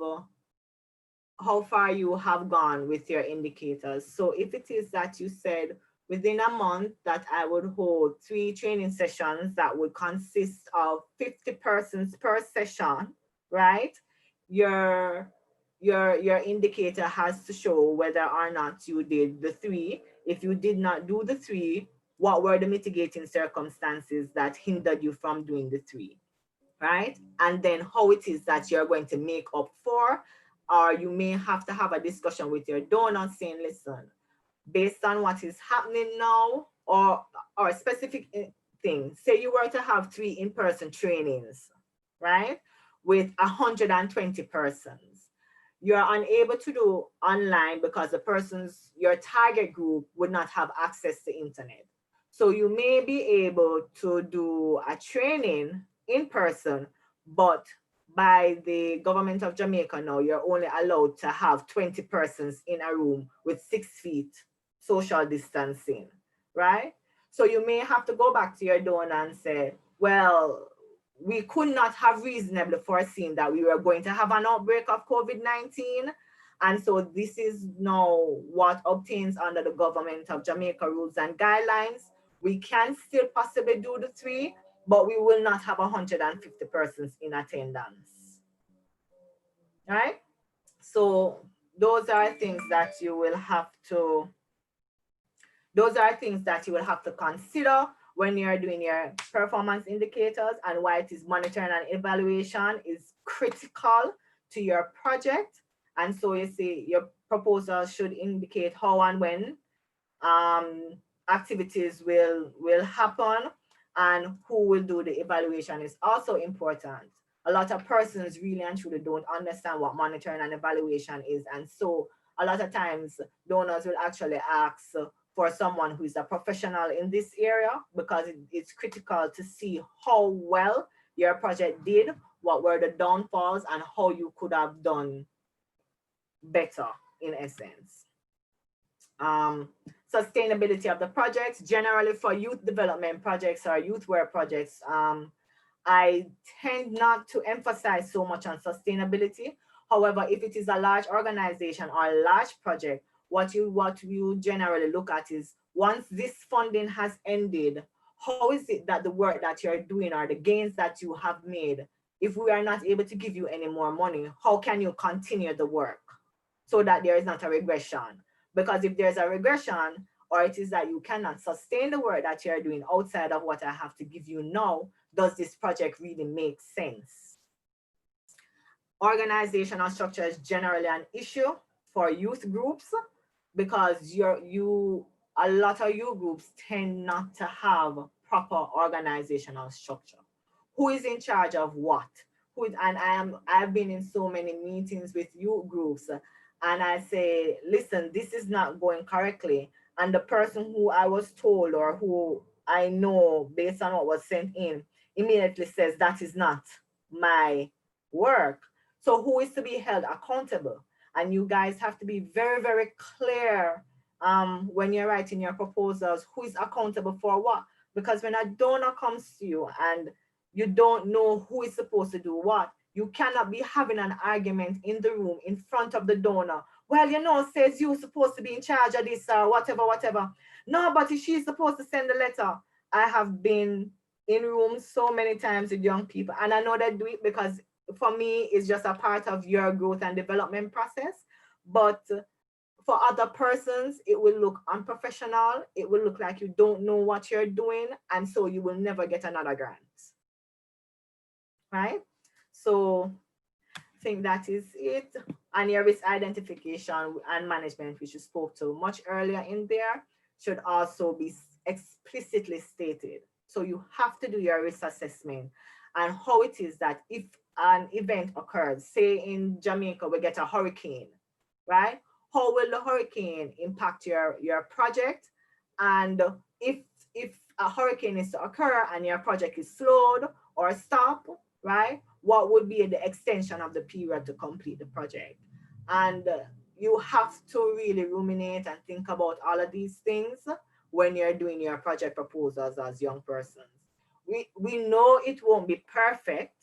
gone with your indicators. So if it is that you said within a month that I would hold 3 training sessions that would consist of 50 persons per session, right? Your indicator has to show whether or not you did the 3. If you did not do the 3, what were the mitigating circumstances that hindered you from doing the 3, right? And then how it is that you're going to make up for, or you may have to have a discussion with your donor saying, listen, based on what is happening now, or a specific thing, say you were to have 3 in-person trainings, right? With 120 persons. You're unable to do online because your target group would not have access to internet. So you may be able to do a training in person, but by the government of Jamaica now, you're only allowed to have 20 persons in a room with 6 feet social distancing, right? So you may have to go back to your donor and say, well, we could not have reasonably foreseen that we were going to have an outbreak of COVID-19. And so this is now what obtains under the government of Jamaica rules and guidelines. We can still possibly do the 3, but we will not have 150 persons in attendance, right? So those are things that you will have to consider when you're doing your performance indicators, and why it is monitoring and evaluation is critical to your project. And so you see your proposal should indicate how and when activities will happen, and who will do the evaluation is also important. A lot of persons really and truly don't understand what monitoring and evaluation is, and so a lot of times donors will actually ask for someone who is a professional in this area, because it's critical to see how well your project did, what were the downfalls, and how you could have done better in essence. Sustainability of the projects, generally for youth development projects or youth work projects, I tend not to emphasize so much on sustainability. However, if it is a large organization or a large project, what you generally look at is, once this funding has ended, how is it that the work that you're doing or the gains that you have made, if we are not able to give you any more money, how can you continue the work so that there is not a regression? Because if there's a regression, or it is that you cannot sustain the work that you're doing outside of what I have to give you now, does this project really make sense? Organizational structure is generally an issue for youth groups, because a lot of youth groups tend not to have proper organizational structure. Who is in charge of what? I've been in so many meetings with youth groups, and I say, listen, this is not going correctly. And the person who I was told, or who I know based on what was sent in, immediately says, that is not my work. So who is to be held accountable? And you guys have to be very, very clear when you're writing your proposals, who is accountable for what? Because when a donor comes to you and you don't know who is supposed to do what, you cannot be having an argument in the room in front of the donor. Well, says you're supposed to be in charge of this or whatever. No, but she's supposed to send the letter. I have been in rooms so many times with young people, and I know they do it because for me, it's just a part of your growth and development process. But for other persons, it will look unprofessional. It will look like you don't know what you're doing, and so you will never get another grant. Right? So I think that is it. And your risk identification and management, which you spoke to much earlier in there, should also be explicitly stated. So you have to do your risk assessment and how it is that if an event occurs, say in Jamaica, we get a hurricane, right? How will the hurricane impact your project? And if a hurricane is to occur and your project is slowed or stopped, right? What would be the extension of the period to complete the project? And you have to really ruminate and think about all of these things when you're doing your project proposals as young persons. We know it won't be perfect.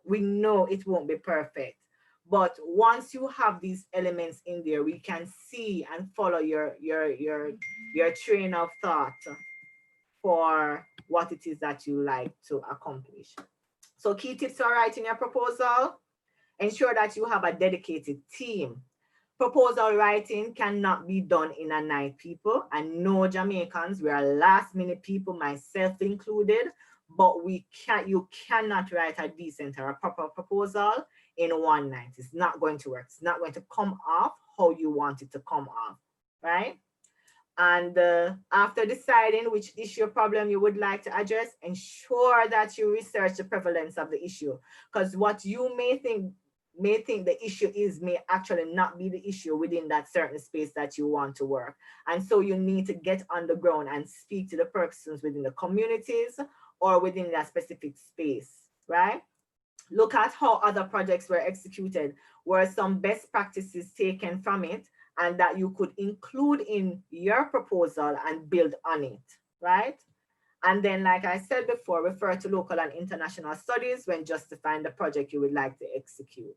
We know it won't be perfect. But once you have these elements in there, we can see and follow your train of thought for what it is that you like to accomplish. So key tips for writing your proposal: ensure that you have a dedicated team. Proposal writing cannot be done in a night, people. And no, Jamaicans, we are last minute people, myself included, but you cannot write a decent or a proper proposal in one night. It's not going to work. It's not going to come off how you want it to come off, right? And after deciding which issue or problem you would like to address, ensure that you research the prevalence of the issue, because what you may think the issue is may actually not be the issue within that certain space that you want to work. And so you need to get on the ground and speak to the persons within the communities or within that specific space, right? Look at how other projects were executed, were some best practices taken from it, and that you could include in your proposal and build on it, right? And then, like I said before, refer to local and international studies when justifying the project you would like to execute.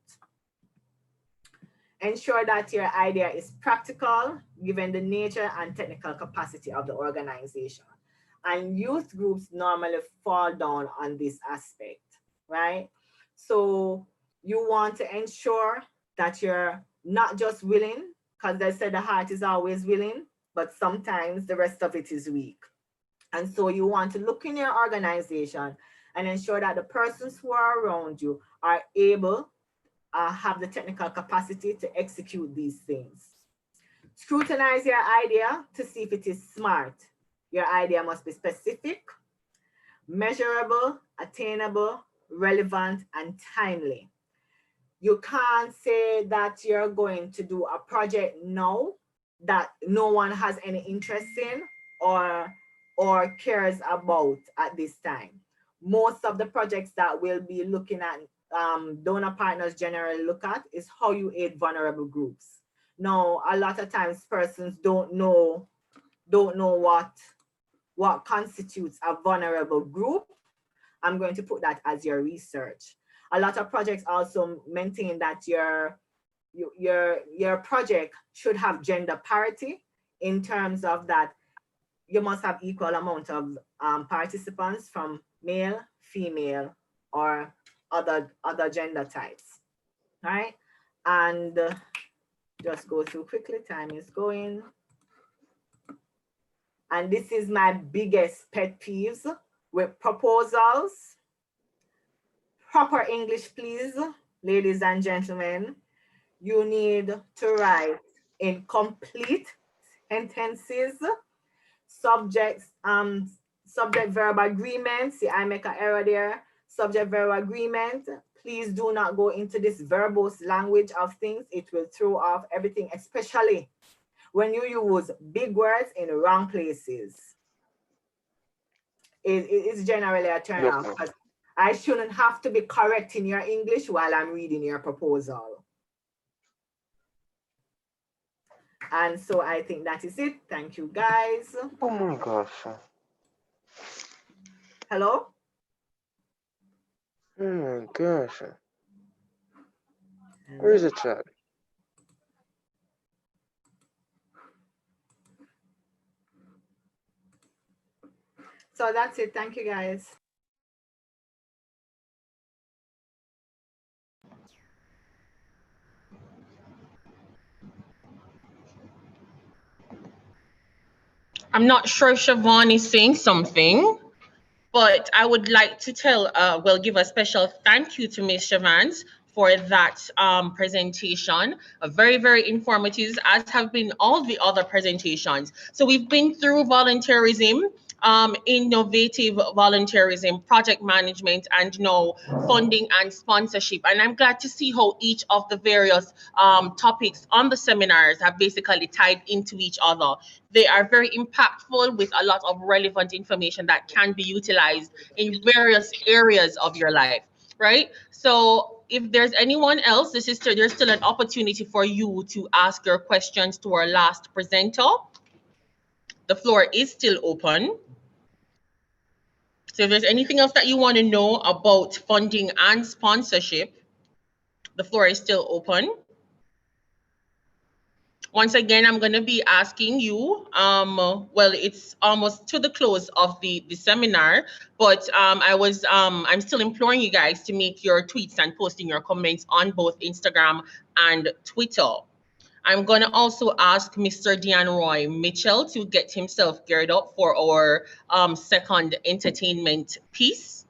Ensure that your idea is practical, given the nature and technical capacity of the organization. And youth groups normally fall down on this aspect, right? So you want to ensure that your not just willing, because they said the heart is always willing, but sometimes the rest of it is weak. And so you want to look in your organization and ensure that the persons who are around you are able, have the technical capacity to execute these things. Scrutinize your idea to see if it is smart. Your idea must be specific, measurable, attainable, relevant, and timely. You can't say that you're going to do a project now that no one has any interest in or cares about at this time. Most of the projects that we'll be looking at, donor partners generally look at, is how you aid vulnerable groups. Now, a lot of times persons don't know what constitutes a vulnerable group. I'm going to put that as your research. A lot of projects also maintain that your project should have gender parity, in terms of that you must have equal amount of participants from male, female, or other gender types. All right, and just go through quickly, time is going. And this is my biggest pet peeves with proposals. Proper English, please, ladies and gentlemen. You need to write in complete sentences, subject verb agreement. See, I make an error there. Subject verb agreement. Please do not go into this verbose language of things. It will throw off everything, especially when you use big words in the wrong places. It's generally a turn off, because I shouldn't have to be correcting your English while I'm reading your proposal. And so I think that is it. Thank you, guys. Oh my gosh. Hello? Oh my gosh. Where is the chat? So that's it. Thank you, guys. I'm not sure if Siobhan is saying something, but I would like to give a special thank you to Ms. Siobhan for that presentation. Very, very informative, as have been all the other presentations. So we've been through volunteerism, innovative volunteerism, project management, and now funding and sponsorship. And I'm glad to see how each of the various topics on the seminars have basically tied into each other. They are very impactful with a lot of relevant information that can be utilized in various areas of your life, right? So if there's anyone else, there's still an opportunity for you to ask your questions to our last presenter. The floor is still open. So if there's anything else that you want to know about funding and sponsorship, the floor is still open. Once again, I'm going to be asking you, well, it's almost to the close of the seminar, but I'm still imploring you guys to make your tweets and posting your comments on both Instagram and Twitter. I'm going to also ask Mr. Roy Mitchell to get himself geared up for our second entertainment piece.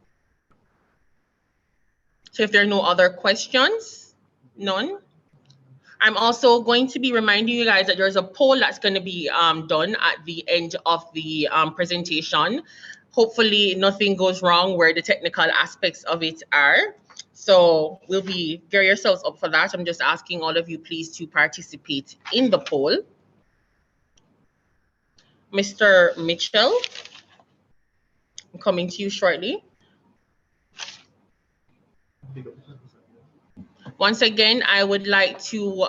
So if there are no other questions, none. I'm also going to be reminding you guys that there's a poll that's going to be done at the end of the presentation. Hopefully nothing goes wrong where the technical aspects of it are. So gear yourselves up for that. I'm just asking all of you please to participate in the poll. Mr. Mitchell, I'm coming to you shortly. Once again, I would like to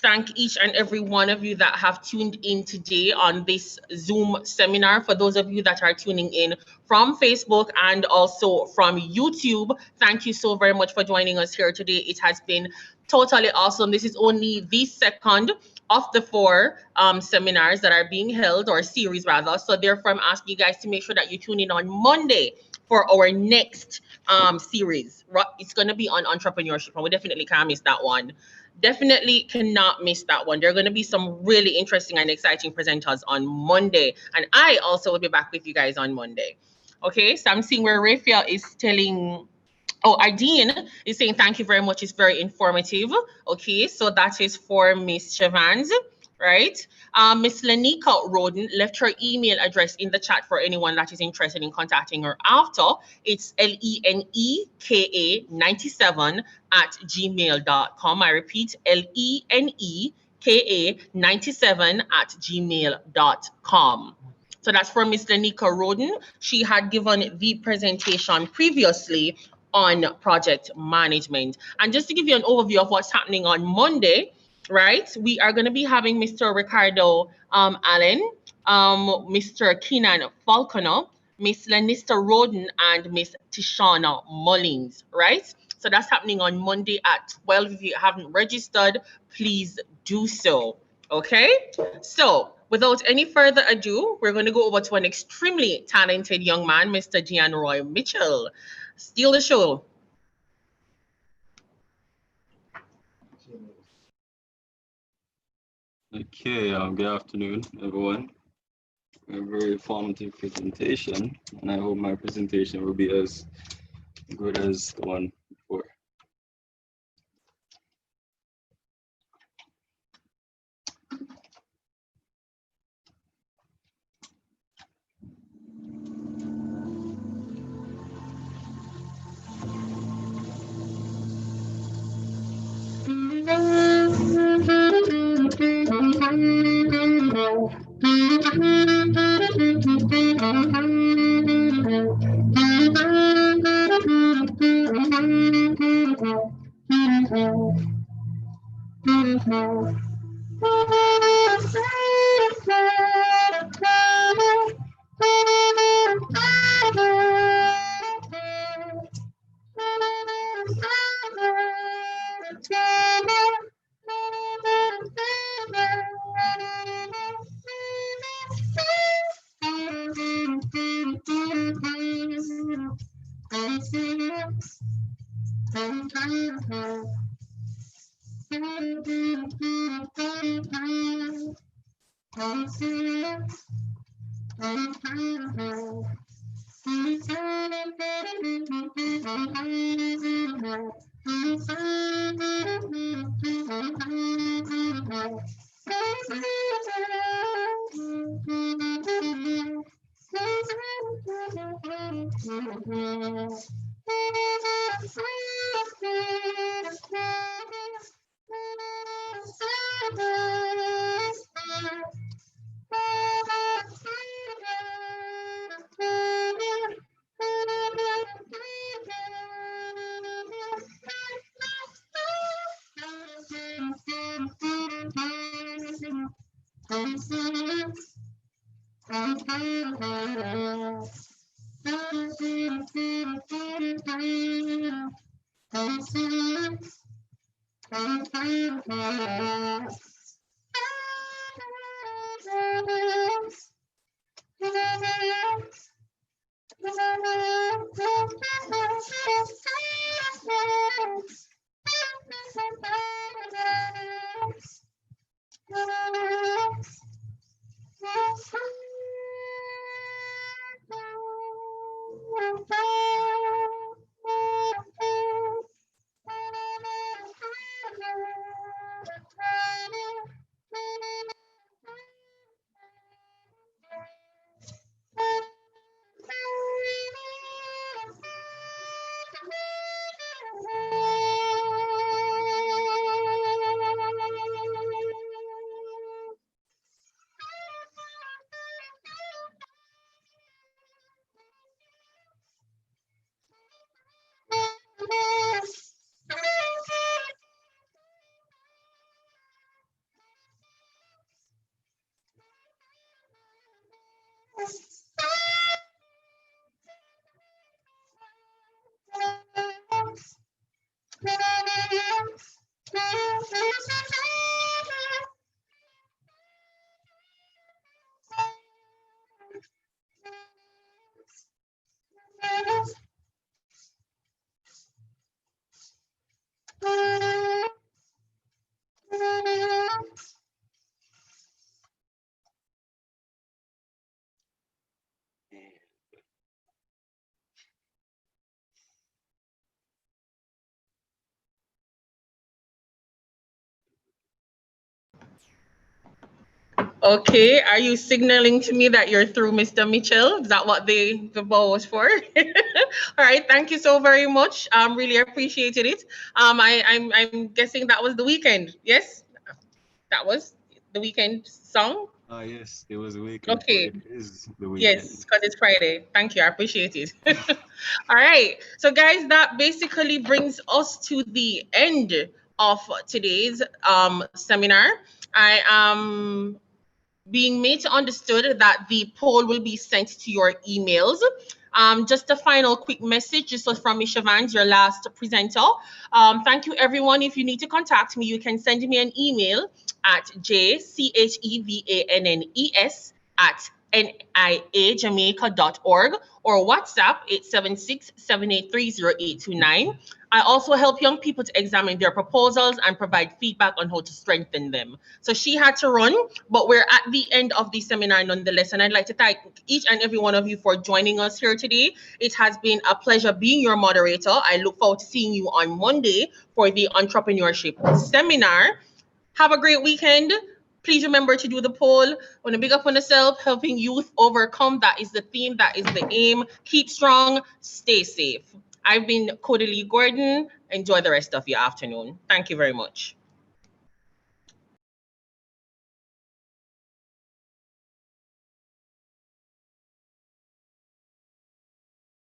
thank each and every one of you that have tuned in today on this Zoom seminar. For those of you that are tuning in from Facebook and also from YouTube, thank you so very much for joining us here today. It has been totally awesome. This is only the second of the 4 seminars that are being held, or series rather. So therefore, I'm asking you guys to make sure that you tune in on Monday for our next series. It's going to be on entrepreneurship, and we definitely can't miss that one. Definitely cannot miss that one. There are going to be some really interesting and exciting presenters on Monday. And I also will be back with you guys on Monday. Okay, so I'm seeing where Raphael is telling. Oh, Ardeen is saying thank you very much. It's very informative. Okay, so that is for Miss Shavans, right? Miss Lenika Roden left her email address in the chat for anyone that is interested in contacting her after. It's leneka97 at gmail.com. I repeat, leneka97 at gmail.com. So that's for Miss Lenika Roden. She had given the presentation previously on project management. And just to give you an overview of what's happening on Monday, right, we are going to be having Mr. Ricardo Allen, Mr. Keenan Falconer, Miss Lenista Roden, and Miss Tishana Mullings, right? So that's happening on Monday at 12. If you haven't registered, please do so. Okay? So without any further ado, we're going to go over to an extremely talented young man, Mr. Gian Roy Mitchell. Steal the show. Okay, good afternoon, everyone. A very informative presentation, and I hope my presentation will be as good as the one before. Okay, are you signaling to me that you're through, Mr. Mitchell? Is that what the ball was for? All right, thank you so very much. Really appreciated it. I'm guessing that was the weekend. Yes, that was the weekend song. Yes, it was a weekend, so Okay. it is the weekend. Yes, because it's Friday. Thank you. I appreciate it. All right. So, guys, that basically brings us to the end of today's seminar. I am being made to understood that the poll will be sent to your emails. Just a final quick message. This was from Miss Shavans, your last presenter. Thank you, everyone. If you need to contact me, you can send me an email at jchevannes@niajamaica.org or WhatsApp 876-783-0829. I also help young people to examine their proposals and provide feedback on how to strengthen them. So she had to run, but we're at the end of the seminar nonetheless. And I'd like to thank each and every one of you for joining us here today. It has been a pleasure being your moderator. I look forward to seeing you on Monday for the entrepreneurship seminar. Have a great weekend. Please remember to do the poll. Want to big up on yourself, helping youth overcome. That is the theme. That is the aim. Keep strong. Stay safe. I've been Cody Lee Gordon. Enjoy the rest of your afternoon. Thank you very much.